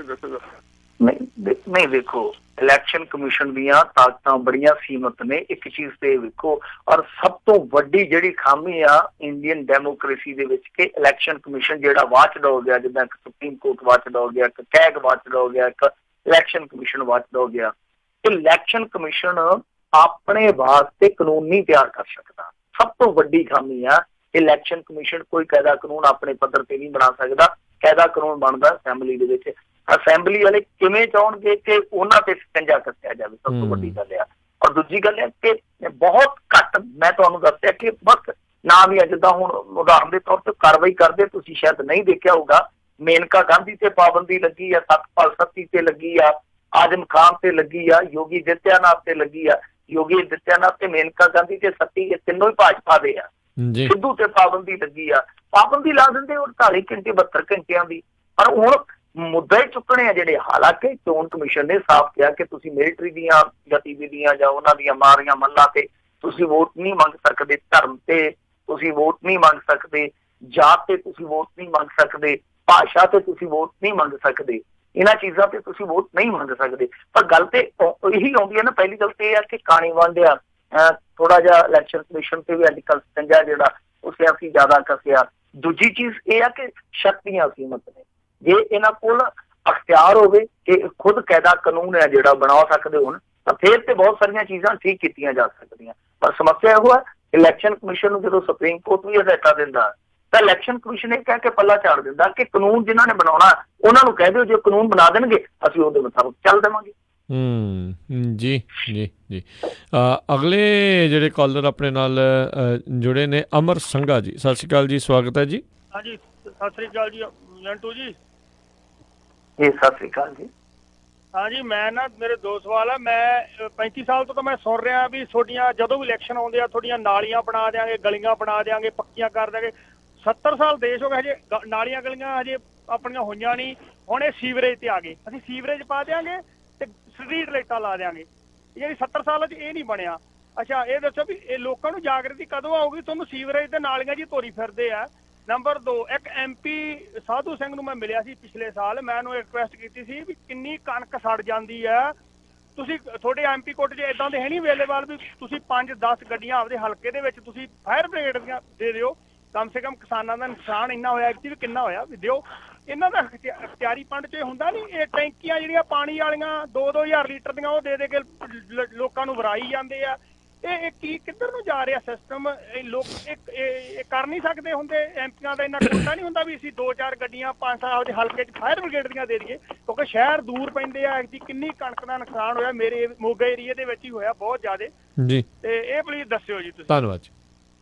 ਨਹੀਂ ਵੇਖੋ, ਇਲੈਕਸ਼ਨ ਕਮਿਸ਼ਨ ਦੀਆਂ ਤਾਕਤਾਂ ਬੜੀਆਂ ਸੀਮਤ ਨੇ। ਇੱਕ ਚੀਜ਼ ਤੇ ਵੇਖੋ, ਔਰ ਸਭ ਤੋਂ ਵੱਡੀ ਜਿਹੜੀ ਖਾਮੀ ਆ ਇੰਡੀਅਨ ਡੈਮੋਕ੍ਰੇਸੀ ਦੇ ਵਿੱਚ, ਕਿ ਇਲੈਕਸ਼ਨ ਕਮਿਸ਼ਨ ਜਿਹੜਾ ਵਾਚਡੌਗ ਆ, ਜਿੱਦਾਂ ਇੱਕ ਸੁਪਰੀਮ ਕੋਰਟ ਵਾਚਡੌਗ ਆ, ਇੱਕ ਕੈਗ ਵਾਚਡੌਗ ਆ, ਇੱਕ ਇਲੈਕਸ਼ਨ ਕਮਿਸ਼ਨ ਵਾਚਡੌਗ ਆ। ਇਲੈਕਸ਼ਨ ਕਮਿਸ਼ਨ ਆਪਣੇ ਵਾਸਤੇ ਕਾਨੂੰਨ ਨਹੀਂ ਤਿਆਰ ਕਰ ਸਕਦਾ। ਸਭ ਤੋਂ ਵੱਡੀ ਖਾਮੀ ਆ, ਇਲੈਕਸ਼ਨ ਕਮਿਸ਼ਨ ਕੋਈ ਕਾਇਦਾ ਕਾਨੂੰਨ ਆਪਣੇ ਪੱਧਰ ਤੇ ਨਹੀਂ ਬਣਾ ਸਕਦਾ। ਕਾਇਦਾ ਕਾਨੂੰਨ ਬਣਦਾ ਅਸੈਂਬਲੀ ਦੇ ਵਿੱਚ। ਅਸੈਂਬਲੀ ਵਾਲੇ ਕਿਵੇਂ ਚਾਹੁੰਗੇ ਕਿ ਉਹਨਾਂ ਤੇ ਸ਼ਿਕੰਜਾ ਕੱਸਿਆ ਜਾਵੇ, ਸਭ ਤੋਂ ਵੱਡੀ ਗੱਲ ਆ। ਔਰ ਦੂਜੀ ਗੱਲ ਹੈ ਕਿ ਬਹੁਤ ਘੱਟ, ਮੈਂ ਤੁਹਾਨੂੰ ਦੱਸਿਆ ਕਿ ਬਸ ਨਾ ਵੀ ਜਿੱਦਾਂ ਹੁਣ ਉਦਾਹਰਨ ਦੇ ਤੌਰ ਤੇ ਕਾਰਵਾਈ ਕਰਦੇ, ਤੁਸੀਂ ਸ਼ਾਇਦ ਨਹੀਂ ਦੇਖਿਆ ਹੋਊਗਾ, ਮੇਨਕਾ ਗਾਂਧੀ ਤੇ ਪਾਬੰਦੀ ਲੱਗੀ ਆ, ਸਤਪਾਲ ਸੱਤੀ ਤੇ ਲੱਗੀ ਆ, ਆਜ਼ਮ ਖਾਨ ਤੇ ਲੱਗੀ ਆ, ਯੋਗੀ ਆਦਿੱਤਿਆਨਾਥ ਤੇ ਲੱਗੀ ਆ। ਯੋਗੀ ਆਦਿੱਤਿਆਨਾਥ ਤੇ ਮੇਨਕਾ ਗਾਂਧੀ ਤੇ ਸੱਤੀ, ਇਹ ਤਿੰਨੋਂ ਹੀ ਭਾਜਪਾ ਦੇ ਆ। ਸਿੱਧੂ ਤੇ ਪਾਬੰਦੀ ਲੱਗੀ ਆ, ਪਾਬੰਦੀ ਲਾ ਦਿੰਦੇ 48 ਘੰਟੇ 72 ਘੰਟਿਆਂ ਦੀ। ਪਰ ਹੁਣ ਮੁੱਦੇ ਚੁੱਕਣੇ ਆ ਜਿਹੜੇ, ਹਾਲਾਂਕਿ ਚੋਣ ਕਮਿਸ਼ਨ ਨੇ ਸਾਫ਼ ਕਿਹਾ ਕਿ ਤੁਸੀਂ ਮਿਲਟਰੀ ਦੀਆਂ ਗਤੀਵਿਧੀਆਂ ਜਾਂ ਉਹਨਾਂ ਦੀਆਂ ਮਾਰੀਆਂ ਮੱਲਾਂ ਤੇ ਤੁਸੀਂ ਵੋਟ ਨਹੀਂ ਮੰਗ ਸਕਦੇ, ਧਰਮ ਤੇ ਤੁਸੀਂ ਵੋਟ ਨਹੀਂ ਮੰਗ ਸਕਦੇ, ਜਾਤ ਤੇ ਤੁਸੀਂ ਵੋਟ ਨਹੀਂ ਮੰਗ ਸਕਦੇ, ਭਾਸ਼ਾ ਤੇ ਤੁਸੀਂ ਵੋਟ ਨਹੀਂ ਮੰਗ ਸਕਦੇ, ਇਹਨਾਂ ਚੀਜ਼ਾਂ ਤੇ ਤੁਸੀਂ ਵੋਟ ਨਹੀਂ ਮੰਗ ਸਕਦੇ। ਪਰ ਗੱਲ ਤੇ ਇਹੀ ਆਉਂਦੀ ਹੈ ਨਾ, ਪਹਿਲੀ ਗੱਲ ਤੇ ਇਹ ਆ ਕਿ ਕਾਣੀ ਵੰਡਿਆ ਥੋੜਾ ਜਿਹਾ ਇਲੈਕਸ਼ਨ ਕਮਿਸ਼ਨ ਤੇ ਵੀ ਅੱਜ ਕੱਲ੍ਹ ਸ਼ਿਕੰਜਾ ਜਿਹੜਾ ਉਹ ਸਿਆਸੀ ਜ਼ਿਆਦਾ ਕੱਸਿਆ। ਦੂਜੀ ਚੀਜ਼ ਇਹ ਆ ਕਿ ਸ਼ਕਤੀਆਂ ਸੀਮਤ ਨੇ। ਜੇ ਇਹਨਾਂ ਕੋਲ ਅਖਤਿਆਰ ਹੋਵੇ ਕਿ ਖੁਦ ਕਾਇਦਾ ਕਾਨੂੰਨ ਹੈ ਜਿਹੜਾ ਬਣਾ ਸਕਦੇ ਹੋਣ, ਤਾਂ ਫਿਰ ਤੇ ਬਹੁਤ ਸਾਰੀਆਂ ਚੀਜ਼ਾਂ ਠੀਕ ਕੀਤੀਆਂ ਜਾ ਸਕਦੀਆਂ। ਪਰ ਸਮੱਸਿਆ ਇਹੋ ਹੈ, ਇਲੈਕਸ਼ਨ ਕਮਿਸ਼ਨ ਨੂੰ ਜਦੋਂ ਸੁਪਰੀਮ ਕੋਰਟ ਵੀ ਹਦਾਇਤਾਂ ਦਿੰਦਾ, ਤਾਂ ਇਲੈਕਸ਼ਨ ਕਮਿਸ਼ਨ ਇਹ ਕਹਿ ਕੇ ਪੱਲਾ ਝਾੜ ਦਿੰਦਾ ਕਿ ਕਾਨੂੰਨ ਜਿਨ੍ਹਾਂ ਨੇ ਬਣਾਉਣਾ ਉਹਨਾਂ ਨੂੰ ਕਹਿ ਦਿਓ, ਜੇ ਕਾਨੂੰਨ ਬਣਾ ਦੇਣਗੇ ਅਸੀਂ ਉਹਦੇ ਮੁਤਾਬਕ ਚੱਲ ਦੇਵਾਂਗੇ। ਜੀ ਜੀ ਜੀ। ਅਗਲੇ ਜਿਹੜੇ ਕਾਲਰ ਆਪਣੇ ਨਾਲ ਜੁੜੇ ਨੇ ਅਮਰ ਸੰਘਾ ਜੀ। ਸਤਿ ਸ਼੍ਰੀ ਅਕਾਲ ਜੀ, ਸਵਾਗਤ ਹੈ ਜੀ। ਹਾਂਜੀ, ਸਤਿ ਸ਼੍ਰੀ ਅਕਾਲ ਜੀ ਜੰਟੂ ਜੀ। ਸਤਿ ਸ਼੍ਰੀ ਅਕਾਲ ਜੀ। ਹਾਂਜੀ, ਮੈਂ ਨਾ ਮੇਰੇ ਦੋ ਸਵਾਲ ਆ। ਮੈਂ 35 ਸਾਲ ਤੋਂ ਤਾਂ ਮੈਂ ਸੁਣ ਰਿਹਾ ਵੀ ਤੁਹਾਡੀਆਂ ਜਦੋਂ ਵੀ ਇਲੈਕਸ਼ਨ ਆਉਂਦੇ ਆ ਤੁਹਾਡੀਆਂ ਨਾਲੀਆਂ ਬਣਾ ਦਿਆਂਗੇ, ਗਲੀਆਂ ਬਣਾ ਦਿਆਂਗੇ, ਪੱਕੀਆਂ ਕਰ ਦਿਆਂਗੇ। 70 ਸਾਲ ਦੇਸ਼ ਹੋ ਗਏ, ਹਜੇ ਨਾਲੀਆਂ ਗਲੀਆਂ ਹਜੇ ਆਪਣੀਆਂ ਹੋਈਆਂ ਨਹੀਂ। ਹੁਣ ਇਹ ਸੀਵਰੇਜ ਤੇ ਆ ਗਏ, ਅਸੀਂ ਸੀਵਰੇਜ ਪਾ ਦਿਆਂਗੇ ਤੇ ਸਟਰੀਟ ਲਾਈਟਾਂ ਲਾ ਦਿਆਂਗੇ। ਜਿਹੜੀ 70 ਸਾਲਾਂ 'ਚ ਇਹ ਨਹੀਂ ਬਣਿਆ। ਅੱਛਾ, ਇਹ ਦੱਸੋ ਵੀ ਇਹ ਲੋਕਾਂ ਨੂੰ ਜਾਗਰਤੀ ਕਦੋਂ ਆਊਗੀ? ਤੁਹਾਨੂੰ ਸੀਵਰੇਜ ਤੇ ਨਾਲੀਆਂ ਜੀ ਧੋਰੀ ਫਿਰਦੇ ਆ। ਨੰਬਰ 2, ਇੱਕ MP ਸਾਧੂ ਸਿੰਘ ਨੂੰ ਮੈਂ ਮਿਲਿਆ ਸੀ ਪਿਛਲੇ ਸਾਲ, ਮੈਂ ਉਹਨੂੰ ਰਿਕੁਐਸਟ ਕੀਤੀ ਸੀ ਵੀ ਕਿੰਨੀ ਕਣਕ ਸੜ ਜਾਂਦੀ ਹੈ, ਤੁਸੀਂ ਤੁਹਾਡੇ MP ਕੋਟ 'ਚ ਇਦਾਂ ਦੇ ਹੈ ਨਹੀਂ ਅਵੇਲੇਬਲ ਵੀ ਤੁਸੀਂ 5-10 ਗੱਡੀਆਂ ਆਪਦੇ ਹਲਕੇ ਦੇ ਵਿੱਚ ਤੁਸੀਂ ਫਾਇਰ ਬ੍ਰਿਗੇਡ ਦੀਆਂ ਦੇ ਦਿਓ। ਕਮ ਸੇ ਕਮ ਕਿਸਾਨਾਂ ਦਾ ਨੁਕਸਾਨ ਇੰਨਾ ਹੋਇਆ ਵੀ ਕਿੰਨਾ ਹੋਇਆ ਵੀ ਦਿਓ। ਇਹਨਾਂ ਦਾ ਅਖਤਿਆਰੀ ਪੰਡ 'ਚ ਹੁੰਦਾ ਨਹੀਂ, ਇਹ ਟੈਂਕੀਆਂ ਜਿਹੜੀਆਂ ਪਾਣੀ ਵਾਲੀਆਂ 2-2000 ਲੀਟਰ ਦੀਆਂ ਉਹ ਦੇ ਕੇ ਲੋਕਾਂ ਨੂੰ ਵਰਾਈ ਜਾਂਦੇ ਆ। ਇਹ ਕੀ ਕਿੱਧਰ ਨੂੰ ਜਾ ਰਿਹਾ ਸਿਸਟਮ? ਇਹ ਲੋਕ ਇਹ ਕਰ ਨਹੀਂ ਸਕਦੇ ਹੁੰਦੇ? ਐਮਪੀਆਂ ਦਾ ਇੰਨਾ ਕੋਟਾ ਨਹੀਂ ਹੁੰਦਾ ਵੀ ਅਸੀਂ 2-4 ਗੱਡੀਆਂ 5 ਆਪਦੇ ਹਲਕੇ 'ਚ ਫਾਇਰ ਬ੍ਰਿਗੇਡ ਦੀਆਂ ਦੇ ਦਈਏ, ਕਿਉਂਕਿ ਸ਼ਹਿਰ ਦੂਰ ਪੈਂਦੇ ਆ। ਜੀ ਕਿੰਨੀ ਕਣਕ ਦਾ ਨੁਕਸਾਨ ਹੋਇਆ ਮੇਰੇ ਮੋਗਾ ਏਰੀਏ ਦੇ ਵਿੱਚ ਹੀ ਹੋਇਆ ਬਹੁਤ ਜ਼ਿਆਦਾ ਜੀ, ਤੇ ਇਹ ਪਲੀਜ਼ ਦੱਸਿਓ ਜੀ ਤੁਸੀਂ। ਧੰਨਵਾਦ ਜੀ।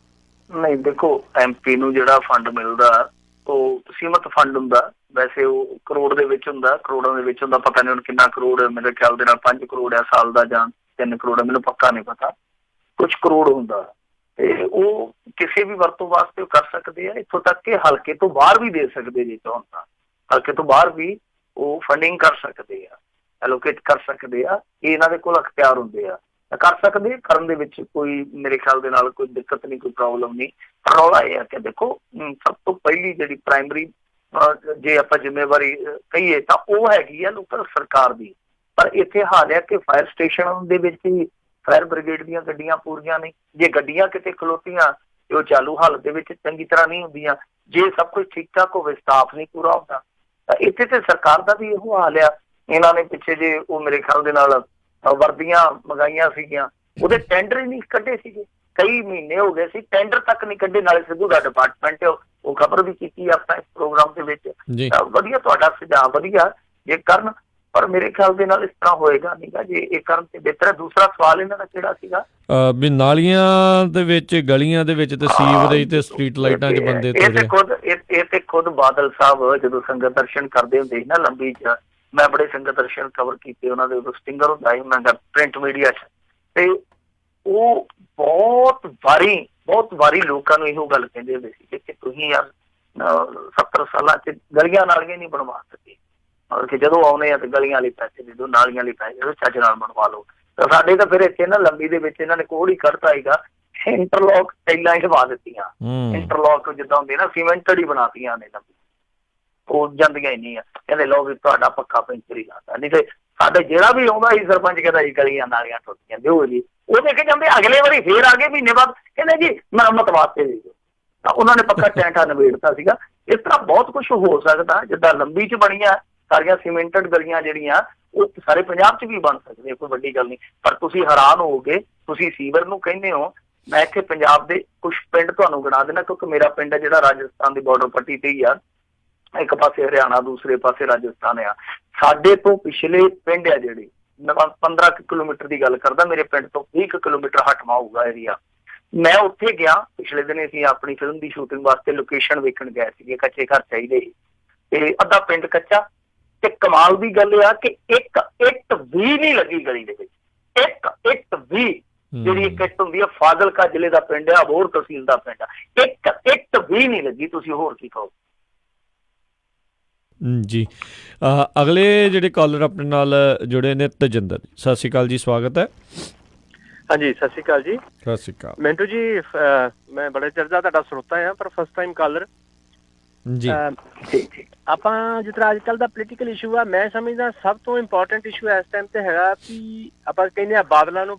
ਨਹੀਂ ਦੇਖੋ, ਐਮਪੀ ਨੂੰ ਜਿਹੜਾ ਫੰਡ ਮਿਲਦਾ ਉਹ ਸੀਮਤ ਫੰਡ ਹੁੰਦਾ। ਵੈਸੇ ਉਹ ਕਰੋੜ ਦੇ ਵਿੱਚ ਹੁੰਦਾ, ਕਰੋੜਾਂ ਦੇ ਵਿੱਚ ਹੁੰਦਾ। ਪਤਾ ਨਹੀਂ ਹੁਣ ਕਿੰਨਾ ਕਰੋੜ, ਮੇਰੇ ਖਿਆਲ ਦੇ ਨਾਲ 5 ਕਰੋੜ ਆ ਸਾਲ ਦਾ ਜਾਂ 3 ਕਰੋੜ, ਮੈਨੂੰ ਪੱਕਾ ਨਹੀਂ ਪਤਾ। ਕੁਝ ਕਰੋੜ ਹੁੰਦਾ ਤੇ ਉਹ ਕਿਸੇ ਵੀ ਵਰਤੋਂ ਵਾਸਤੇ ਉਹ ਕਰ ਸਕਦੇ ਆ। ਇੱਥੋਂ ਤੱਕ ਕਿ ਹਲਕੇ ਤੋਂ ਬਾਹਰ ਵੀ ਦੇ ਸਕਦੇ ਜੇ ਚਾਹੁਣ ਤਾਂ, ਹਲਕੇ ਤੋਂ ਬਾਹਰ ਵੀ ਉਹ ਫੰਡਿੰਗ ਕਰ ਸਕਦੇ ਆ, ਐਲੋਕੇਟ ਕਰ ਸਕਦੇ ਆ। ਇਹ ਇਹਨਾਂ ਦੇ ਕੋਲ ਅਖਤਿਆਰ ਹੁੰਦੇ ਆ, ਕਰ ਸਕਦੇ। ਕਰਨ ਦੇ ਵਿੱਚ ਕੋਈ ਮੇਰੇ ਖਿਆਲ ਦੇ ਨਾਲ ਕੋਈ ਦਿੱਕਤ ਨਹੀਂ, ਕੋਈ ਪ੍ਰੋਬਲਮ ਨਹੀਂ। ਰੌਲਾ ਇਹ ਆ ਕਿ ਦੇਖੋ, ਸਭ ਤੋਂ ਪਹਿਲੀ ਜਿਹੜੀ ਪ੍ਰਾਇਮਰੀ ਜੇ ਆਪਾਂ ਜ਼ਿੰਮੇਵਾਰੀ ਕਹੀਏ ਤਾਂ ਉਹ ਹੈਗੀ ਆ ਲੋਕਲ ਸਰਕਾਰ ਦੀ। ਪਰ ਇੱਥੇ ਹਾਲ ਹੈ ਕਿ ਫਾਇਰ ਸਟੇਸ਼ਨ ਦੇ ਵਿੱਚ ਹੀ ਫਾਇਰ ਬ੍ਰਿਗੇਡ ਦੀਆਂ ਗੱਡੀਆਂ ਪੂਰੀਆਂ ਨਹੀਂ। ਜੇ ਗੱਡੀਆਂ ਕਿਤੇ ਖਲੋਤੀਆਂ ਤੇ ਉਹ ਚਾਲੂ ਹਾਲਤ ਦੇ ਵਿੱਚ ਚੰਗੀ ਤਰ੍ਹਾਂ ਨਹੀਂ ਹੁੰਦੀਆਂ। ਜੇ ਸਭ ਕੁਝ ਠੀਕ ਠਾਕ ਹੋਵੇ, ਸਟਾਫ ਨਹੀਂ ਪੂਰਾ ਹੁੰਦਾ, ਤਾਂ ਇੱਥੇ ਤੇ ਸਰਕਾਰ ਦਾ ਵੀ ਇਹੋ ਹਾਲ ਆ। ਇਹਨਾਂ ਨੇ ਪਿੱਛੇ ਜੇ ਉਹ ਮੇਰੇ ਖਿਆਲ ਦੇ ਨਾਲ ਵਰਦੀਆਂ ਮੰਗਾਈਆਂ ਸੀਗੀਆਂ, ਉਹਦੇ ਟੈਂਡਰ ਹੀ ਨਹੀਂ ਕੱਢੇ ਸੀਗੇ। ਕਈ ਮਹੀਨੇ ਹੋ ਗਏ ਸੀ, ਟੈਂਡਰ ਤੱਕ ਨਹੀਂ ਕੱਢੇ। ਨਾਲੇ ਸਿੱਧੂ ਦਾ ਡਿਪਾਰਟਮੈਂਟ ਉਹ ਖਬਰ ਵੀ ਕੀਤੀ ਆਪਾਂ ਇਸ ਪ੍ਰੋਗਰਾਮ ਦੇ ਵਿੱਚ। ਵਧੀਆ, ਤੁਹਾਡਾ ਸੁਝਾਅ ਵਧੀਆ ਜੇ ਕਰਨ, ਪਰ ਮੇਰੇ ਖਿਆਲ ਦੇ ਨਾਲ ਇਸ ਤਰ੍ਹਾਂ ਹੋਏਗਾ ਨਹੀਂਗਾ। ਜੇ ਇਹ ਕਰਨ ਤੇ ਬਿਹਤਰ ਹੈ। ਦੂਸਰਾ ਸਵਾਲ ਇਹਨਾਂ ਦਾ ਕਿਹੜਾ ਸੀਗਾ? ਵੀ ਨਾਲੀਆਂ ਦੇ ਵਿੱਚ, ਗਲੀਆਂ ਦੇ ਵਿੱਚ ਤੇ ਸੀਵਰੇਜ ਤੇ ਸਟਰੀਟ ਲਾਈਟਾਂ 'ਚ ਬੰਦੇ ਇਹ ਤੇ ਖੁਦ ਬਾਦਲ ਸਾਹਿਬ ਜਦੋਂ ਸੰਗਤ ਦਰਸ਼ਨ ਕਰਦੇ ਹੁੰਦੇ ਸੀ ਨਾ ਲੰਬੀ 'ਚ, ਮੈਂ ਬੜੇ ਸੰਗਤ ਦਰਸ਼ਨ ਕਵਰ ਕੀਤੇ ਉਹਨਾਂ ਦੇ, ਉਦੋਂ ਸਟਿੰਗਰ ਹੁੰਦਾ ਸੀ ਉਹਨਾਂ ਦਾ ਪ੍ਰਿੰਟ ਮੀਡੀਆ 'ਚ, ਤੇ ਉਹ ਬਹੁਤ ਵਾਰੀ ਲੋਕਾਂ ਨੂੰ ਇਹੋ ਗੱਲ ਕਹਿੰਦੇ ਹੁੰਦੇ ਸੀ ਕਿ ਤੁਸੀਂ ਯਾਰ 70 ਸਾਲਾਂ 'ਚ ਗਲੀਆਂ ਨਾਲੀਆਂ ਨਹੀਂ ਬਣਵਾ ਸਕੇ, ਔਰ ਕਿ ਜਦੋਂ ਆਉਣੇ ਆ ਤੇ ਗਲੀਆਂ ਲਈ ਪੈਸੇ ਦੇ ਦਿਓ, ਨਾਲੀਆਂ ਲਈ ਪੈਸੇ ਦੇ ਦਿਓ, ਚੱਜ ਨਾਲ ਬਣਵਾ ਲਓ। ਤਾਂ ਸਾਡੇ ਤਾਂ ਫਿਰ ਇੱਥੇ ਨਾ ਲੰਬੀ ਦੇ ਵਿੱਚ ਇਹਨਾਂ ਨੇ ਕੋਡ ਹੀ ਕੱਢਤਾ ਸੀਗਾ, ਇੰਟਰਲੌਕ ਟਾਈਲਾਂ ਹੀ ਲਵਾ ਦਿੱਤੀਆਂ। ਇੰਟਰਲੌਕ ਜਿੱਦਾਂ ਹੁੰਦੇ ਨਾ ਸੀਮੈਂਟਡ ਹੀ ਬਣਾਤੀਆਂ ਨੇ ਲੰਬੀ, ਉਹ ਜਾਂਦੀਆਂ ਹੀ ਨਹੀਂ ਆ। ਕਹਿੰਦੇ ਲਓ ਵੀ ਤੁਹਾਡਾ ਪੱਕਾ ਪੈਂਚਰ ਹੀ ਲਾਤਾ। ਨਹੀਂ ਤੇ ਸਾਡੇ ਜਿਹੜਾ ਵੀ ਆਉਂਦਾ ਸੀ ਸਰਪੰਚ ਕਹਿੰਦਾ ਜੀ ਗਲੀਆਂ ਨਾਲੀਆਂ ਟੁੱਟੀਆਂ ਦਿਓ ਜੀ, ਉਹ ਦੇਖ ਕੇ ਜਾਂਦੇ। ਅਗਲੇ ਵਾਰੀ ਫੇਰ ਆ ਗਏ ਮਹੀਨੇ ਬਾਅਦ, ਕਹਿੰਦੇ ਜੀ ਮੁਰੰਮਤ ਵਾਸਤੇ ਦੇ ਦਿਓ। ਤਾਂ ਉਹਨਾਂ ਨੇ ਪੱਕਾ ਟੈਂਠਾ ਨਿਬੇੜਤਾ ਸੀਗਾ। ਇਸ ਤਰ੍ਹਾਂ ਬਹੁਤ ਕੁਛ ਹੋ ਸਕਦਾ। ਜਿੱਦਾਂ ਲੰਬੀ 'ਚ ਬਣੀਆਂ ਸਾਰੀਆਂ ਸੀਮੈਂਟਡ ਗਲੀਆਂ ਜਿਹੜੀਆਂ, ਉਹ ਸਾਰੇ ਪੰਜਾਬ 'ਚ ਵੀ ਬਣ ਸਕਦੇ, ਕੋਈ ਵੱਡੀ ਗੱਲ ਨਹੀਂ। ਪਰ ਤੁਸੀਂ ਹੈਰਾਨ ਹੋਵੋਗੇ, ਤੁਸੀਂ ਸੀਵਰ ਨੂੰ ਕਹਿੰਦੇ ਹੋ। ਮੈਂ ਇੱਥੇ ਪੰਜਾਬ ਦੇ ਕੁਛ ਪਿੰਡ ਤੁਹਾਨੂੰ ਗਿਣਾ ਦੇਣਾ, ਕਿਉਂਕਿ ਮੇਰਾ ਪਿੰਡ ਹੈ ਜਿਹੜਾ ਰਾਜਸਥਾਨ ਦੀ ਬਾਰਡਰ ਪੱਟੀ ਤੇ ਹੀ ਆ। ਇੱਕ ਪਾਸੇ ਹਰਿਆਣਾ, ਦੂਸਰੇ ਪਾਸੇ ਰਾਜਸਥਾਨ ਆ। ਸਾਡੇ ਤੋਂ ਪਿਛਲੇ ਪਿੰਡ ਆ ਜਿਹੜੇ 15 ਕਿਲੋਮੀਟਰ ਦੀ ਗੱਲ ਕਰਦਾ, ਮੇਰੇ ਪਿੰਡ ਤੋਂ 20 ਕਿਲੋਮੀਟਰ ਹਟਵਾ ਹੋਊਗਾ ਏਰੀਆ। ਮੈਂ ਉੱਥੇ ਗਿਆ ਪਿਛਲੇ ਦਿਨ, ਅਸੀਂ ਆਪਣੀ ਫਿਲਮ ਦੀ ਸ਼ੂਟਿੰਗ ਵਾਸਤੇ ਲੋਕੇਸ਼ਨ ਵੇਖਣ ਗਏ ਸੀਗੇ। ਕੱਚੇ ਘਰ ਚਾਹੀਦੇ ਸੀ ਤੇ ਅੱਧਾ ਪਿੰਡ ਕੱਚਾ। ਤੇ ਕਮਾਲ ਦੀ ਗੱਲ ਆ ਕਿ ਇੱਕ ਇੱਟ ਵੀ ਨਹੀਂ ਲੱਗੀ ਗਲੀ ਦੇ ਵਿੱਚ, ਇੱਕ ਇੱਟ ਵੀ। ਜਿਹੜੀ ਇੱਕ ਇੱਟ ਹੁੰਦੀ ਆ, ਫਾਜ਼ਿਲਕਾ ਜ਼ਿਲ੍ਹੇ ਦਾ ਪਿੰਡ ਆ, ਅਬੋਹਰ ਤਹਿਸੀਲ ਦਾ ਪਿੰਡ ਆ, ਇੱਕ ਇੱਟ ਵੀ ਨਹੀਂ ਲੱਗੀ। ਤੁਸੀਂ ਹੋਰ ਕੀ ਕਹੋ ਜੀ। ਅਗਲੇ ਜਿਹੜੇ ਕਾਲਰ ਆਪਣੇ ਨਾਲ ਜੁੜੇ ਨੇ, ਤਜਿੰਦਰ। ਸਤਿ ਸ਼੍ਰੀ ਅਕਾਲ ਜੀ, ਸਵਾਗਤ ਹੈ। ਹਾਂਜੀ, ਸਤਿ ਸ਼੍ਰੀ ਅਕਾਲ ਜੀ। ਸਤਿ ਸ਼੍ਰੀ ਅਕਾਲ ਮਿੰਟੂ ਜੀ। ਮੈਂ ਬੜੇ ਚਿਰ ਦਾ ਤੁਹਾਡਾ ਸਰੋਤਾ ਹਾਂ, ਪਰ ਫਸਟ ਟਾਈਮ ਕਾਲਰ ਜੀ। ਆਪਾਂ ਜਿਸ ਤਰ੍ਹਾਂ ਅੱਜ ਕੱਲ੍ਹ ਦਾ ਪੋਲੀਟੀਕਲ ਇਸ਼ੂ ਆ, ਮੈਂ ਸਮਝਦਾ ਸਭ ਤੋਂ ਇੰਪੋਰਟੈਂਟ ਇਸ਼ੂ ਇਸ ਟਾਈਮ ਤੇ ਹੈਗਾ ਵੀ ਆਪਾਂ ਕਹਿੰਦੇ ਆ ਬਾਦਲਾਂ ਨੂੰ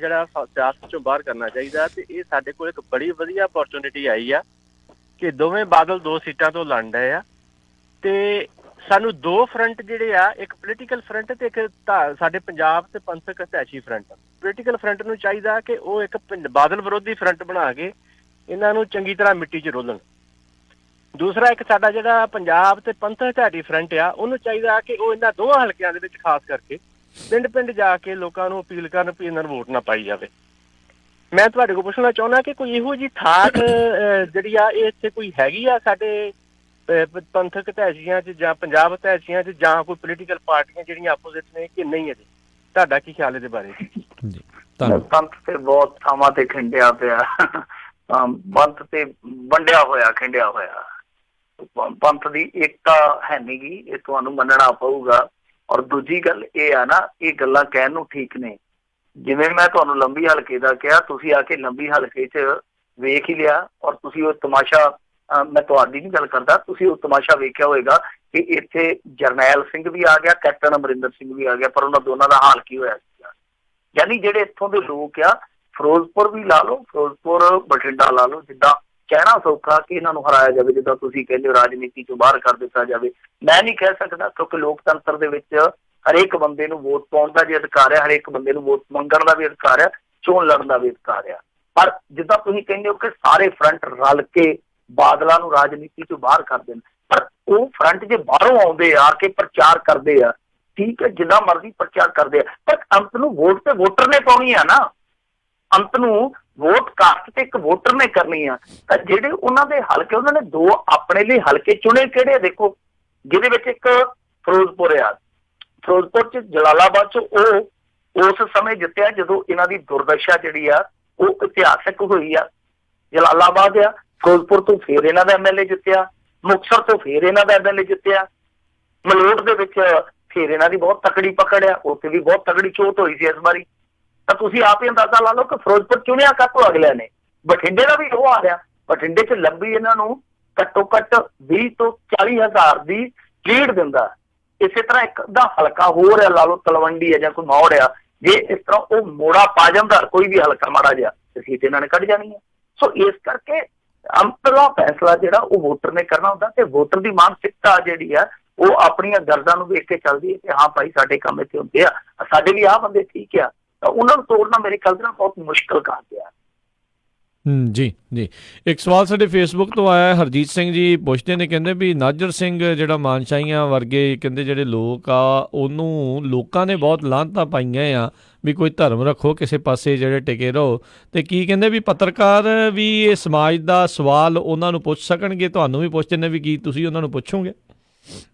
ਜਿਹੜਾ ਸਿਆਸਤ ਚੋਂ ਬਾਹਰ ਕਰਨਾ ਚਾਹੀਦਾ। ਤੇ ਇਹ ਸਾਡੇ ਕੋਲ ਇੱਕ ਬੜੀ ਵਧੀਆ ਅਪੋਰਚੁਨਿਟੀ ਆਈ ਆ ਕਿ ਦੋਵੇਂ ਬਾਦਲ 2 ਸੀਟਾਂ ਤੋਂ ਲੜ ਰਹੇ ਆ। ਤੇ ਸਾਨੂੰ 2 ਫਰੰਟ ਜਿਹੜੇ ਆ, ਇੱਕ ਪੋਲੀਟੀਕਲ ਫਰੰਟ ਤੇ ਇੱਕ ਸਾਡੇ ਪੰਜਾਬ ਤੇ ਪੰਥਕ ਇਤਿਹਾਸੀ ਫਰੰਟ। ਪੋਲੀਟੀਕਲ ਫਰੰਟ ਨੂੰ ਚਾਹੀਦਾ ਕਿ ਉਹ ਇੱਕ ਬਾਦਲ ਵਿਰੋਧੀ ਫਰੰਟ ਬਣਾ ਕੇ ਇਹਨਾਂ ਨੂੰ ਚੰਗੀ ਤਰ੍ਹਾਂ ਮਿੱਟੀ 'ਚ ਰੋਲਣ। ਦੂਸਰਾ ਇੱਕ ਸਾਡਾ ਜਿਹੜਾ ਪੰਜਾਬ ਤੇ ਪੰਥਕ ਇਤਿਹਾਸੀ ਫਰੰਟ ਆ, ਉਹਨੂੰ ਚਾਹੀਦਾ ਕਿ ਉਹ ਇਹਨਾਂ ਦੋਵਾਂ ਹਲਕਿਆਂ ਦੇ ਵਿੱਚ ਖਾਸ ਕਰਕੇ ਪਿੰਡ ਜਾ ਕੇ ਲੋਕਾਂ ਨੂੰ ਅਪੀਲ ਕਰਨ ਵੀ ਇਹਨਾਂ ਨੂੰ ਵੋਟ ਨਾ ਪਾਈ ਜਾਵੇ। ਮੈਂ ਤੁਹਾਡੇ ਕੋਲ ਪੁੱਛਣਾ ਚਾਹੁੰਦਾ ਕਿ ਕੋਈ ਇਹੋ ਜਿਹੀ ਠਾਕ ਜਿਹੜੀ ਆ, ਇਹ ਇੱਥੇ ਕੋਈ ਹੈਗੀ ਆ ਸਾਡੇ ਪੰਥਕ ਇਤਿਹਾਸੀਆਂ 'ਚ ਜਾਂ ਪੰਜਾਬ ਇਤਿਹਾਸੀਆਂ 'ਚ, ਜਾਂ ਕੋਈ ਪੋਲੀਟੀਕਲ ਪਾਰਟੀਆਂ ਜਿਹੜੀਆਂ ਆਪੋਜ਼ਿਟ ਨੇ, ਕਿ ਨਹੀਂ ਹੈ ਜੀ? ਤੁਹਾਡਾ ਕੀ ਖਿਆਲ ਇਹਦੇ ਬਾਰੇ? ਪੰਥ ਤੇ ਬਹੁਤ ਥਾਵਾਂ ਤੇ ਖਿੰਡਿਆ ਪਿਆ, ਪੰਥ ਤੇ ਵੰਡਿਆ ਹੋਇਆ, ਖਿੰਡਿਆ ਹੋਇਆ। ਪੰਥ ਦੀ ਏਕਤਾ ਹੈ ਨੀ ਗੀ, ਇਹ ਤੁਹਾਨੂੰ ਮੰਨਣਾ ਪਊਗਾ। ਔਰ ਦੂਜੀ ਗੱਲ ਇਹ ਆ ਨਾ, ਇਹ ਗੱਲਾਂ ਕਹਿਣ ਨੂੰ ਠੀਕ ਨੇ। ਜਿਵੇਂ ਮੈਂ ਤੁਹਾਨੂੰ ਲੰਬੀ ਹਲਕੇ ਦਾ ਕਿਹਾ, ਤੁਸੀਂ ਆ ਕੇ ਲੰਬੀ ਹਲਕੇ 'ਚ ਵੇਖ ਹੀ ਲਿਆ। ਔਰ ਤੁਸੀਂ ਉਹ ਤਮਾਸ਼ਾ, ਮੈਂ ਤੁਹਾਡੀ ਨਹੀਂ ਗੱਲ ਕਰਦਾ, ਤੁਸੀਂ ਉਹ ਤਮਾਸ਼ਾ ਵੇਖਿਆ ਹੋਏਗਾ ਕਿ ਇੱਥੇ ਜਰਨੈਲ ਸਿੰਘ ਵੀ ਆ ਗਿਆ, ਕੈਪਟਨ ਅਮਰਿੰਦਰ ਸਿੰਘ ਵੀ ਆ ਗਿਆ, ਪਰ ਉਹਨਾਂ ਦੋਨਾਂ ਦਾ ਹਾਲ ਕੀ ਹੋਇਆ ਸੀਗਾ। ਯਾਨੀ ਜਿਹੜੇ ਇੱਥੋਂ ਦੇ ਲੋਕ ਆ, ਫਿਰੋਜ਼ਪੁਰ ਵੀ ਲਾ ਲਓ, ਫਿਰੋਜ਼ਪੁਰ ਬਠਿੰਡਾ ਲਾ ਲਓ, ਜਿੱਦਾਂ ਕਹਿਣਾ ਸੌਖਾ ਕਿ ਇਹਨਾਂ ਨੂੰ ਹਰਾਇਆ ਜਾਵੇ, ਜਿੱਦਾਂ ਤੁਸੀਂ ਕਹਿੰਦੇ ਹੋ ਰਾਜਨੀਤੀ ਚੋਂ ਬਾਹਰ ਕਰ ਦਿੱਤਾ ਜਾਵੇ। ਮੈਂ ਨਹੀਂ ਕਹਿ ਸਕਦਾ, ਕਿਉਂਕਿ ਲੋਕਤੰਤਰ ਦੇ ਵਿੱਚ ਹਰੇਕ ਬੰਦੇ ਨੂੰ ਵੋਟ ਪਾਉਣ ਦਾ ਵੀ ਅਧਿਕਾਰ ਹੈ, ਹਰੇਕ ਬੰਦੇ ਨੂੰ ਵੋਟ ਮੰਗਣ ਦਾ ਵੀ ਅਧਿਕਾਰ ਹੈ। ਚੋਣ ਲੜਨ ਦਾ ਵੇਖਾ ਰਿਹਾ। ਪਰ ਜਿੱਦਾਂ ਤੁਸੀਂ ਕਹਿੰਦੇ ਹੋ ਕਿ ਸਾਰੇ ਫਰੰਟ ਰਲ ਕੇ ਬਾਦਲਾਂ ਨੂੰ ਰਾਜਨੀਤੀ ਚੋਂ ਬਾਹਰ ਕਰ ਦੇਣ, ਪਰ ਉਹ ਫਰੰਟ ਜੇ ਬਾਹਰੋਂ ਆਉਂਦੇ ਆ ਕੇ ਪ੍ਰਚਾਰ ਕਰਦੇ ਆ, ਠੀਕ ਹੈ, ਜਿੰਨਾ ਮਰਜ਼ੀ ਪ੍ਰਚਾਰ ਕਰਦੇ ਆ, ਪਰ ਅੰਤ ਨੂੰ ਵੋਟ ਤੇ ਵੋਟਰ ਨੇ ਪਾਉਣੀ ਆ ਨਾ। ਅੰਤ ਨੂੰ ਵੋਟ ਕਾਸਟ ਤੇ ਇੱਕ ਵੋਟਰ ਨੇ ਕਰਨੀ ਆ। ਤਾਂ ਜਿਹੜੇ ਉਹਨਾਂ ਦੇ ਹਲਕੇ, ਉਹਨਾਂ ਨੇ 2 ਆਪਣੇ ਲਈ ਹਲਕੇ ਚੁਣੇ ਕਿਹੜੇ ਦੇਖੋ, ਜਿਹਦੇ ਵਿੱਚ ਇੱਕ ਫਿਰੋਜ਼ਪੁਰ ਆ। ਫਿਰੋਜ਼ਪੁਰ ਚ ਜਲਾਲਾਬਾਦ ਚ ਉਹ ਉਸ ਸਮੇਂ ਜਿੱਤਿਆ ਜਦੋਂ ਇਹਨਾਂ ਦੀ ਦੁਰਦਸ਼ਾ ਜਿਹੜੀ ਆ ਉਹ ਇਤਿਹਾਸਕ ਹੋਈ ਆ। ਜਲਾਲਾਬਾਦ ਆ, ਫਿਰੋਜ਼ਪੁਰ ਤੋਂ ਫਿਰ ਇਹਨਾਂ ਦਾ MLA ਜਿੱਤਿਆ, ਮੁਕਤਸਰ ਤੋਂ ਫਿਰ ਇਹਨਾਂ ਦਾ MLA ਜਿੱਤਿਆ, ਮਲੋਟ ਦੇ ਵਿੱਚ ਫਿਰ ਇਹਨਾਂ ਦੀ ਬਹੁਤ ਤਕੜੀ ਪਕੜ ਆ, ਉੱਥੇ ਵੀ ਬਹੁਤ ਤਕੜੀ ਚੋਟ ਹੋਈ ਸੀ ਇਸ ਵਾਰੀ। ਤਾਂ ਤੁਸੀਂ ਆਪ ਹੀ ਅੰਦਾਜ਼ਾ ਲਾ ਲਓ ਕਿ ਫਿਰੋਜ਼ਪੁਰ ਚੁਣਿਆ ਕਾਹਤੋਂ ਅਗਲਿਆਂ ਨੇ। ਬਠਿੰਡੇ ਦਾ ਵੀ ਉਹ ਆ ਰਿਹਾ, ਬਠਿੰਡੇ 'ਚ ਲੱਭੀ ਇਹਨਾਂ ਨੂੰ ਘੱਟੋ ਘੱਟ 20 ਤੋਂ 40 ਹਜ਼ਾਰ ਦੀ ਲੀਡ ਦਿੰਦਾ। ਇਸੇ ਤਰ੍ਹਾਂ ਇੱਕ ਅੱਧਾ ਹਲਕਾ ਹੋਰ ਆ, ਲਾ ਲਓ ਤਲਵੰਡੀ ਆ ਜਾਂ ਕੋਈ ਮੌੜ ਆ, ਜੇ ਇਸ ਤਰ੍ਹਾਂ ਉਹ ਮੋੜਾ ਪਾ ਜਾਂਦਾ ਕੋਈ ਵੀ ਹਲਕਾ ਮਾੜਾ ਜਿਹਾ ਤੇ ਸੀਟ ਇਹਨਾਂ ਨੇ ਕੱਢ ਜਾਣੀ ਹੈ। ਸੋ ਇਸ ਕਰਕੇ ਅੰਤਲਾ ਫੈਸਲਾ ਜਿਹੜਾ ਉਹ ਵੋਟਰ ਨੇ ਕਰਨਾ ਹੁੰਦਾ, ਤੇ ਵੋਟਰ ਦੀ ਮਾਨਸਿਕਤਾ ਜਿਹੜੀ ਆ ਉਹ ਆਪਣੀਆਂ ਗਰਜ਼ਾਂ ਨੂੰ ਵੇਖ ਕੇ ਚੱਲਦੀ ਹੈ ਕਿ ਹਾਂ ਭਾਈ ਸਾਡੇ ਕੰਮ ਇੱਥੇ ਹੁੰਦੇ ਆ, ਸਾਡੇ ਵੀ ਆਹ ਬੰਦੇ ਠੀਕ ਆ, ਤਾਂ ਉਹਨਾਂ ਨੂੰ ਤੋੜਨਾ ਮੇਰੇ ਖਿਆਲ ਨਾਲ ਬਹੁਤ ਮੁਸ਼ਕਲ ਕੰਮ ਆ। ਜੀ ਜੀ, ਇੱਕ ਸਵਾਲ ਸਾਡੇ ਫੇਸਬੁੱਕ ਤੋਂ ਆਇਆ, ਹਰਜੀਤ ਸਿੰਘ ਜੀ ਪੁੱਛਦੇ ਨੇ, ਕਹਿੰਦੇ ਵੀ ਨਾਜਰ ਸਿੰਘ ਜਿਹੜਾ ਮਾਨਸ਼ਾਹੀਆਂ ਵਰਗੇ ਕਹਿੰਦੇ ਜਿਹੜੇ ਲੋਕ ਆ, ਉਹਨੂੰ ਲੋਕਾਂ ਨੇ ਬਹੁਤ ਲਾਹਨਤਾਂ ਪਾਈਆਂ ਆ ਵੀ ਕੋਈ ਧਰਮ ਰੱਖੋ, ਕਿਸੇ ਪਾਸੇ ਜਿਹੜੇ ਟਿਕੇ ਰਹੋ। ਤੇ ਕੀ ਕਹਿੰਦੇ ਵੀ ਪੱਤਰਕਾਰ ਵੀ ਇਹ ਸਮਾਜ ਦਾ ਸਵਾਲ ਉਹਨਾਂ ਨੂੰ ਪੁੱਛ ਸਕਣਗੇ? ਤੁਹਾਨੂੰ ਵੀ ਪੁੱਛਦੇ ਨੇ ਵੀ ਕੀ ਤੁਸੀਂ ਉਹਨਾਂ ਨੂੰ ਪੁੱਛੋਗੇ?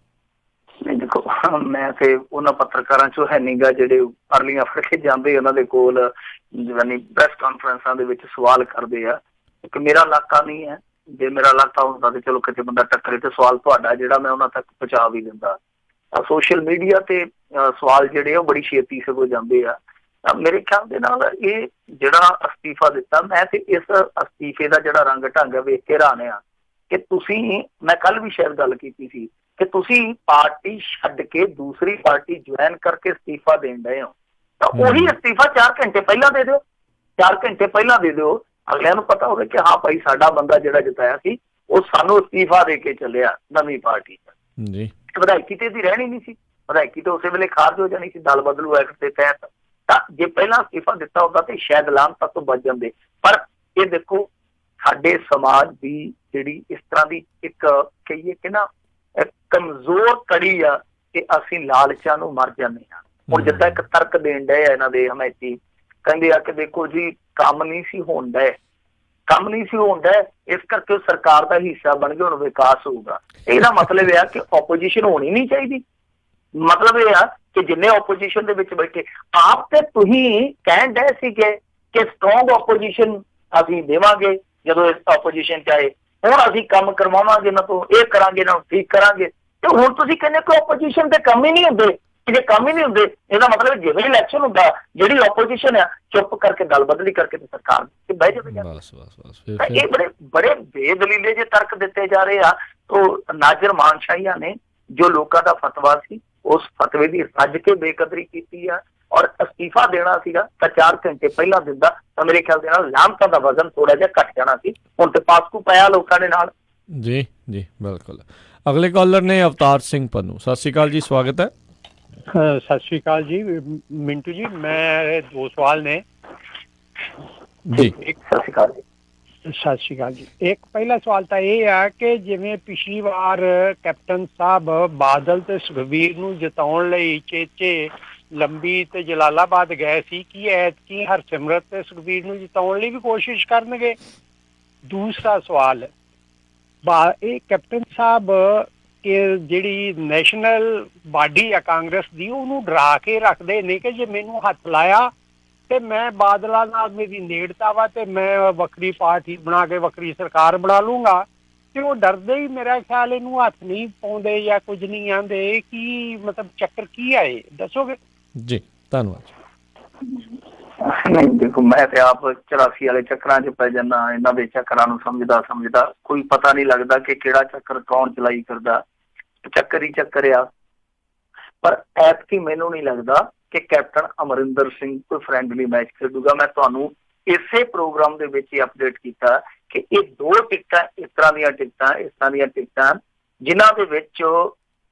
ਨਹੀਂ ਦੇਖੋ, ਮੈਂ ਤੇ ਉਹਨਾਂ ਪੱਤਰਕਾਰਾਂ ਚੋਂ ਹੈ ਨੀਗਾ ਜਿਹੜੇ ਅਰਲੀਆਂ ਫੜ ਕੇ ਜਾਂਦੇ ਉਹਨਾਂ ਦੇ ਕੋਲ ਯਾਨੀ ਪ੍ਰੈਸ ਕਾਨਫਰੰਸਾਂ ਦੇ ਵਿੱਚ ਸਵਾਲ ਕਰਦੇ ਆ। ਇੱਕ ਮੇਰਾ ਇਲਾਕਾ ਨਹੀਂ ਹੈ, ਜੇ ਮੇਰਾ ਇਲਾਕਾ ਹੁੰਦਾ ਤੇ ਚਲੋ ਕਿਤੇ ਬੰਦਾ ਟੱਕਰੇ ਤੇ ਸਵਾਲ ਤੁਹਾਡਾ ਜਿਹੜਾ ਮੈਂ ਉਹਨਾਂ ਤੱਕ ਪਹੁੰਚਾ ਵੀ ਦਿੰਦਾ। ਸੋਸ਼ਲ ਮੀਡੀਆ ਤੇ ਸਵਾਲ ਜਿਹੜੇ ਆ ਉਹ ਬੜੀ ਛੇਤੀ ਸਗੋਂ ਜਾਂਦੇ ਆ। ਮੇਰੇ ਖਿਆਲ ਦੇ ਨਾਲ ਇਹ ਜਿਹੜਾ ਅਸਤੀਫਾ ਦਿੱਤਾ, ਮੈਂ ਤੇ ਇਸ ਅਸਤੀਫੇ ਦਾ ਜਿਹੜਾ ਰੰਗ ਢੰਗ ਵੇਖ ਕੇ ਹੈਰਾਨ ਆ ਕਿ ਤੁਸੀਂ, ਮੈਂ ਕੱਲ ਵੀ ਸ਼ਾਇਦ ਗੱਲ ਕੀਤੀ ਸੀ ਕਿ ਤੁਸੀਂ ਪਾਰਟੀ ਛੱਡ ਕੇ ਦੂਸਰੀ ਪਾਰਟੀ ਜੁਆਇਨ ਕਰਕੇ ਅਸਤੀਫਾ ਦੇਣ ਡਏ ਹੋ, ਤਾਂ ਉਹੀ ਅਸਤੀਫਾ 4 ਘੰਟੇ ਪਹਿਲਾਂ ਦੇ ਦਿਓ। 4 ਘੰਟੇ ਪਹਿਲਾਂ ਦੇ ਦਿਓ, ਅਗਲਿਆਂ ਨੂੰ ਪਤਾ ਹੋਵੇ ਕਿ ਹਾਂ ਭਾਈ ਸਾਡਾ ਬੰਦਾ ਜਿਹੜਾ ਜਿਤਾਇਆ ਸੀ ਉਹ ਸਾਨੂੰ ਅਸਤੀਫਾ ਦੇ ਕੇ ਚੱਲਿਆ ਨਵੀਂ ਪਾਰਟੀ 'ਚ। ਜੀ, ਵਿਧਾਇਕੀ ਤੇ ਇਹਦੀ ਰਹਿਣੀ ਨਹੀਂ ਸੀ, ਵਿਧਾਇਕੀ ਤੇ ਉਸੇ ਵੇਲੇ ਖਾਰਜ ਹੋ ਜਾਣੀ ਸੀ ਦਲ ਬਦਲੂ ਐਕਟ ਦੇ ਤਹਿਤ। ਤਾਂ ਜੇ ਪਹਿਲਾਂ ਅਸਤੀਫਾ ਦਿੱਤਾ ਹੁੰਦਾ ਤੇ ਸ਼ਾਇਦ ਲਾਹਨਤਾਂ ਤੋਂ ਬਚ ਜਾਂਦੇ। ਪਰ ਇਹ ਦੇਖੋ, ਸਾਡੇ ਸਮਾਜ ਦੀ ਜਿਹੜੀ ਇਸ ਤਰ੍ਹਾਂ ਦੀ ਇੱਕ ਕਹੀਏ ਕਿ ਨਾ ਕਮਜ਼ੋਰ ਕੜੀ ਆ ਕਿ ਅਸੀਂ ਲਾਲਚਾਂ ਨੂੰ ਮਰ ਜਾਂਦੇ ਹਾਂ। ਹੁਣ ਜਿੱਦਾਂ ਇੱਕ ਤਰਕ ਦੇਣ ਡਏ ਆ ਇਹਨਾਂ ਦੇ ਹਮਾਇਤੀ, ਕਹਿੰਦੇ ਆ ਕਿ ਦੇਖੋ ਜੀ ਕੰਮ ਨਹੀਂ ਸੀ ਹੋਣ ਡਏ, ਕੰਮ ਨਹੀਂ ਸੀ ਹੋਣ ਡਏ, ਇਸ ਕਰਕੇ ਉਹ ਸਰਕਾਰ ਦਾ ਹਿੱਸਾ ਬਣ ਕੇ ਹੁਣ ਵਿਕਾਸ ਹੋਊਗਾ। ਇਹਦਾ ਮਤਲਬ ਇਹ ਆ ਕਿ ਆਪੋਜੀਸ਼ਨ ਹੋਣੀ ਨਹੀਂ ਚਾਹੀਦੀ। ਮਤਲਬ ਇਹ ਆ ਕਿ ਜਿੰਨੇ ਆਪੋਜੀਸ਼ਨ ਦੇ ਵਿੱਚ ਬੈਠੇ, ਆਪ ਤੇ ਤੁਸੀਂ ਕਹਿਣ ਡਏ ਸੀਗੇ ਕਿ ਸਟਰੋਂਗ ਆਪੋਜੀਸ਼ਨ ਅਸੀਂ ਦੇਵਾਂਗੇ ਜਦੋਂ ਇਸ ਆਪੋਜੀਸ਼ਨ ਚ ਆਏ, ਹੁਣ ਅਸੀਂ ਕੰਮ ਕਰਵਾਵਾਂਗੇ ਇਹਨਾਂ ਤੋਂ, ਇਹ ਕਰਾਂਗੇ, ਇਹਨਾਂ ਨੂੰ ਠੀਕ ਕਰਾਂਗੇ। ਤੇ ਹੁਣ ਤੁਸੀਂ ਕਹਿੰਦੇ ਕਿ ਆਪੋਜੀਸ਼ਨ ਦੇ ਕੰਮ ਹੀ ਨਹੀਂ ਹੁੰਦੇ। ਜੇ ਕੰਮ ਹੀ ਨਹੀਂ ਹੁੰਦੇ, ਇਹਦਾ ਮਤਲਬ ਜਿਵੇਂ ਇਲੈਕਸ਼ਨ ਹੁੰਦਾ ਜਿਹੜੀ ਆਪੋਜੀਸ਼ਨ ਆ ਚੁੱਪ ਕਰਕੇ ਦਲ ਬਦਲੀ ਕਰਕੇ ਤੇ ਸਰਕਾਰ ਤੇ ਬਹਿ ਜਾਵੇ। ਇਹ ਬੜੇ ਬੇਦਲੀਲੇ ਜੇ ਤਰਕ ਦਿੱਤੇ ਜਾ ਰਹੇ ਆ। ਤੋਂ ਨਾਜ਼ਰ ਮਾਨਸ਼ਾਹੀਆਂ ਨੇ ਜੋ ਲੋਕਾਂ ਦਾ ਫਤਵਾ ਸੀ ਉਸ ਫਤਵੇ ਦੀ ਰੱਜ ਕੇ ਬੇਕਦਰੀ ਕੀਤੀ ਆ ਔਰ ਅਸਤੀਫਾ ਦੇਣਾ ਸੀਗਾ ਤਾਂ 4 ਘੰਟੇ ਪਹਿਲਾਂ ਦਿੰਦਾ ਤਾਂ ਮੇਰੇ ਖਿਆਲ ਦੇ ਨਾਲ ਲਾਹਨਤਾਂ ਦਾ ਵਜ਼ਨ ਥੋੜਾ ਜਿਹਾ ਘਟ ਜਾਣਾ ਸੀ। ਹੁਣ ਤੇ ਪਾਸਕੂ ਪਿਆ ਲੋਕਾਂ ਦੇ ਨਾਲ। ਜੀ ਜੀ ਬਿਲਕੁਲ। ਅਗਲੇ ਕਾਲਰ ਨੇ ਅਵਤਾਰ ਸਿੰਘ ਪੰਨੂ। ਸਤਿ ਸ਼੍ਰੀ ਅਕਾਲ ਜੀ, ਸਵਾਗਤ ਹੈ। ਸਤਿ ਸ਼੍ਰੀ ਅਕਾਲ ਜੀ ਮਿੰਟੂ ਜੀ, ਮੇਰੇ 2 ਸਵਾਲ ਨੇ ਜੀ। ਸਤਿ ਸ਼੍ਰੀ ਅਕਾਲ ਜੀ। ਸਤਿ ਸ਼੍ਰੀ ਅਕਾਲ ਜੀ। ਇੱਕ ਪਹਿਲਾ ਸਵਾਲ ਤਾਂ ਇਹ ਆ ਕਿ ਜਿਵੇਂ ਪਿਛਲੀ ਵਾਰ ਕੈਪਟਨ ਸਾਹਿਬ ਬਾਦਲ ਤੇ ਸੁਖਬੀਰ ਨੂੰ ਜਿਤਾਉਣ ਲਈ ਚੇਚੇ, ਲੰਬੀ ਤੇ ਜਲਾਲਾਬਾਦ ਗਏ ਸੀ, ਕੀ ਐਤਕੀ ਹਰਸਿਮਰਤ ਤੇ ਸੁਖਬੀਰ ਨੂੰ ਜਿਤਾਉਣ ਲਈ ਵੀ ਕੋਸ਼ਿਸ਼ ਕਰਨਗੇ? ਦੂਸਰਾ ਸਵਾਲ, ਇਹ ਕੈਪਟਨ ਸਾਹਿਬ ਕਿ ਜਿਹੜੀ ਨੈਸ਼ਨਲ ਬਾਡੀ ਆ ਕਾਂਗਰਸ ਦੀ, ਉਹਨੂੰ ਡਰਾ ਕੇ ਰੱਖਦੇ ਨੇ ਕਿ ਜੇ ਮੈਨੂੰ ਹੱਥ ਲਾਇਆ ਤੇ ਮੈਂ ਬਾਦਲਾਂ ਨਾਲ ਮੇਰੀ ਨੇੜਤਾ ਵਾ ਤੇ ਮੈਂ ਵੱਖਰੀ ਪਾਰਟੀ ਬਣਾ ਕੇ ਵੱਖਰੀ ਸਰਕਾਰ ਬਣਾ ਲੂੰਗਾ, ਤੇ ਉਹ ਡਰਦੇ ਹੀ ਮੇਰਾ ਖਿਆਲ ਇਹਨੂੰ ਹੱਥ ਨਹੀਂ ਪਾਉਂਦੇ ਜਾਂ ਕੁਝ ਨਹੀਂ ਆਂਦੇ। ਕੀ ਮਤਲਬ ਚੱਕਰ ਕੀ ਆ, ਇਹ ਦੱਸੋਗੇ? ਜੀ ਧੰਨਵਾਦ। ਨਹੀਂ ਦੇਖੋ, ਮੈਂ ਤੇ ਆਪ 84 ਵਾਲੇ ਚੱਕਰਾਂ 'ਚ ਪੈ ਜਾਂਦਾ, ਇਹਨਾਂ ਦੇ ਚੱਕਰਾਂ ਨੂੰ ਸਮਝਦਾ ਕੋਈ ਪਤਾ ਨਹੀਂ ਲੱਗਦਾ ਕਿ ਕਿਹੜਾ ਚੱਕਰ ਕੌਣ ਚਲਾਈ ਫਿਰਦਾ। ਚੱਕਰ ਹੀ ਚੱਕਰ ਆ। ਪਰ ਐਤਕੀ ਮੈਨੂੰ ਨਹੀਂ ਲੱਗਦਾ ਕਿ ਕੈਪਟਨ ਅਮਰਿੰਦਰ ਸਿੰਘ ਕੋਈ ਫਰੈਂਡਲੀ ਮੈਚ ਖੇਡੂਗਾ। ਮੈਂ ਤੁਹਾਨੂੰ ਇਸੇ ਪ੍ਰੋਗਰਾਮ ਦੇ ਵਿੱਚ ਹੀ ਅਪਡੇਟ ਕੀਤਾ ਕਿ ਇਹ 2 ਟਿਕਟਾਂ ਇਸ ਤਰ੍ਹਾਂ ਦੀਆਂ ਟਿਕਟਾਂ ਜਿਨ੍ਹਾਂ ਦੇ ਵਿੱਚ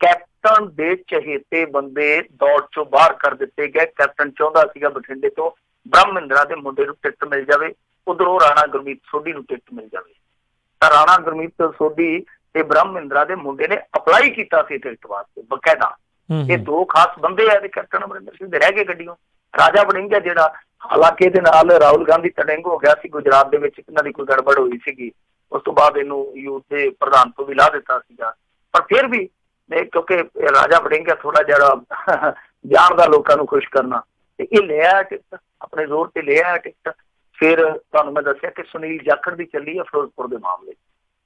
ਕੈਪਟਨ ਦੇ ਚਹੇਤੇ ਬੰਦੇ ਦੌੜ ਚੋਂ ਬਾਹਰ ਕਰ ਦਿੱਤੇ ਗਏ। ਕੈਪਟਨ ਚਾਹੁੰਦਾ ਸੀਗਾ ਬਠਿੰਡੇ ਤੋਂ ਬ੍ਰਹਮ ਮਹਿੰਦਰਾ ਦੇ ਮੁੰਡੇ ਨੂੰ ਟਿਕਟ ਮਿਲ ਜਾਵੇ, ਉਧਰੋਂ ਰਾਣਾ ਗੁਰਮੀਤ ਸੋਢੀ ਨੂੰ ਟਿਕਟ ਮਿਲ ਜਾਵੇ। ਤਾਂ ਰਾਣਾ ਗੁਰਮੀਤ ਸੋਢੀ ਤੇ ਬ੍ਰਹਮ ਮਹਿੰਦਰਾ ਦੇ ਮੁੰਡੇ ਨੇ ਅਪਲਾਈ ਕੀਤਾ ਸੀ ਟਿਕਟ ਵਾਸਤੇ ਬਕਾਇਦਾ। ਇਹ ਦੋ ਖਾਸ ਬੰਦੇ ਆ ਤੇ ਕੈਪਟਨ ਅਮਰਿੰਦਰ ਸਿੰਘ ਦੇ ਰਹਿ ਗਏ ਗੱਡੀਆਂ। ਰਾਜਾ ਵੜਿੰਗਾ ਜਿਹੜਾ ਹਾਲਾਂਕਿ ਇਹਦੇ ਨਾਲ ਰਾਹੁਲ ਗਾਂਧੀ ਤੜਿੰਗ ਹੋ ਗਿਆ ਸੀ ਗੁਜਰਾਤ ਦੇ ਵਿੱਚ, ਇਹਨਾਂ ਦੀ ਕੋਈ ਗੜਬੜ ਹੋਈ ਸੀਗੀ, ਉਸ ਤੋਂ ਬਾਅਦ ਇਹਨੂੰ ਯੂਥ ਦੇ ਪ੍ਰਧਾਨ ਤੋਂ ਵੀ ਲਾ ਦਿੱਤਾ ਸੀਗਾ। ਪਰ ਫਿਰ ਵੀ ਕਿਉਂਕਿ ਰਾਜਾ ਵੜਿੰਗਾ ਥੋੜਾ ਜਿਹੜਾ ਜਾਣਦਾ ਲੋਕਾਂ ਨੂੰ ਖੁਸ਼ ਕਰਨਾ, ਤੇ ਇਹ ਲਿਆ ਟਿਕਟ, ਆਪਣੇ ਜ਼ੋਰ ਤੇ ਲਿਆ ਟਿਕਟ। ਫਿਰ ਤੁਹਾਨੂੰ ਮੈਂ ਦੱਸਿਆ ਕਿ ਸੁਨੀਲ ਜਾਖੜ ਦੀ ਚੱਲੀ ਆ ਫਿਰੋਜ਼ਪੁਰ ਦੇ ਮਾਮਲੇ।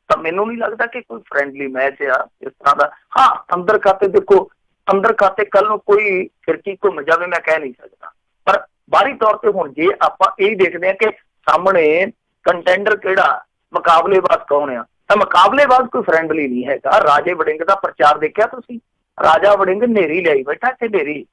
ਤਾਂ ਮੈਨੂੰ ਨਹੀਂ ਲੱਗਦਾ ਕਿ ਕੋਈ ਫਰੈਂਡਲੀ ਮੈਚ ਆ ਇਸ ਤਰ੍ਹਾਂ ਦਾ। ਹਾਂ, ਅੰਦਰ ਖਾਤੇ ਦੇਖੋ, ਅੰਦਰ ਖਾਤੇ ਕੱਲ ਨੂੰ ਕੋਈ ਫਿਰਕੀ ਘੁੰਮ ਜਾਵੇ ਮੈਂ ਕਹਿ ਨਹੀਂ ਸਕਦਾ, ਪਰ ਬਾਹਰੀ ਤੌਰ ਤੇ ਹੁਣ ਜੇ ਆਪਾਂ ਇਹ ਦੇਖਦੇ ਹਾਂ ਕਿ ਸਾਹਮਣੇ ਕੰਟੈਂਡਰ ਕਿਹੜਾ, ਮੁਕਾਬਲੇਬਾਜ਼ ਕੌਣ ਆ, ਤਾਂ ਮੁਕਾਬਲੇਬਾਜ਼ ਕੋਈ ਫਰੈਂਡਲੀ ਨਹੀਂ ਹੈਗਾ। ਰਾਜੇ ਵੜਿੰਗ ਦਾ ਪ੍ਰਚਾਰ ਦੇਖਿਆ ਤੁਸੀਂ? ਰਾਜਾ ਵੜਿੰਗ ਨੇਰੀ ਲਿਆਈ ਬੈਠਾ ਇੱਥੇ, ਨੇਰੀ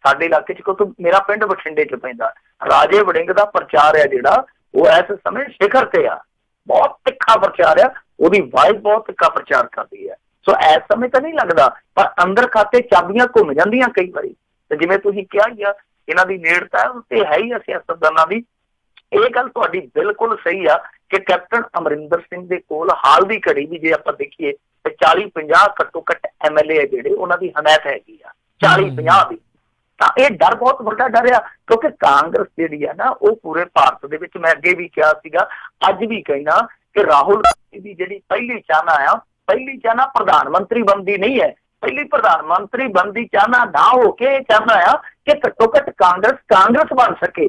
ਸਾਡੇ ਇਲਾਕੇ 'ਚ, ਕਿਉਂਕਿ ਮੇਰਾ ਪਿੰਡ ਬਠਿੰਡੇ 'ਚ ਪੈਂਦਾ। ਰਾਜੇ ਵੜਿੰਗ ਦਾ ਪ੍ਰਚਾਰ ਹੈ ਜਿਹੜਾ ਉਹ ਇਸ ਸਮੇਂ ਸਿਖਰ ਤੇ ਆ, ਬਹੁਤ ਤਿੱਖਾ ਪ੍ਰਚਾਰ ਆ, ਉਹਦੀ ਵਾਈਫ ਬਹੁਤ ਤਿੱਖਾ ਪ੍ਰਚਾਰ ਕਰਦੀ ਹੈ। ਸੋ ਇਸ ਸਮੇਂ ਤਾਂ ਨਹੀਂ ਲੱਗਦਾ, ਪਰ ਅੰਦਰ ਖਾਤੇ ਚਾਬੀਆਂ ਘੁੰਮ ਜਾਂਦੀਆਂ ਕਈ ਵਾਰੀ। ਤੇ ਜਿਵੇਂ ਤੁਸੀਂ ਕਿਹਾ ਹੀ ਆ, ਇਹਨਾਂ ਦੀ ਨੇੜਤਾ ਤੇ ਹੈ ਹੀ ਆ ਸਿਆਸਤਦਾਨਾਂ ਦੀ। ਇਹ ਗੱਲ ਤੁਹਾਡੀ ਬਿਲਕੁਲ ਸਹੀ ਆ ਕਿ ਕੈਪਟਨ ਅਮਰਿੰਦਰ ਸਿੰਘ ਦੇ ਕੋਲ ਹਾਲ ਦੀ ਘੜੀ ਵੀ ਜੇ ਆਪਾਂ ਦੇਖੀਏ ਤੇ 40-50 ਘੱਟੋ ਘੱਟ MLA ਆ ਜਿਹੜੇ ਉਹਨਾਂ ਦੀ ਹਮਾਇਤ ਹੈਗੀ ਆ, 40-50 ਦੀ। ਤਾਂ ਇਹ ਡਰ ਬਹੁਤ ਵੱਡਾ ਡਰ ਆ, ਕਿਉਂਕਿ ਕਾਂਗਰਸ ਜਿਹੜੀ ਆ ਨਾ ਉਹ ਪੂਰੇ ਭਾਰਤ ਦੇ ਵਿੱਚ, ਮੈਂ ਅੱਗੇ ਵੀ ਕਿਹਾ ਸੀਗਾ, ਅੱਜ ਵੀ ਕਹਿਣਾ ਕਿ ਰਾਹੁਲ ਗਾਂਧੀ ਦੀ ਜਿਹੜੀ ਪਹਿਲੀ ਚਾਹਨਾ ਆ, ਪਹਿਲੀ ਚਾਹਨਾ ਪ੍ਰਧਾਨ ਮੰਤਰੀ ਬਣਦੀ ਨਹੀਂ ਹੈ। ਪਹਿਲੀ ਪ੍ਰਧਾਨ ਮੰਤਰੀ ਬਣਦੀ ਚਾਹਨਾ ਨਾ ਹੋ ਕੇ ਇਹ ਚਾਹਨਾ ਆ ਕਿ ਘੱਟੋ ਘੱਟ ਕਾਂਗਰਸ ਬਣ ਸਕੇ।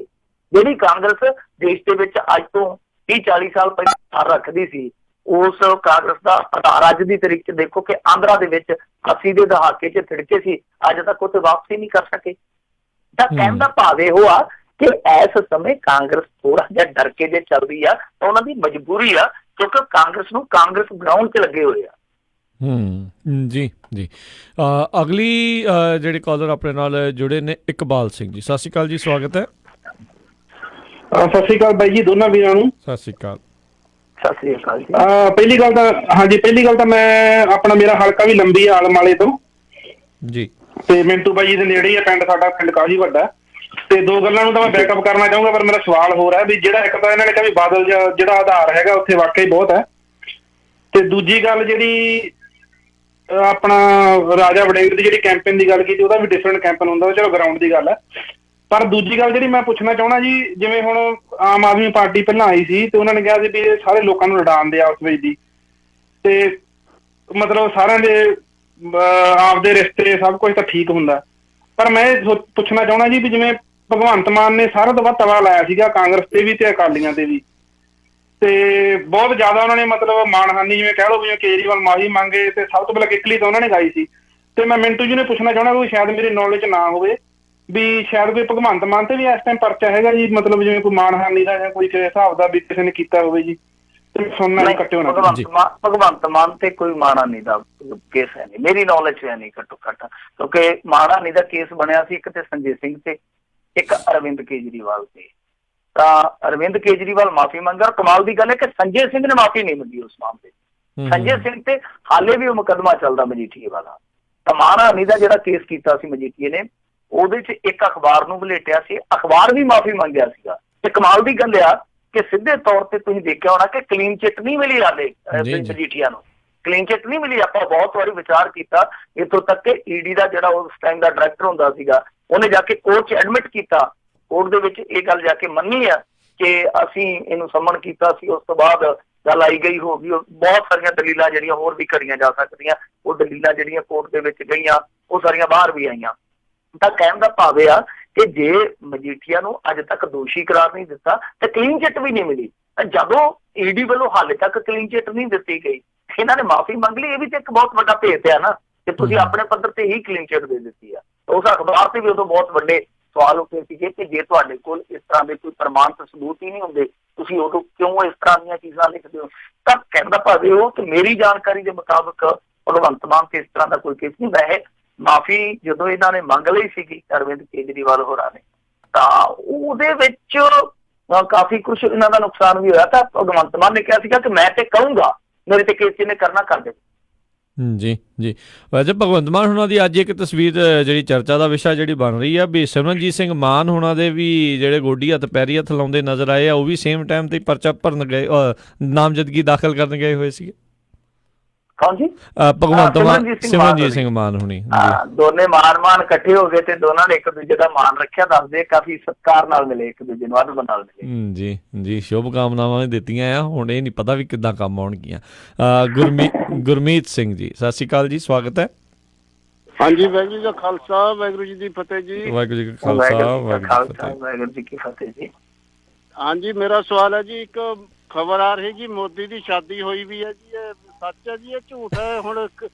ਜਿਹੜੀ ਕਾਂਗਰਸ ਦੇਸ਼ ਦੇ ਵਿੱਚ ਅੱਜ ਤੋਂ 30-40 ਸਾਲ ਪਹਿਲਾਂ ਰੱਖਦੀ ਸੀ, ਉਸ ਕਾਂਗਰਸ ਦਾ ਆਧਾਰ ਅੱਜ ਦੀ ਤਰੀਕ 'ਚ ਦੇਖੋ ਕਿ ਆਂਧਰਾ ਦੇ ਵਿੱਚ 80 ਦੇ ਦਹਾਕੇ 'ਚ ਥਿੜਕੇ ਸੀ, ਅੱਜ ਤੱਕ ਉੱਥੇ ਵਾਪਸੀ ਨਹੀਂ ਕਰ ਸਕੇ। ਤਾਂ ਕਹਿਣ ਦਾ ਭਾਵ ਇਹੋ ਆ ਕਿ ਇਸ ਸਮੇਂ ਕਾਂਗਰਸ ਥੋੜਾ ਜਿਹਾ ਡਰ ਕੇ ਜੇ ਚੱਲਦੀ ਆ ਤਾਂ ਉਹਨਾਂ ਦੀ ਮਜਬੂਰੀ ਆ, ਕਿਉਂਕਿ ਕਾਂਗਰਸ ਨੂੰ ਕਾਂਗਰਸ ਬਣਾਉਣ 'ਚ ਲੱਗੇ ਹੋਏ ਆ। ਜੀ ਜੀ। ਅਗਲੀ ਜਿਹੜੇ ਕਾਲਰ ਆਪਣੇ ਨਾਲ ਜੁੜੇ ਨੇ ਇਕਬਾਲ ਸਿੰਘ ਜੀ, ਸਤਿ ਸ਼੍ਰੀ ਅਕਾਲ ਜੀ, ਸਵਾਗਤ ਹੈ। ਸਤਿ ਸ਼੍ਰੀ ਅਕਾਲ ਬਾਈ ਜੀ, ਦੋਨਾਂ ਵੀਰਾਂ ਨੂੰ ਸਤਿ ਸ਼੍ਰੀ ਅਕਾਲ। ਸਤਿ ਸ਼੍ਰੀ ਅਕਾਲ ਜੀ। ਪਹਿਲੀ ਗੱਲ ਤਾਂ ਮੈਂ ਆਪਣਾ, ਮੇਰਾ ਹਲਕਾ ਵੀ ਲੰਬੀ ਆਲਮ ਵਾਲੇ ਤੋਂ ਜੀ, ਤੇ ਮਿੰਟੂ ਬਾਈ ਦੇ ਨੇੜੇ ਹੀ ਆ ਪਿੰਡ, ਸਾਡਾ ਪਿੰਡ ਕਾਫੀ ਵੱਡਾ। ਤੇ ਦੋ ਗੱਲਾਂ ਨੂੰ ਤਾਂ ਮੈਂ ਬੈਕਅਪ ਕਰਨਾ ਚਾਹੂੰਗਾ, ਪਰ ਮੇਰਾ ਸਵਾਲ ਹੋਰ ਹੈ ਵੀ ਜਿਹੜਾ ਇੱਕ ਤਾਂ ਇਹਨਾਂ ਨੇ ਕਿਹਾ ਵੀ ਬਾਦਲ ਜਿਹੜਾ ਆਧਾਰ ਹੈਗਾ ਉੱਥੇ ਵਾਕਈ ਬਹੁਤ ਹੈ, ਤੇ ਦੂਜੀ ਗੱਲ ਜਿਹੜੀ ਆਪਣਾ ਰਾਜਾ ਵੜਿੰਗ ਦੀ ਜਿਹੜੀ ਕੈਂਪੇਨ ਦੀ ਗੱਲ ਕੀਤੀ, ਉਹਦਾ ਵੀ ਡਿਫਰੈਂਟ ਕੈਂਪੇਨ ਹੁੰਦਾ, ਚਲੋ ਗਰਾਊਂਡ ਦੀ ਗੱਲ ਹੈ। ਪਰ ਦੂਜੀ ਗੱਲ ਜਿਹੜੀ ਮੈਂ ਪੁੱਛਣਾ ਚਾਹੁੰਦਾ ਜੀ, ਜਿਵੇਂ ਹੁਣ ਆਮ ਆਦਮੀ ਪਾਰਟੀ ਪਹਿਲਾਂ ਆਈ ਸੀ ਤੇ ਉਹਨਾਂ ਨੇ ਕਿਹਾ ਸੀ ਵੀ ਇਹ ਸਾਰੇ ਲੋਕਾਂ ਨੂੰ ਲੜਾਉਣ ਦੇ ਆਪਸ ਵਿੱਚ ਦੀ, ਤੇ ਮਤਲਬ ਸਾਰਿਆਂ ਦੇ ਆਪਦੇ ਰਿਸ਼ਤੇ ਸਭ ਕੁਝ ਤਾਂ ਠੀਕ ਹੁੰਦਾ। ਪਰ ਮੈਂ ਪੁੱਛਣਾ ਚਾਹੁੰਦਾ ਜੀ ਵੀ ਜਿਵੇਂ ਭਗਵੰਤ ਮਾਨ ਨੇ ਸਾਰਾ ਤੋਂ ਵੱਧ ਤਵਾ ਲਾਇਆ ਸੀਗਾ ਕਾਂਗਰਸ ਤੇ ਵੀ ਤੇ ਅਕਾਲੀਆਂ ਤੇ ਵੀ, ਤੇ ਬਹੁਤ ਜ਼ਿਆਦਾ ਉਹਨਾਂ ਨੇ ਮਤਲਬ ਮਾਣਹਾਨੀ, ਜਿਵੇਂ ਕਹਿ ਲਓ ਵੀ ਕੇਜਰੀਵਾਲ ਮਾਫੀ ਮੰਗੇ ਤੇ ਸਭ ਤੋਂ ਪਹਿਲਾਂ ਕਿੱਕਲੀ ਤਾਂ ਉਹਨਾਂ ਨੇ ਗਾਈ ਸੀ। ਤੇ ਮੈਂ ਮਿੰਟੂ ਜੀ ਨੂੰ ਪੁੱਛਣਾ ਚਾਹੁੰਦਾ ਕੋਈ ਸ਼ਾਇਦ ਮੇਰੀ ਨੌਲੇਜ ਨਾ ਹੋਵੇ ਵੀ ਸ਼ਾਇਦ ਕੋਈ ਭਗਵੰਤ ਮਾਨ ਤੇ ਵੀ ਇਸ ਟਾਈਮ ਪਰਚਾ ਹੈਗਾ ਜੀ, ਮਤਲਬ ਜਿਵੇਂ ਕੋਈ ਮਾਣਹਾਨੀ ਦਾ ਜਾਂ ਕੋਈ ਕਿਸੇ ਹਿਸਾਬ ਦਾ ਵੀ ਕਿਸੇ ਨੇ ਕੀਤਾ ਹੋਵੇ ਜੀ, ਤੇ ਸੁਣਨਾ ਨਹੀਂ ਕੱਟਿਓ ਨਾ। ਭਗਵੰਤ ਮਾਨ ਤੇ ਕੋਈ ਮਾਣਹਾਨੀ ਦਾ ਕੇਸ ਹੈ ਨਹੀਂ, ਮੇਰੀ ਨੌਲੇਜ ਹੈ ਨਹੀਂ ਘੱਟੋ ਘੱਟ, ਕਿਉਂਕਿ ਮਾਣਹਾਨੀ ਦਾ ਕੇਸ ਬਣਿਆ ਸੀ ਇੱਕ ਤੇ ਸੰਜੇ ਸਿੰਘ ਤੇ ਇੱਕ ਅਰਵਿੰਦ ਕੇਜਰੀਵਾਲ ਤੇ। ਤਾਂ ਅਰਵਿੰਦ ਕੇਜਰੀਵਾਲ ਮਾਫੀ ਮੰਗਾ। ਕਮਾਲ ਦੀ ਗੱਲ ਹੈ ਕਿ ਸੰਜੇ ਸਿੰਘ ਨੇ ਮਾਫੀ ਨਹੀਂ ਮੰਗੀ ਉਸ ਮਾਮਲੇ। ਸੰਜੇ ਸਿੰਘ ਤੇ ਹਾਲੇ ਵੀ ਉਹ ਮੁਕੱਦਮਾ ਚੱਲਦਾ ਮਜੀਠੀਏ ਵਾਲਾ। ਤਾਂ ਮਾਣਹਾਨੀ ਦਾ ਜਿਹੜਾ ਕੇਸ ਕੀਤਾ ਸੀ ਮਜੀਠੀਏ ਨੇ, ਉਹਦੇ 'ਚ ਇੱਕ ਅਖਬਾਰ ਨੂੰ ਵਲੇਟਿਆ ਸੀ, ਅਖਬਾਰ ਵੀ ਮਾਫੀ ਮੰਗਿਆ ਸੀਗਾ। ਤੇ ਕਮਾਲ ਦੀ ਗੱਲ ਆ ਕਿ ਸਿੱਧੇ ਤੌਰ ਤੇ ਤੁਸੀਂ ਦੇਖਿਆ ਹੋਣਾ ਕਿ ਕਲੀਨ ਚਿੱਟ ਨਹੀਂ ਮਿਲੀ ਹਾਲੇ ਮਜੀਠੀਆ ਨੂੰ, ਕਲੀਨ ਚਿੱਟ ਨਹੀਂ ਮਿਲੀ। ਆਪਾਂ ਬਹੁਤ ਵਾਰੀ ਵਿਚਾਰ ਕੀਤਾ, ਇੱਥੋਂ ਤੱਕ ਕਿ ਈਡੀ ਦਾ ਜਿਹੜਾ ਉਸ ਟਾਈਮ ਦਾ ਡਾਇਰੈਕਟਰ ਹੁੰਦਾ ਸੀਗਾ, ਉਹਨੇ ਜਾ ਕੇ ਕੋਰਟ 'ਚ ਐਡਮਿਟ ਕੀਤਾ, ਕੋਰਟ ਦੇ ਵਿੱਚ ਇਹ ਗੱਲ ਜਾ ਕੇ ਮੰਨੀ ਆ ਕਿ ਅਸੀਂ ਇਹਨੂੰ ਸਮਨ ਕੀਤਾ ਸੀ। ਉਸ ਤੋਂ ਬਾਅਦ ਗੱਲ ਆਈ ਗਈ ਹੋ ਗਈ, ਬਹੁਤ ਸਾਰੀਆਂ ਦਲੀਲਾਂ ਜਿਹੜੀਆਂ ਹੋਰ ਵੀ ਕਰੀਆਂ ਜਾ ਸਕਦੀਆਂ, ਉਹ ਦਲੀਲਾਂ ਜਿਹੜੀਆਂ ਕੋਰਟ ਦੇ ਵਿੱਚ ਗਈਆਂ ਉਹ ਸਾਰੀਆਂ ਬਾਹਰ ਵੀ ਆਈਆਂ। ਤਾਂ ਕਹਿਣ ਦਾ ਭਾਵ ਇਹ ਆ ਕਿ ਜੇ ਮਜੀਠੀਆ ਨੂੰ ਅੱਜ ਤੱਕ ਦੋਸ਼ੀ ਕਰਾਰ ਨਹੀਂ ਦਿੱਤਾ ਤੇ ਕਲੀਨ ਚਿੱਟ ਵੀ ਨਹੀਂ ਮਿਲੀ। ਜਦੋਂ ਈਡੀ ਵੱਲੋਂ ਹਾਲੇ ਤੱਕ ਕਲੀਨ ਚਿੱਟ ਨਹੀਂ ਦਿੱਤੀ ਗਈ, ਇਹਨਾਂ ਨੇ ਮਾਫੀ ਮੰਗ ਲਈ, ਇਹ ਵੀ ਤੇ ਇੱਕ ਬਹੁਤ ਵੱਡਾ ਭੇਤ ਆ ਨਾ ਕਿ ਤੁਸੀਂ ਆਪਣੇ ਪੱਧਰ ਤੇ ਹੀ ਕਲੀਨ ਚਿੱਟ ਦੇ ਦਿੱਤੀ ਆ। ਉਸ ਅਖਬਾਰ ਤੇ ਵੀ ਉਦੋਂ ਬਹੁਤ ਵੱਡੇ ਸਵਾਲ ਉੱਠੇ ਸੀਗੇ ਕਿ ਜੇ ਤੁਹਾਡੇ ਕੋਲ ਇਸ ਤਰ੍ਹਾਂ ਦੇ ਕੋਈ ਪ੍ਰਮਾਣਿਤ ਸਬੂਤ ਹੀ ਨਹੀਂ ਹੁੰਦੇ, ਤੁਸੀਂ ਉਦੋਂ ਕਿਉਂ ਇਸ ਤਰ੍ਹਾਂ ਦੀਆਂ ਚੀਜ਼ਾਂ ਲਿਖਦੇ ਹੋ। ਤਾਂ ਕਹਿਣ ਦਾ ਭਾਵ ਇਹ ਕਿ ਮੇਰੀ ਜਾਣਕਾਰੀ ਦੇ ਮੁਤਾਬਕ ਭਗਵੰਤ ਮਾਨ ਤੇ ਇਸ ਤਰ੍ਹਾਂ ਦਾ ਕੋਈ ਕੇਸ ਨਹੀਂ। ਵੈਸੇ ਮਾਫੀ ਜਦੋਂ ਇਹਨਾਂ ਨੇ ਮੰਗ ਲਈ ਸੀਗੀ ਅਰਵਿੰਦ ਕੇਜਰੀਵਾਲ ਹੋਰਾਂ ਨੇ, ਤਾਂ ਉਹਦੇ ਵਿੱਚ ਕਾਫੀ ਕੁਛ ਇਹਨਾਂ ਦਾ ਨੁਕਸਾਨ ਵੀ ਹੋਇਆ। ਤਾਂ ਭਗਵੰਤ ਮਾਨ ਨੇ ਕਿਹਾ ਸੀਗਾ ਕਿ ਮੈਂ ਤੇ ਕਹੂੰਗਾ ਮੇਰੇ ਤੇ ਕੇਸ ਇਹਨੇ ਕਰਨਾ ਕਰ ਦੇ। ਜੀ ਜੀ। ਵੈਸੇ ਭਗਵੰਤ ਮਾਨ ਹੋਣਾ ਦੀ ਅੱਜ ਇੱਕ ਤਸਵੀਰ ਜਿਹੜੀ ਚਰਚਾ ਦਾ ਵਿਸ਼ਾ ਜਿਹੜੀ ਬਣ ਰਹੀ ਆ ਵੀ ਸਿਮਰਨਜੀਤ ਸਿੰਘ ਮਾਨ ਹੋਣਾ ਦੇ ਵੀ ਜਿਹੜੇ ਗੋਡੀ ਹੱਥ ਪੈਰੀ ਹੱਥ ਲਾਉਂਦੇ ਨਜ਼ਰ ਆਏ ਆ, ਉਹ ਵੀ ਸੇਮ ਟਾਈਮ ਤੇ ਪਰਚਾ ਭਰਨ ਗਏ, ਨਾਮਜ਼ਦਗੀ ਦਾਖਲ ਕਰਨ ਗਏ ਹੋਏ ਸੀਗੇ। ਕੌਣ ਜੀ? ਭਗਵੰਤ ਮਾਨ, ਸਿਮਰਨਜੀਤ ਸਿੰਘ ਮਾਨ ਹੁਣੀ। ਦੋਨੇ ਮਾਨ ਇਕੱਠੇ ਹੋ ਗਏ ਤੇ ਦੋਨਾਂ ਨੇ ਇੱਕ ਦੂਜੇ ਦਾ ਮਾਨ ਰੱਖਿਆ। ਦੱਸਦੇ ਕਾਫੀ ਸਤਿਕਾਰ ਨਾਲ ਮਿਲੇ, ਇੱਕ ਦੂਜੇ ਨੂੰ ਅਦਬ ਨਾਲ ਮਿਲੇ। ਜੀ ਜੀ, ਸ਼ੁਭ ਕਾਮਨਾਵਾਂ ਵੀ ਦਿੱਤੀਆਂ ਆ। ਹੁਣ ਇਹ ਨਹੀਂ ਪਤਾ ਵੀ ਕਿੱਦਾਂ ਕੰਮ ਆਉਣਗੀਆਂ। ਗੁਰਮੀਤ ਸਿੰਘ ਜੀ, ਸਤਿ ਸ਼੍ਰੀ ਅਕਾਲ ਜੀ, ਸਵਾਗਤ ਹੈ। ਹਾਂਜੀ, ਵਾਹਿਗੁਰੂ ਜੀ ਦਾ ਖਾਲਸਾ, ਵਾਹਿਗੁਰੂ ਜੀ ਦੀ ਫਤਿਹ ਜੀ। ਵਾਹਿਗੁਰੂ ਜੀ ਕਾ ਖਾਲਸਾ, ਵਾਹਿਗੁਰੂ ਜੀ ਕੀ ਫਤਿਹ ਜੀ। ਹਾਂਜੀ, ਮੇਰਾ ਸਵਾਲ ਹੈ ਜੀ, ਇੱਕ ਖਬਰ ਆ ਰਹੀ ਜੀ ਮੋਦੀ ਦੀ ਸ਼ਾਦੀ ਹੋਈ ਵੀ ਹੈ ਜੀ, ਇਹ ਸੱਚ ਹੈ ਜੀ ਇਹ ਝੂਠ ਹੈ? ਹੁਣ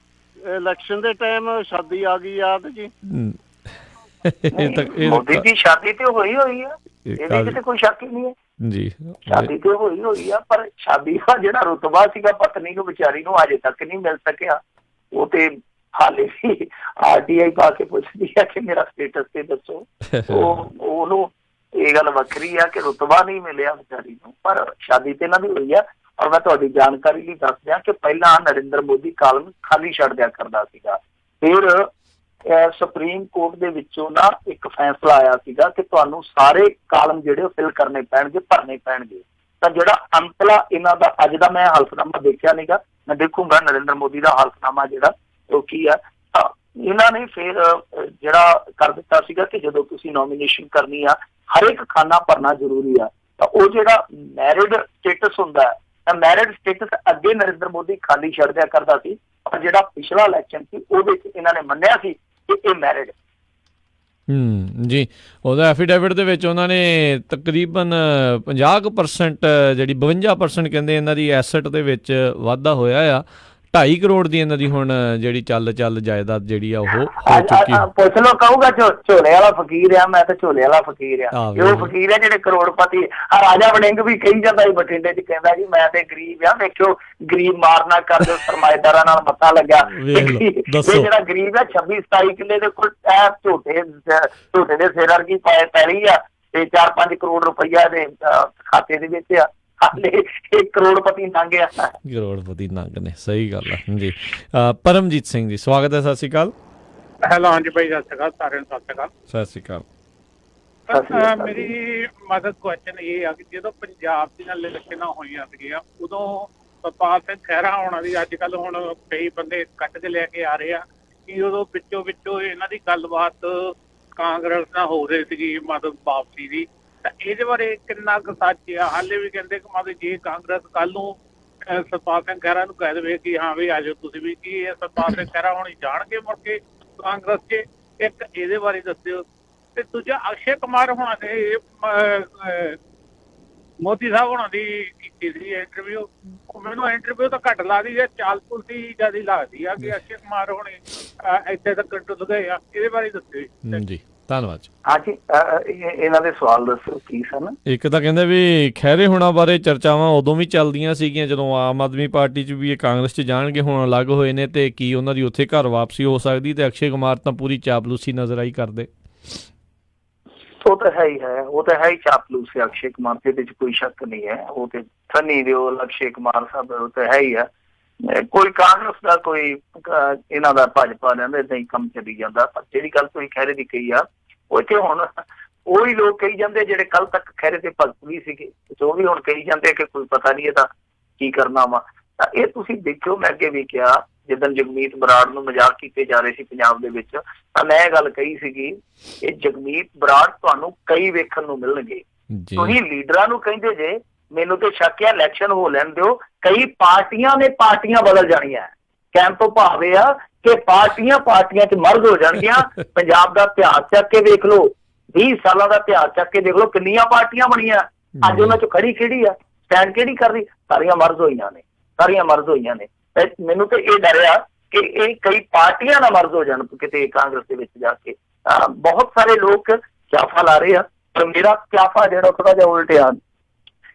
ਇਲੈਕਸ਼ਨ ਦੇ ਟਾਈਮ ਸ਼ਾਦੀ ਆ ਗਈ ਯਾਦ ਜੀ। ਮੋਦੀ ਦੀ ਸ਼ਾਦੀ ਤੇ ਹੋਈ ਆ, ਇਹਦੇ ਤੇ ਕੋਈ ਸ਼ੱਕ ਹੀ ਨਹੀਂ ਹੈ ਜੀ। ਸ਼ਾਦੀ ਤੇ ਹੋਈ ਆ, ਪਰ ਸ਼ਾਦੀ ਦਾ ਜਿਹੜਾ ਰੁਤਬਾ ਸੀਗਾ ਪਤਨੀ ਨੂੰ ਵਿਚਾਰੀ ਨੂੰ ਅਜੇ ਤੱਕ ਨਹੀਂ ਮਿਲ ਸਕਿਆ। ਉਹ ਤੇ ਹਾਲੇ ਵੀ RTI ਪਾ ਕੇ ਪੁੱਛਦੀ ਆ ਕਿ ਮੇਰਾ ਸਟੇਟਸ ਤੇ ਦੱਸੋ। ਉਹਨੂੰ ਇਹ ਗੱਲ ਵੱਖਰੀ ਆ ਕਿ ਰੁਤਬਾ ਨਹੀਂ ਮਿਲਿਆ ਵਿਚਾਰੀ ਨੂੰ, ਪਰ ਸ਼ਾਦੀ ਤੇ ਇਹਨਾਂ ਦੀ ਹੋਈ ਆ। ਔਰ ਮੈਂ ਤੁਹਾਡੀ ਜਾਣਕਾਰੀ ਲਈ ਦੱਸ ਦਿਆਂ ਕਿ ਪਹਿਲਾਂ ਨਰਿੰਦਰ ਮੋਦੀ ਕਾਲਮ ਖਾਲੀ ਛੱਡ ਦਿਆ ਕਰਦਾ ਸੀਗਾ। ਫਿਰ ਸੁਪਰੀਮ ਕੋਰਟ ਦੇ ਵਿੱਚੋਂ ਨਾ ਇੱਕ ਫੈਸਲਾ ਆਇਆ ਸੀਗਾ ਕਿ ਤੁਹਾਨੂੰ ਸਾਰੇ ਕਾਲਮ ਜਿਹੜੇ ਫਿਲ ਕਰਨੇ ਪੈਣਗੇ, ਭਰਨੇ ਪੈਣਗੇ। ਤਾਂ ਜਿਹੜਾ ਅੰਤਲਾ ਇਹਨਾਂ ਦਾ ਅੱਜ ਦਾ ਮੈਂ ਹਲਫਨਾਮਾ ਦੇਖਿਆ ਨੀਗਾ, ਮੈਂ ਦੇਖੂੰਗਾ ਨਰਿੰਦਰ ਮੋਦੀ ਦਾ ਹਲਫਨਾਮਾ ਜਿਹੜਾ ਉਹ ਕੀ ਆ। ਤਾਂ ਇਹਨਾਂ ਨੇ ਫਿਰ ਜਿਹੜਾ ਕਰ ਦਿੱਤਾ ਸੀਗਾ ਕਿ ਜਦੋਂ ਤੁਸੀਂ ਨੋਮੀਨੇਸ਼ਨ ਕਰਨੀ ਆ ਹਰ ਇੱਕ ਖਾਨਾ ਭਰਨਾ ਜ਼ਰੂਰੀ ਆ। ਤਾਂ ਉਹ ਜਿਹੜਾ ਮੈਰਿਡ ਸਟੇਟਸ ਹੁੰਦਾ ਹੈ, ਮੈਰਿਡ ਸਟੇਟਸ ਅੱਗੇ ਨਰਿੰਦਰ ਮੋਦੀ ਖਾਲੀ ਛੱਡ ਦਿਆ ਕਰਦਾ ਸੀ, ਪਰ ਜਿਹੜਾ ਪਿਛਲਾ ਇਲੈਕਸ਼ਨ ਸੀ ਉਹਦੇ ਚ ਇਹਨਾਂ ਨੇ ਮੰਨਿਆ ਸੀ ਕਿ ਇਹ ਮੈਰਿਡ। ਜੀ, ਉਹਦਾ ਐਫੀਡੇਵਿਟ ਦੇ ਵਿੱਚ ਉਹਨਾਂ ਨੇ ਤਕਰੀਬਨ 50% ਜਿਹੜੀ 52% ਕਹਿੰਦੇ ਇਹਨਾਂ ਦੀ ਐਸਟ ਦੇ ਵਿੱਚ ਵਾਧਾ ਹੋਇਆ ਆ। 2.5 ਕਰੋੜ ਦੀ ਇਹਨਾਂ ਦੀ ਹੁਣ ਜਿਹੜੀ ਚੱਲ ਜਾਇਦਾਦ ਜਿਹੜੀ ਆ ਉਹ ਹੋ ਚੁੱਕੀ। ਪੁੱਛ ਲੋ, ਕਹੂਗਾ ਝੋਲੇ ਵਾਲਾ ਫਕੀਰ ਆ, ਮੈਂ ਤਾਂ ਝੋਲੇ ਵਾਲਾ ਫਕੀਰ ਆ। ਉਹ ਫਕੀਰ ਆ ਜਿਹੜੇ ਕਰੋੜਪਤੀ। ਰਾਜਾ ਵੜਿੰਗ ਵੀ ਕਹੀ ਜਾਂਦਾ ਸੀ ਬਠਿੰਡੇ ਚ, ਕਹਿੰਦਾ ਜੀ ਮੈਂ ਤੇ ਗਰੀਬ ਆ, ਵੇਖਿਓ ਗਰੀਬ ਮਾਰਨਾ ਕਰ ਦਿਓ, ਸਰਮਾਏਦਾਰਾਂ ਨਾਲ ਮੱਥਾ ਲੱਗਾ। ਜਿਹੜਾ ਗਰੀਬ ਆ 26-27 ਕਿੱਲੇ ਦੇ ਕੋਲ ਝੋਟੇ ਦੇ ਸਿਰ ਵਰਗੀ ਪੈਲੀ ਆ ਤੇ 4-5 ਕਰੋੜ ਰੁਪਈਆ ਦੇ ਖਾਤੇ ਦੇ ਵਿੱਚ ਆ। ਕਰੋੜਪਤੀ ਨੰਗ ਨੇ, ਸਹੀ ਗੱਲ ਹੈ ਜੀ। ਪਰਮਜੀਤ ਸਿੰਘ ਜੀ, ਸਵਾਗਤ ਹੈ, ਸਤਿ ਸ਼੍ਰੀ ਅਕਾਲ। ਹੈਲੋ, ਹਾਂਜੀ ਭਾਈ, ਸਤਿ ਸ਼੍ਰੀ ਅਕਾਲ ਸਾਰਿਆਂ ਨੂੰ। ਸਤਿ ਸ਼੍ਰੀ ਅਕਾਲ। ਸਤਿ ਸ਼੍ਰੀ ਅਕਾਲ। ਮੇਰੀ ਮਦਦ ਕੁਐਸਚਨ ਇਹ ਆ ਕਿ ਜਦੋਂ ਪੰਜਾਬ ਦੀਆਂ ਇਲੈਕਸ਼ਨਾਂ ਹੋਈਆਂ ਸੀਗੀਆਂ ਉਦੋਂ ਸਤਪਾਲ ਸਿੰਘ ਖਹਿਰਾ ਹੋਣਾ ਦੀ ਅੱਜ ਕੱਲ ਹੁਣ ਕਈ ਬੰਦੇ ਕੱਟ ਕੇ ਲੈ ਕੇ ਆ ਰਹੇ ਆ ਕਿ ਉਦੋਂ ਵਿੱਚੋਂ ਇਹਨਾਂ ਦੀ ਗੱਲਬਾਤ ਕਾਂਗਰਸ ਨਾਲ ਹੋ ਰਹੀ ਸੀਗੀ ਮਦਦ ਵਾਪਸੀ ਦੀ। ਤਾਂ ਇਹਦੇ ਬਾਰੇ ਕਿੰਨਾ ਕੁ ਸੱਚ ਆ? ਹਾਲੇ ਵੀ ਕਹਿੰਦੇ ਕਿ ਮਤਲਬ ਜੇ ਕਾਂਗਰਸ ਕੱਲ ਨੂੰ ਸਤਪਾਲ ਸਿੰਘ ਖਹਿਰਾ ਨੂੰ ਕਹਿ ਦੇਵੇ ਕਿ ਹਾਂ ਵੀ ਆ ਜਾਓ ਤੁਸੀਂ ਵੀ, ਕੀ ਇਹ ਸਤਪਾਲ ਸਿੰਘ ਖਹਿਰਾ ਹੁਣ ਜਾਣਗੇ ਮੁੜ ਕੇ ਕਾਂਗਰਸ 'ਚ? ਇੱਕ ਇਹਦੇ ਬਾਰੇ ਦੱਸਿਓ। ਤੇ ਦੂਜਾ ਅਕਸ਼ੇ ਕੁਮਾਰ ਹੋਣਾ ਨੇ ਮੋਦੀ ਸਾਹਿਬ ਹੋਣਾ ਦੀ ਕੀਤੀ ਸੀ ਇੰਟਰਵਿਊ, ਮੈਨੂੰ ਇੰਟਰਵਿਊ ਤਾਂ ਘੱਟ ਲੱਗਦੀ ਹੈ, ਚਾਲ ਪੁਲਸੀ ਜਿਆਦਾ ਲੱਗਦੀ ਆ ਕਿ ਅਕਸ਼ੇ ਕੁਮਾਰ ਹੋਣੇ ਇੱਥੇ ਤੱਕ ਟੁੱਟ ਗਏ ਆ। ਇਹਦੇ ਬਾਰੇ ਦੱਸਿਓ ਜੀ। ਧੰਨਵਾਦ। ਹਾਂਜੀ, ਇਹਨਾਂ ਦੇ ਸਵਾਲ ਦੱਸੋ ਕੀ ਸਨ। ਇੱਕ ਤਾਂ ਕਹਿੰਦੇ ਵੀ ਖਹਿਰੇ ਹੋਣਾ ਬਾਰੇ ਚਰਚਾਵਾਂ ਉਦੋਂ ਵੀ ਚੱਲਦੀਆਂ ਸੀਗੀਆਂ ਜਦੋਂ ਆਮ ਆਦਮੀ ਪਾਰਟੀ 'ਚ ਵੀ ਇਹ ਕਾਂਗਰਸ 'ਚ ਜਾਣਗੇ, ਹੁਣ ਅਲੱਗ ਹੋਏ ਨੇ, ਤੇ ਕੀ ਉਹਨਾਂ ਦੀ ਉੱਥੇ ਘਰ ਵਾਪਸੀ ਹੋ ਸਕਦੀ? ਤੇ ਅਕਸ਼ੇ ਕੁਮਾਰ ਤਾਂ ਪੂਰੀ ਚਾਪਲੂਸੀ ਨਜ਼ਰ ਆਈ ਕਰਦੇ। ਉਹ ਤਾਂ ਹੈ ਹੀ ਚਾਪਲੂਸ ਹੈ ਅਕਸ਼ੇ ਕੁਮਾਰ, ਤੇ ਇਹਦੇ ਚ ਕੋਈ ਸ਼ੱਕ ਨਹੀਂ ਹੈ। ਉਹ ਤੇ ਸਨੀ ਦਿਓਲ, ਅਕਸ਼ੇ ਕੁਮਾਰ ਸਾਹਿਬ, ਉਹ ਤਾਂ ਹੈ ਹੀ ਆ। ਕੋਈ ਕਾਂਗਰਸ ਦਾ ਕੋਈ ਇਹਨਾਂ ਦਾ ਭਾਜਪਾ ਲੈਂਦਾ ਏਦਾਂ ਹੀ ਕੰਮ ਚੱਲੀ ਜਾਂਦਾ। ਪਰ ਜਿਹੜੀ ਗੱਲ ਤੁਸੀਂ ਖਹਿਰੇ ਦੀ ਕਹੀ ਆ, ਉਹ ਇੱਥੇ ਹੁਣ ਉਹੀ ਲੋਕ ਕਹੀ ਜਾਂਦੇ ਜਿਹੜੇ ਕੱਲ ਤੱਕ ਖਹਿਰੇ ਦੇ ਭਗਤ ਵੀ ਸੀਗੇ, ਉਹ ਵੀ ਹੁਣ ਕਹੀ ਜਾਂਦੇ ਕਿ ਕੋਈ ਪਤਾ ਨਹੀਂ ਇਹਦਾ ਕੀ ਕਰਨਾ ਵਾ। ਤਾਂ ਇਹ ਤੁਸੀਂ ਦੇਖਿਓ, ਮੈਂ ਅੱਗੇ ਵੀ ਕਿਹਾ ਜਿੱਦਣ ਜਗਮੀਤ ਬਰਾੜ ਨੂੰ ਮਜ਼ਾਕ ਕੀਤੇ ਜਾ ਰਹੇ ਸੀ ਪੰਜਾਬ ਦੇ ਵਿੱਚ, ਤਾਂ ਮੈਂ ਇਹ ਗੱਲ ਕਹੀ ਸੀਗੀ ਕਿ ਜਗਮੀਤ ਬਰਾੜ ਤੁਹਾਨੂੰ ਕਈ ਵੇਖਣ ਨੂੰ ਮਿਲਣਗੇ। ਤੁਸੀਂ ਲੀਡਰਾਂ ਨੂੰ ਕਹਿੰਦੇ ਜੇ, ਮੈਨੂੰ ਤੇ ਸ਼ੱਕ ਹੈ ਇਲੈਕਸ਼ਨ ਹੋ ਲੈਣ ਦਿਓ, ਕਈ ਪਾਰਟੀਆਂ ਨੇ ਪਾਰਟੀਆਂ ਬਦਲ ਜਾਣੀਆਂ। ਕਹਿਣ ਤੋਂ ਭਾਵ ਇਹ ਆ ਕਿ ਪਾਰਟੀਆਂ 'ਚ ਮਰਜ ਹੋ ਜਾਣਗੀਆਂ। ਪੰਜਾਬ ਦਾ ਇਤਿਹਾਸ ਚੱਕ ਕੇ ਦੇਖ ਲਓ, 20 ਸਾਲਾਂ ਦਾ ਇਤਿਹਾਸ ਚੱਕ ਕੇ ਦੇਖ ਲਓ, ਕਿੰਨੀਆਂ ਪਾਰਟੀਆਂ ਬਣੀਆਂ। ਅੱਜ ਉਹਨਾਂ 'ਚ ਖੜੀ ਕਿਹੜੀ ਆ, ਸਟੈਂਡ ਕਿਹੜੀ ਕਰ ਰਹੀ? ਸਾਰੀਆਂ ਮਰਜ ਹੋਈਆਂ ਨੇ। ਮੈਨੂੰ ਤੇ ਇਹ ਡਰ ਆ ਕਿ ਇਹ ਕਈ ਪਾਰਟੀਆਂ ਨਾਲ ਮਰਜ ਹੋ ਜਾਣ ਕਿਤੇ ਕਾਂਗਰਸ ਦੇ ਵਿੱਚ ਜਾ ਕੇ। ਬਹੁਤ ਸਾਰੇ ਲੋਕ ਕਿਆਫਾ ਲਾ ਰਹੇ ਆ, ਪਰ ਮੇਰਾ ਕਿਆਫਾ ਜਿਹੜਾ ਥੋੜਾ ਜਿਹਾ ਉਲਟ ਆ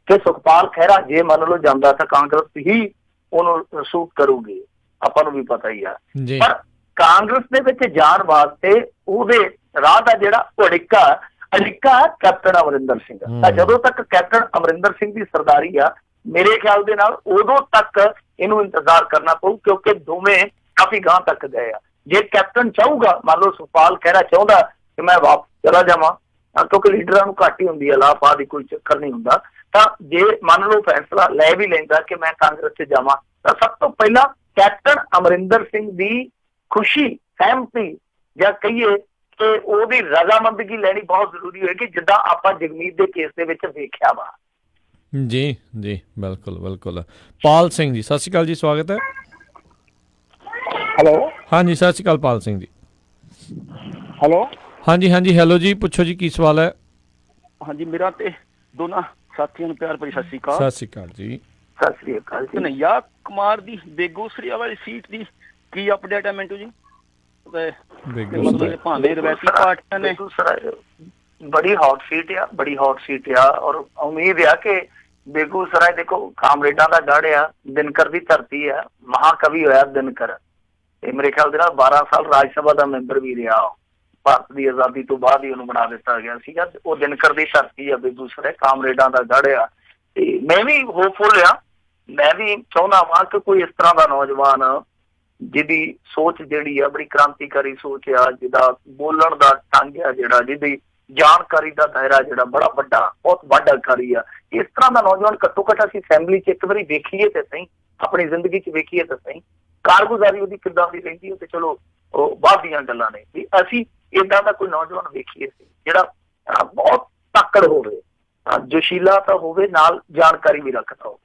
ਕਿ ਸੁਖਪਾਲ ਖਹਿਰਾ ਜੇ ਮੰਨ ਲਓ ਜਾਂਦਾ ਤਾਂ ਕਾਂਗਰਸ ਹੀ ਉਹਨੂੰ ਸੂਟ ਕਰੂਗੀ, ਆਪਾਂ ਨੂੰ ਵੀ ਪਤਾ ਹੀ ਆ। ਪਰ ਕਾਂਗਰਸ ਦੇ ਵਿੱਚ ਜਾਣ ਵਾਸਤੇ ਉਹਦੇ ਰਾਹ ਦਾ ਜਿਹੜਾ ਅੜਿੱਕਾ ਕੈਪਟਨ ਅਮਰਿੰਦਰ ਸਿੰਘ। ਤਾਂ ਜਦੋਂ ਤੱਕ ਕੈਪਟਨ ਅਮਰਿੰਦਰ ਸਿੰਘ ਦੀ ਸਰਦਾਰੀ ਆ, ਮੇਰੇ ਖਿਆਲ ਦੇ ਨਾਲ ਉਦੋਂ ਤੱਕ ਇਹਨੂੰ ਇੰਤਜ਼ਾਰ ਕਰਨਾ ਪਊ, ਕਿਉਂਕਿ ਦੋਵੇਂ ਕਾਫੀ ਗਾਂਹ ਤੱਕ ਗਏ ਆ। ਜੇ ਕੈਪਟਨ ਚਾਹੂਗਾ, ਮੰਨ ਲਓ ਸੁਖਪਾਲ ਖਹਿਰਾ ਚਾਹੁੰਦਾ ਕਿ ਮੈਂ ਵਾਪਸ ਚਲਾ ਜਾਵਾਂ, ਕਿਉਂਕਿ ਲੀਡਰਾਂ ਨੂੰ ਘੱਟ ਹੀ ਹੁੰਦੀ ਹੈ, ਲਾਪਾ ਦੀ ਕੋਈ ਚੱਕਰ ਨਹੀਂ ਹੁੰਦਾ, ਤਾਂ ਜੇ ਮੰਨ ਲਓ ਫੈਸਲਾ ਲੈ ਵੀ ਲੈਂਦਾ ਕਿ ਮੈਂ ਕਾਂਗਰਸ 'ਚ ਜਾਵਾਂ, ਤਾਂ ਸਭ ਤੋਂ ਪਹਿਲਾਂ ਕੈਪਟਨ ਅਮਰਿੰਦਰ ਸਿੰਘ ਦੀ ਖੁਸ਼ੀ, ਸਹਿਮਤੀ ਜਾਂ ਕਹੀਏ ਕਿ ਉਹਦੀ ਰਜ਼ਾਮੰਦਗੀ ਲੈਣੀ ਬਹੁਤ ਜ਼ਰੂਰੀ ਹੋਏਗੀ, ਜਿੱਦਾਂ ਆਪਾਂ ਜਗਮੀਤ ਦੇ ਕੇਸ ਦੇ ਵਿੱਚ ਵੇਖਿਆ ਵਾ। ਜੀ ਜੀ, ਬਿਲਕੁਲ ਬਿਲਕੁਲ। ਪਾਲ ਸਿੰਘ ਜੀ, ਸਤਿ ਸ਼੍ਰੀ ਅਕਾਲ ਜੀ, ਸਵਾਗਤ ਹੈ। ਹੈਲੋ, ਹਾਂਜੀ ਸਤਿ ਸ਼੍ਰੀ ਅਕਾਲ ਪਾਲ ਸਿੰਘ ਜੀ। ਹੈਲੋ, ਹਾਂਜੀ ਹਾਂਜੀ, ਹੈਲੋ ਜੀ, ਪੁੱਛੋ ਜੀ, ਕੀ ਸਵਾਲ ਹੈ? ਹਾਂਜੀ, ਮੇਰਾ ਤੇ ਦੋਨਾਂ ਸਾਥੀਆਂ ਨੂੰ ਪਿਆਰ ਭਰੀ ਸਤਿ ਸ਼੍ਰੀ ਅਕਾਲ। ਸਤਿ ਸ਼੍ਰੀ ਅਕਾਲ ਜੀ। ਸਤਿ ਸ਼੍ਰੀ ਅਕਾਲ ਜੀ। ਕਨਈਆ ਕੁਮਾਰ ਦੀ ਬੇਗੂਸਰੀਆ ਵਾਲੀ ਸੀਟ ਦੀ ਕੀ ਅਪਡੇਟ ਹੈ ਮਿੰਟੂ ਜੀ? ਮਤਲਬ ਭਾਵੇਂ ਰਵਾਇਤੀ ਪਾਰਟੀਆਂ ਨੇ, ਬੜੀ ਹੌਟ ਸੀਟ ਆ, ਬੜੀ ਹੌਟ ਸੀਟ ਆ, ਔਰ ਉਮੀਦ ਆ ਕਿ ਬੇਗੂਸਰਾਏ, ਦੇਖੋ ਕਾਮਰੇਡਾਂ ਦਾ ਗੜ੍ਹ ਆ, ਦਿਨਕਰ ਦੀ ਧਰਤੀ ਆ, ਮਹਾਕਵੀ ਹੋਇਆ ਦਿਨਕਰ, ਤੇ ਮੇਰੇ ਖਿਆਲ ਦੇ ਨਾਲ 12 ਸਾਲ ਰਾਜ ਸਭਾ ਦਾ ਮੈਂਬਰ ਵੀ ਰਿਹਾ। ਭਾਰਤ ਦੀ ਆਜ਼ਾਦੀ ਤੋਂ ਬਾਅਦ ਹੀ ਉਹਨੂੰ ਬਣਾ ਦਿੱਤਾ ਗਿਆ ਸੀਗਾ। ਉਹ ਦਿਨਕਰ ਦੀ ਧਰਤੀ ਆ ਬੇਗੂਸਰਾਏ, ਕਾਮਰੇਡਾਂ ਦਾ ਗੜ੍ਹ ਆ। ਤੇ ਮੈਂ ਵੀ ਹੋਪਫੁਲ ਆ, ਮੈਂ ਵੀ ਚਾਹੁੰਦਾ ਵਾਂ ਕਿ ਕੋਈ ਇਸ ਤਰ੍ਹਾਂ ਦਾ ਨੌਜਵਾਨ ਜਿਹਦੀ ਸੋਚ ਜਿਹੜੀ ਆ ਬੜੀ ਕ੍ਰਾਂਤੀਕਾਰੀ ਸੋਚ ਆ, ਜਿਹਦਾ ਬੋਲਣ ਦਾ ਢੰਗ ਆ, ਜਿਹੜਾ ਜਿਹਦੀ ਜਾਣਕਾਰੀ ਦਾ ਦਾਇਰਾ ਜਿਹੜਾ ਬੜਾ ਵੱਡਾ, ਬਹੁਤ ਵੱਡਾਕਾਰੀ ਆ, ਇਸ ਤਰ੍ਹਾਂ ਦਾ ਨੌਜਵਾਨ ਘੱਟੋ ਘੱਟ ਅਸੀਂ ਫੈਮਿਲੀ 'ਚ ਇੱਕ ਵਾਰੀ ਵੇਖੀਏ ਤੇ ਸਹੀ, ਆਪਣੀ ਜ਼ਿੰਦਗੀ 'ਚ ਵੇਖੀਏ ਤਾਂ ਸਹੀ, ਕਾਰਗੁਜ਼ਾਰੀ ਉਹਦੀ ਕਿੱਦਾਂ ਦੀ ਰਹਿੰਦੀ ਹੈ, ਤੇ ਚਲੋ ਉਹ ਬਾਅਦ ਦੀਆਂ ਗੱਲਾਂ ਨੇ, ਵੀ ਅਸੀਂ ਏਦਾਂ ਦਾ ਕੋਈ ਨੌਜਵਾਨ ਵੇਖੀਏ ਜਿਹੜਾ ਬਹੁਤ ਤਾਕੜ ਹੋਵੇ, ਜੋਸ਼ੀਲਾ ਤਾਂ ਹੋਵੇ, ਨਾਲ ਜਾਣਕਾਰੀ ਵੀ ਰੱਖਦਾ ਹੋਵੇ।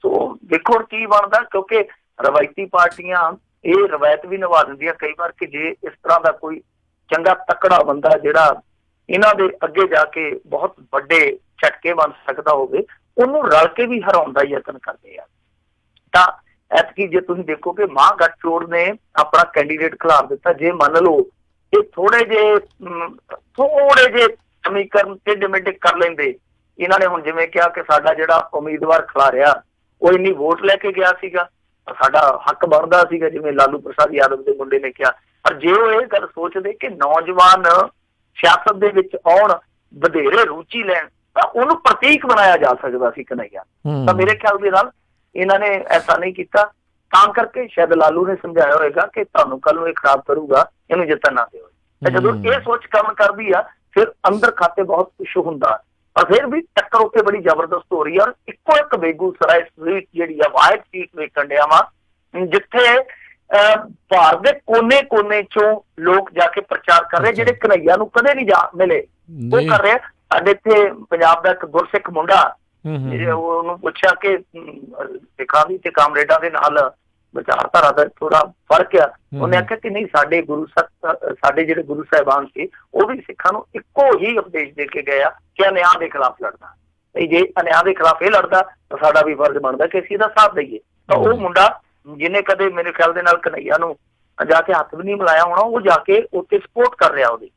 ਸੋ ਦੇਖੋ ਕੀ ਬਣਦਾ, ਕਿਉਂਕਿ ਰਵਾਇਤੀ ਪਾਰਟੀਆਂ ਇਹ ਰਵਾਇਤ ਵੀ ਨਿਭਾ ਦਿੰਦੀਆਂ ਕਈ ਵਾਰ ਕਿ ਜੇ ਇਸ ਤਰ੍ਹਾਂ ਦਾ ਕੋਈ ਚੰਗਾ ਤਕੜਾ ਬੰਦਾ ਜਿਹੜਾ ਇਹਨਾਂ ਦੇ ਅੱਗੇ ਜਾ ਕੇ ਬਹੁਤ ਵੱਡੇ ਝਟਕੇ ਬਣ ਸਕਦਾ ਹੋਵੇ, ਉਹਨੂੰ ਰਲ ਕੇ ਵੀ ਹਰਾਉਣ ਦਾ ਯਤਨ ਕਰਦੇ ਆ। ਤਾਂ ਐਤਕੀ ਜੇ ਤੁਸੀਂ ਦੇਖੋ ਕਿ ਮਹਾਗਠਜੋੜ ਨੇ ਆਪਣਾ ਕੈਂਡੀਡੇਟ ਖਿਲਾਰ ਦਿੱਤਾ, ਜੇ ਮੰਨ ਲਓ ਇਹ ਥੋੜੇ ਜਿਹੇ ਸਮੀਕਰਨ ਟੇਢੇ ਮੇਢੇ ਕਰ ਲੈਂਦੇ, ਇਹਨਾਂ ਨੇ ਹੁਣ ਜਿਵੇਂ ਕਿਹਾ ਕਿ ਸਾਡਾ ਜਿਹੜਾ ਉਮੀਦਵਾਰ ਖਿਲਾਰਿਆ ਉਹ ਇੰਨੀ ਵੋਟ ਲੈ ਕੇ ਗਿਆ ਸੀਗਾ, ਸਾਡਾ ਹੱਕ ਬਣਦਾ ਸੀਗਾ, ਜਿਵੇਂ ਲਾਲੂ ਪ੍ਰਸਾਦ ਯਾਦਵ ਦੇ ਮੁੰਡੇ ਨੇ ਕਿਹਾ। ਪਰ ਜੇ ਉਹ ਇਹ ਗੱਲ ਸੋਚਦੇ ਕਿ ਨੌਜਵਾਨ ਸਿਆਸਤ ਦੇ ਵਿੱਚ ਆਉਣ, ਵਧੇਰੇ ਰੁਚੀ ਲੈਣ, ਤਾਂ ਉਹਨੂੰ ਪ੍ਰਤੀਕ ਬਣਾਇਆ ਜਾ ਸਕਦਾ ਸੀ ਕਨਈਆ। ਤਾਂ ਮੇਰੇ ਖਿਆਲ ਦੇ ਨਾਲ ਇਹਨਾਂ ਨੇ ਐਸਾ ਨਹੀਂ ਕੀਤਾ, ਤਾਂ ਕਰਕੇ ਸ਼ਾਇਦ ਲਾਲੂ ਨੇ ਸਮਝਾਇਆ ਹੋਏਗਾ ਕਿ ਤੁਹਾਨੂੰ ਕੱਲ ਨੂੰ ਇਹ ਖਰਾਬ ਕਰੂਗਾ, ਇਹਨੂੰ ਜਿੱਤਣ ਨਾ ਦਿਓ। ਤੇ ਜਦੋਂ ਇਹ ਸੋਚ ਕੰਮ ਕਰਦੀ ਆ, ਫਿਰ ਅੰਦਰ ਖਾਤੇ ਬਹੁਤ ਕੁਛ ਹੁੰਦਾ, ਪਰ ਫਿਰ ਵੀ ਟੱਕਰ ਉੱਥੇ ਬੜੀ ਜ਼ਬਰਦਸਤ ਹੋ ਰਹੀ ਆ। ਇੱਕੋ ਇੱਕ ਬੇਗੂਸਰਾਏ ਸੀਟ ਜਿਹੜੀ ਆ, ਵਾਹਿਦ ਸੀਟ ਵੇਖਣ ਡਿਆ ਵਾ, ਜਿੱਥੇ ਭਾਰਤ ਦੇ ਕੋਨੇ ਚੋਂ ਲੋਕ ਜਾ ਕੇ ਪ੍ਰਚਾਰ ਕਰ ਰਹੇ, ਜਿਹੜੇ ਕਨਈਆ ਨੂੰ ਕਦੇ ਨਹੀਂ ਜਾ ਮਿਲੇ, ਉਹ ਕਰ ਰਹੇ। ਸਾਡੇ ਇੱਥੇ ਪੰਜਾਬ ਦਾ ਇੱਕ ਗੁਰਸਿੱਖ ਮੁੰਡਾ, ਉਹਨੂੰ ਪੁੱਛਿਆ ਕਿ ਸਿੱਖਾਂ ਦੀ ਤੇ ਕਾਮਰੇਡਾਂ ਦੇ ਨਾਲ ਵਿਚਾਰਧਾਰਾ ਦਾ ਥੋੜਾ ਫਰਕ ਆ, ਉਹਨੇ ਆਖਿਆ ਕਿ ਨਹੀਂ, ਸਾਡੇ ਜਿਹੜੇ ਗੁਰੂ ਸਾਹਿਬਾਨ ਸੀ ਉਹ ਵੀ ਸਿੱਖਾਂ ਨੂੰ ਇੱਕੋ ਹੀ ਉਪਦੇਸ਼ ਦੇ ਕੇ ਗਏ ਆ ਕਿ ਅਨਿਆਂ ਦੇ ਖਿਲਾਫ ਲੜਨਾ, ਨਹੀਂ ਜੇ ਅਨਿਆਂ ਦੇ ਖਿਲਾਫ ਇਹ ਲੜਦਾ ਤਾਂ ਸਾਡਾ ਵੀ ਫਰਜ਼ ਬਣਦਾ ਕਿ ਅਸੀਂ ਇਹਦਾ ਸਾਥ ਦਈਏ। ਤਾਂ ਉਹ ਮੁੰਡਾ ਜਿਹਨੇ ਕਦੇ ਮੇਰੇ ਖਿਆਲ ਦੇ ਨਾਲ ਕਨਈਆ ਨੂੰ ਜਾ ਕੇ ਹੱਥ ਵੀ ਨਹੀਂ ਮਿਲਾਇਆ ਹੋਣਾ, ਉਹ ਜਾ ਕੇ ਉੱਥੇ ਸਪੋਰਟ ਕਰ ਰਿਹਾ ਉਹਦੀ।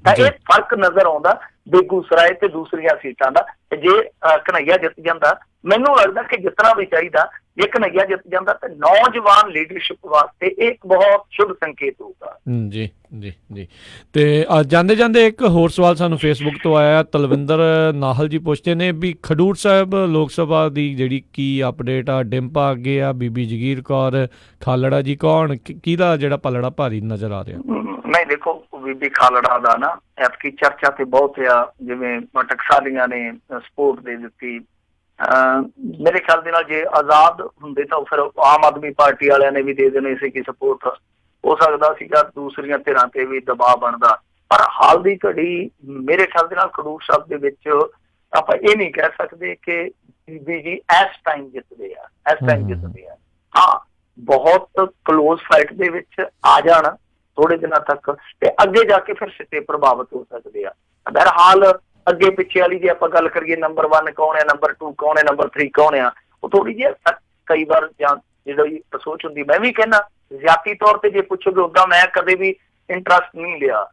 ਤਾਂ ਇਹ ਫਰਕ ਨਜ਼ਰ ਆਉਂਦਾ ਬੇਗੂਸਰਾਏ ਤੇ ਦੂਸਰੀਆਂ ਸੀਟਾਂ ਦਾ। ਤੇ ਜੇ ਕਨਈਆ ਜਿੱਤ ਜਾਂਦਾ, ਮੈਨੂੰ ਲੱਗਦਾ ਕਿ ਜਿੱਤਣਾ ਵੀ ਚਾਹੀਦਾ, ਜੇ ਕਨਈਆ ਜਿੱਤ ਜਾਂਦਾ ਤਾਂ ਨੌਜਵਾਨ ਲੀਡਰਸ਼ਿਪ ਵਾਸਤੇ ਇਹ ਇੱਕ ਬਹੁਤ ਸ਼ੁਭ ਸੰਕੇਤ ਹੋਊਗਾ। ਜੀ ਜੀ ਜੀ। ਤੇ ਜਾਂਦੇ ਜਾਂਦੇ ਇੱਕ ਹੋਰ ਸਵਾਲ ਸਾਨੂੰ ਫੇਸਬੁੱਕ ਤੋਂ ਆਇਆ, ਤਲਵਿੰਦਰ ਨਾਹਲ ਜੀ ਪੁੱਛਦੇ ਨੇ ਵੀ ਖਡੂਰ ਸਾਹਿਬ ਲੋਕ ਸਭਾ ਦੀ ਜਿਹੜੀ ਕੀ ਅਪਡੇਟ ਆ, ਡਿੰਪਾ ਅੱਗੇ ਆ, ਬੀਬੀ ਜਗੀਰ ਕੌਰ, ਖਾਲੜਾ ਜੀ, ਕੌਣ ਕਿਹਦਾ ਜਿਹੜਾ ਪਲੜਾ ਭਾਰੀ ਨਜ਼ਰ ਆ ਰਿਹਾ? ਨਹੀਂ ਦੇਖੋ, ਬੀਬੀ ਖਾਲੜਾ ਦਾ ਨਾ ਐਤਕੀ ਚਰਚਾ ਤੇ ਬਹੁਤ ਆ, ਜਿਵੇਂ ਟਕਸਾਲੀਆਂ ਨੇ ਸਪੋਰਟ ਦੇ ਦਿੱਤੀ। ਮੇਰੇ ਖਿਆਲ ਦੇ ਨਾਲ ਜੇ ਆਜ਼ਾਦ ਹੁੰਦੇ ਤਾਂ ਫਿਰ ਆਮ ਆਦਮੀ ਪਾਰਟੀ ਵਾਲਿਆਂ ਨੇ ਵੀ ਦੇ ਦੇਣੀ ਸੀ ਕਿ ਸਪੋਰਟ, ਹੋ ਸਕਦਾ ਸੀਗਾ ਦੂਸਰੀਆਂ ਧਿਰਾਂ ਤੇ ਵੀ ਦਬਾਅ ਬਣਦਾ। ਪਰ ਹਾਲ ਦੀ ਘੜੀ ਮੇਰੇ ਖਿਆਲ ਦੇ ਨਾਲ ਖਡੂਰ ਸਾਹਿਬ ਦੇ ਵਿੱਚ ਆਪਾਂ ਇਹ ਨਹੀਂ ਕਹਿ ਸਕਦੇ ਕਿ ਬੀਬੀ ਜੀ ਇਸ ਟਾਈਮ ਜਿੱਤਦੇ ਆ, ਹਾਂ ਬਹੁਤ ਕਲੋਜ਼ ਫਾਈਟ ਦੇ ਵਿੱਚ ਆ ਜਾਣ ਥੋੜੇ ਦਿਨਾਂ ਤੱਕ, ਤੇ ਅੱਗੇ ਜਾ ਕੇ ਫਿਰ ਸਿੱਟੇ ਪ੍ਰਭਾਵਿਤ ਹੋ ਸਕਦੇ ਆ। ਬਹਰਹਾਲ ਅੱਗੇ ਪਿੱਛੇ ਵਾਲੀ ਜੇ ਆਪਾਂ ਗੱਲ ਕਰੀਏ, ਨੰਬਰ 1 ਕੌਣ ਹੈ, ਨੰਬਰ 2 ਕੌਣ ਹੈ, ਨੰਬਰ 3 ਕੌਣ ਆ, ਉਹ ਥੋੜੀ ਜਿਹੀ ਕਈ ਵਾਰ ਜਾਂ ਜਿਹੜੀ ਸੋਚ ਹੁੰਦੀ, ਮੈਂ ਵੀ ਕਹਿੰਦਾ ਜ਼ਿਆਤੀ ਤੌਰ ਤੇ ਜੇ ਪੁੱਛੋਗੇ, ਉਦਾਂ ਮੈਂ ਕਦੇ ਵੀ ਇੰਟਰਸਟ ਨਹੀਂ ਲਿਆ,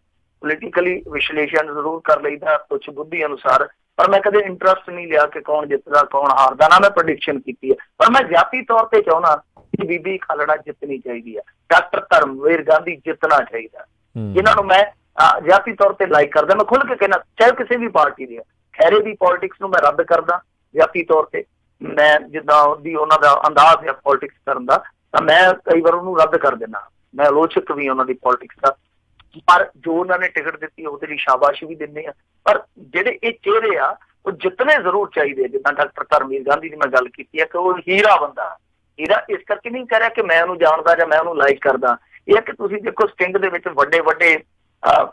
ਪੋਲੀਟੀਕਲੀ ਵਿਸ਼ਲੇਸ਼ਣ ਜ਼ਰੂਰ ਕਰ ਲਈਦਾ ਕੁਛ ਬੁੱਧੀ ਅਨੁਸਾਰ, ਪਰ ਮੈਂ ਕਦੇ ਇੰਟਰਸਟ ਨਹੀਂ ਲਿਆ ਕਿ ਕੌਣ ਜਿੱਤਦਾ ਕੌਣ ਹਾਰਦਾ, ਨਾ ਮੈਂ ਪ੍ਰੈਡਿਕਸ਼ਨ ਕੀਤੀ ਹੈ। ਪਰ ਮੈਂ ਜ਼ਿਆਤੀ ਤੌਰ ਤੇ ਚਾਹੁੰਦਾ ਕਿ ਬੀਬੀ ਖਾਲੜਾ ਜਿੱਤਣੀ ਚਾਹੀਦੀ ਹੈ, ਡਾਕਟਰ ਧਰਮਵੀਰ ਗਾਂਧੀ ਜਿੱਤਣਾ ਚਾਹੀਦਾ, ਜਿਨ੍ਹਾਂ ਨੂੰ ਮੈਂ ਜ਼ਿਆਤੀ ਤੌਰ ਤੇ ਲਾਈਕ ਕਰਦਾ। ਮੈਂ ਖੁੱਲ੍ਹ ਕੇ ਕਹਿਣਾ, ਚਾਹੇ ਕਿਸੇ ਵੀ ਪਾਰਟੀ ਦੀ, ਖੈਰੇ ਦੀ ਪੋਲਿਟਿਕਸ ਨੂੰ ਮੈਂ ਰੱਦ ਕਰਦਾ ਜ਼ਿਆਤੀ ਤੌਰ ਤੇ, ਮੈਂ ਜਿੱਦਾਂ ਉਹਨਾਂ ਦਾ ਅੰਦਾਜ਼ ਹੈ ਪੋਲਿਟਿਕਸ ਕਰਨ ਦਾ, ਤਾਂ ਮੈਂ ਕਈ ਵਾਰ ਉਹਨੂੰ ਰੱਦ ਕਰ ਦਿੰਦਾ, ਮੈਂ ਆਲੋਚਕ ਵੀ ਉਹਨਾਂ ਦੀ ਪੋਲਿਟਿਕਸ ਦਾ, ਪਰ ਜੋ ਉਹਨਾਂ ਨੇ ਟਿਕਟ ਦਿੱਤੀ ਉਹਦੇ ਲਈ ਸ਼ਾਬਾਸ਼ ਵੀ ਦਿੰਦੇ ਆ। ਪਰ ਜਿਹੜੇ ਇਹ ਚਿਹਰੇ ਆ ਉਹ ਜਿੱਤਨੇ ਜ਼ਰੂਰ ਚਾਹੀਦੇ, ਜਿੱਦਾਂ ਡਾਕਟਰ ਧਰਮਵੀਰ ਗਾਂਧੀ ਦੀ ਮੈਂ ਗੱਲ ਕੀਤੀ ਹੈ ਕਿ ਉਹ ਹੀਰਾ ਬੰਦਾ, ਹੀਰਾ ਇਸ ਕਰਕੇ ਨਹੀਂ ਕਹਿ ਰਿਹਾ ਕਿ ਮੈਂ ਉਹਨੂੰ ਜਾਣਦਾ ਜਾਂ ਮੈਂ ਉਹਨੂੰ ਲਾਈਕ ਕਰਦਾ, ਇਹ ਹੈ ਕਿ ਤੁਸੀਂ ਦੇਖੋ ਸਟਿੰਗ ਦੇ ਵਿੱਚ ਵੱਡੇ ਵੱਡੇ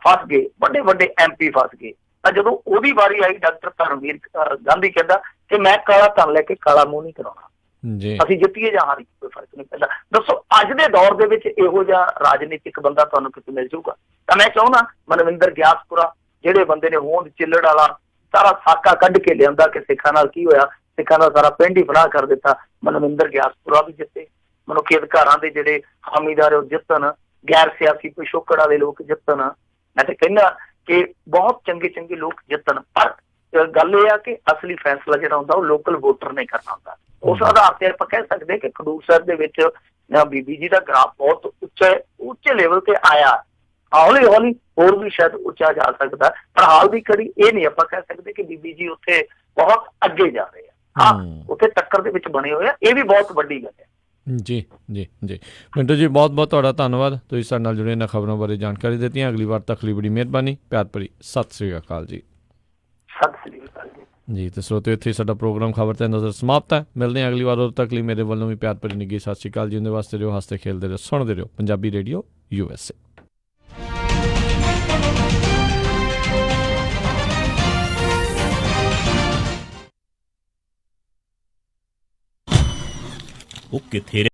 ਫਸ ਗਏ, ਵੱਡੇ ਵੱਡੇ MP ਫਸ ਗਏ। ਤਾਂ ਜਦੋਂ ਉਹਦੀ ਵਾਰੀ ਆਈ ਡਾਕਟਰ ਧਰਮਵੀਰ ਗਾਂਧੀ ਕਹਿੰਦਾ ਕਿ ਮੈਂ ਕਾਲਾ ਧਨ ਲੈ ਕੇ ਕਾਲਾ ਮੂੰਹ ਨਹੀਂ ਕਰਾਉਣਾ, ਅਸੀਂ ਜਿੱਤੀਏ ਜਾਂ ਹਾਰੀਏ ਕੋਈ ਫਰਕ ਨਹੀਂ ਪੈਂਦਾ। ਦੱਸੋ ਅੱਜ ਦੇ ਦੌਰ ਦੇ ਵਿੱਚ ਇਹੋ ਜਿਹਾ ਰਾਜਨੀਤਿਕ ਬੰਦਾ ਤੁਹਾਨੂੰ ਕਿਤੇ ਮਿਲ ਜਾਊਗਾ? ਤਾਂ ਮੈਂ ਚਾਹੁੰਦਾ ਮਨਵਿੰਦਰ ਗਿਆਸਪੁਰਾ ਜਿਹੜੇ ਬੰਦੇ ਨੇ ਹੋਂਦ ਚਿੱਲੜ ਵਾਲਾ ਸਾਰਾ ਸਾਕਾ ਕੱਢ ਕੇ ਲਿਆਂਦਾ ਕਿ ਸਿੱਖਾਂ ਨਾਲ ਕੀ ਹੋਇਆ, ਸਿੱਖਾਂ ਦਾ ਸਾਰਾ ਪਿੰਡ ਹੀ ਫਨਾਹ ਕਰ ਦਿੱਤਾ, ਮਨਵਿੰਦਰ ਗਿਆਸਪੁਰਾ ਵੀ ਜਿੱਤੇ, ਮਨੁੱਖੀ ਅਧਿਕਾਰਾਂ ਦੇ ਜਿਹੜੇ ਹਾਮੀਦਾਰ ਉਹ ਜਿੱਤਣ, ਗੈਰ ਸਿਆਸੀ ਪਿਛੋਕੜ ਵਾਲੇ ਲੋਕ ਜਿੱਤਣ। ਮੈਂ ਤਾਂ ਕਹਿੰਦਾ ਕਿ ਬਹੁਤ ਚੰਗੇ ਚੰਗੇ ਲੋਕ ਜਿੱਤਣ, ਪਰ ਗੱਲ ਇਹ ਆ ਕਿ ਅਸਲੀ ਫੈਸਲਾ ਜਿਹੜਾ ਹੁੰਦਾ ਉਹ ਲੋਕਲ ਵੋਟਰ ਨੇ ਕਰਨਾ ਹੁੰਦਾ। ਉਸ ਆਧਾਰ ਤੇ ਆਪਾਂ ਕਹਿ ਸਕਦੇ ਕਿ ਖਡੂਰ ਸਾਹਿਬ ਦੇ ਵਿੱਚ ਬੀਬੀ ਜੀ ਦਾ ਗ੍ਰਾਫ ਬਹੁਤ ਉੱਚੇ ਲੈਵਲ ਤੇ ਆਇਆ, ਹੌਲੀ ਹੌਲੀ ਹੋਰ ਵੀ ਸ਼ਾਇਦ ਉੱਚਾ ਜਾ ਸਕਦਾ, ਪਰ ਹਾਲ ਦੀ ਘੜੀ ਇਹ ਨਹੀਂ ਆਪਾਂ ਕਹਿ ਸਕਦੇ ਕਿ ਬੀਬੀ ਜੀ ਉੱਥੇ ਬਹੁਤ ਅੱਗੇ ਜਾ ਰਹੇ ਆ। ਹਾਂ, ਉੱਥੇ ਟੱਕਰ ਦੇ ਵਿੱਚ ਬਣੇ ਹੋਏ ਆ, ਇਹ ਵੀ ਬਹੁਤ ਵੱਡੀ ਗੱਲ ਹੈ। ਜੀ ਜੀ ਜੀ ਮਿੰਟੂ ਜੀ, ਬਹੁਤ ਬਹੁਤ ਤੁਹਾਡਾ ਧੰਨਵਾਦ, ਤੁਸੀਂ ਸਾਡੇ ਨਾਲ ਜੁੜੇ ਇਹਨਾਂ ਖਬਰਾਂ ਬਾਰੇ ਜਾਣਕਾਰੀ ਦਿੱਤੀਆਂ। ਅਗਲੀ ਵਾਰ ਤੱਕ ਲਈ ਬੜੀ ਮਿਹਰਬਾਨੀ, ਪਿਆਰ ਭਰੀ ਸਤਿ ਸ੍ਰੀ ਅਕਾਲ ਜੀ। ਸਤਿ ਸ੍ਰੀ ਅਕਾਲ ਜੀ। ਤੇ ਸਰੋਤਿਓ, ਇੱਥੇ ਸਾਡਾ ਪ੍ਰੋਗਰਾਮ ਖਬਰ ਤੇ ਨਜ਼ਰ ਸਮਾਪਤ ਹੈ। ਮਿਲਦੇ ਹਾਂ ਅਗਲੀ ਵਾਰ, ਉਦੋਂ ਤੱਕ ਲਈ ਮੇਰੇ ਵੱਲੋਂ ਵੀ ਪਿਆਰ ਭਰੀ ਨਿੱਘੀ ਸਤਿ ਸ੍ਰੀ ਅਕਾਲ ਜੀ। ਉਹਦੇ ਵਾਸਤੇ ਰਹੋ, ਹੱਸਦੇ ਖੇਲਦੇ ਰਹੋ, ਸੁਣਦੇ ਰਹੋ ਪੰਜਾਬੀ ਰੇਡੀਓ USA। ਉਹ ਕਿੱਥੇ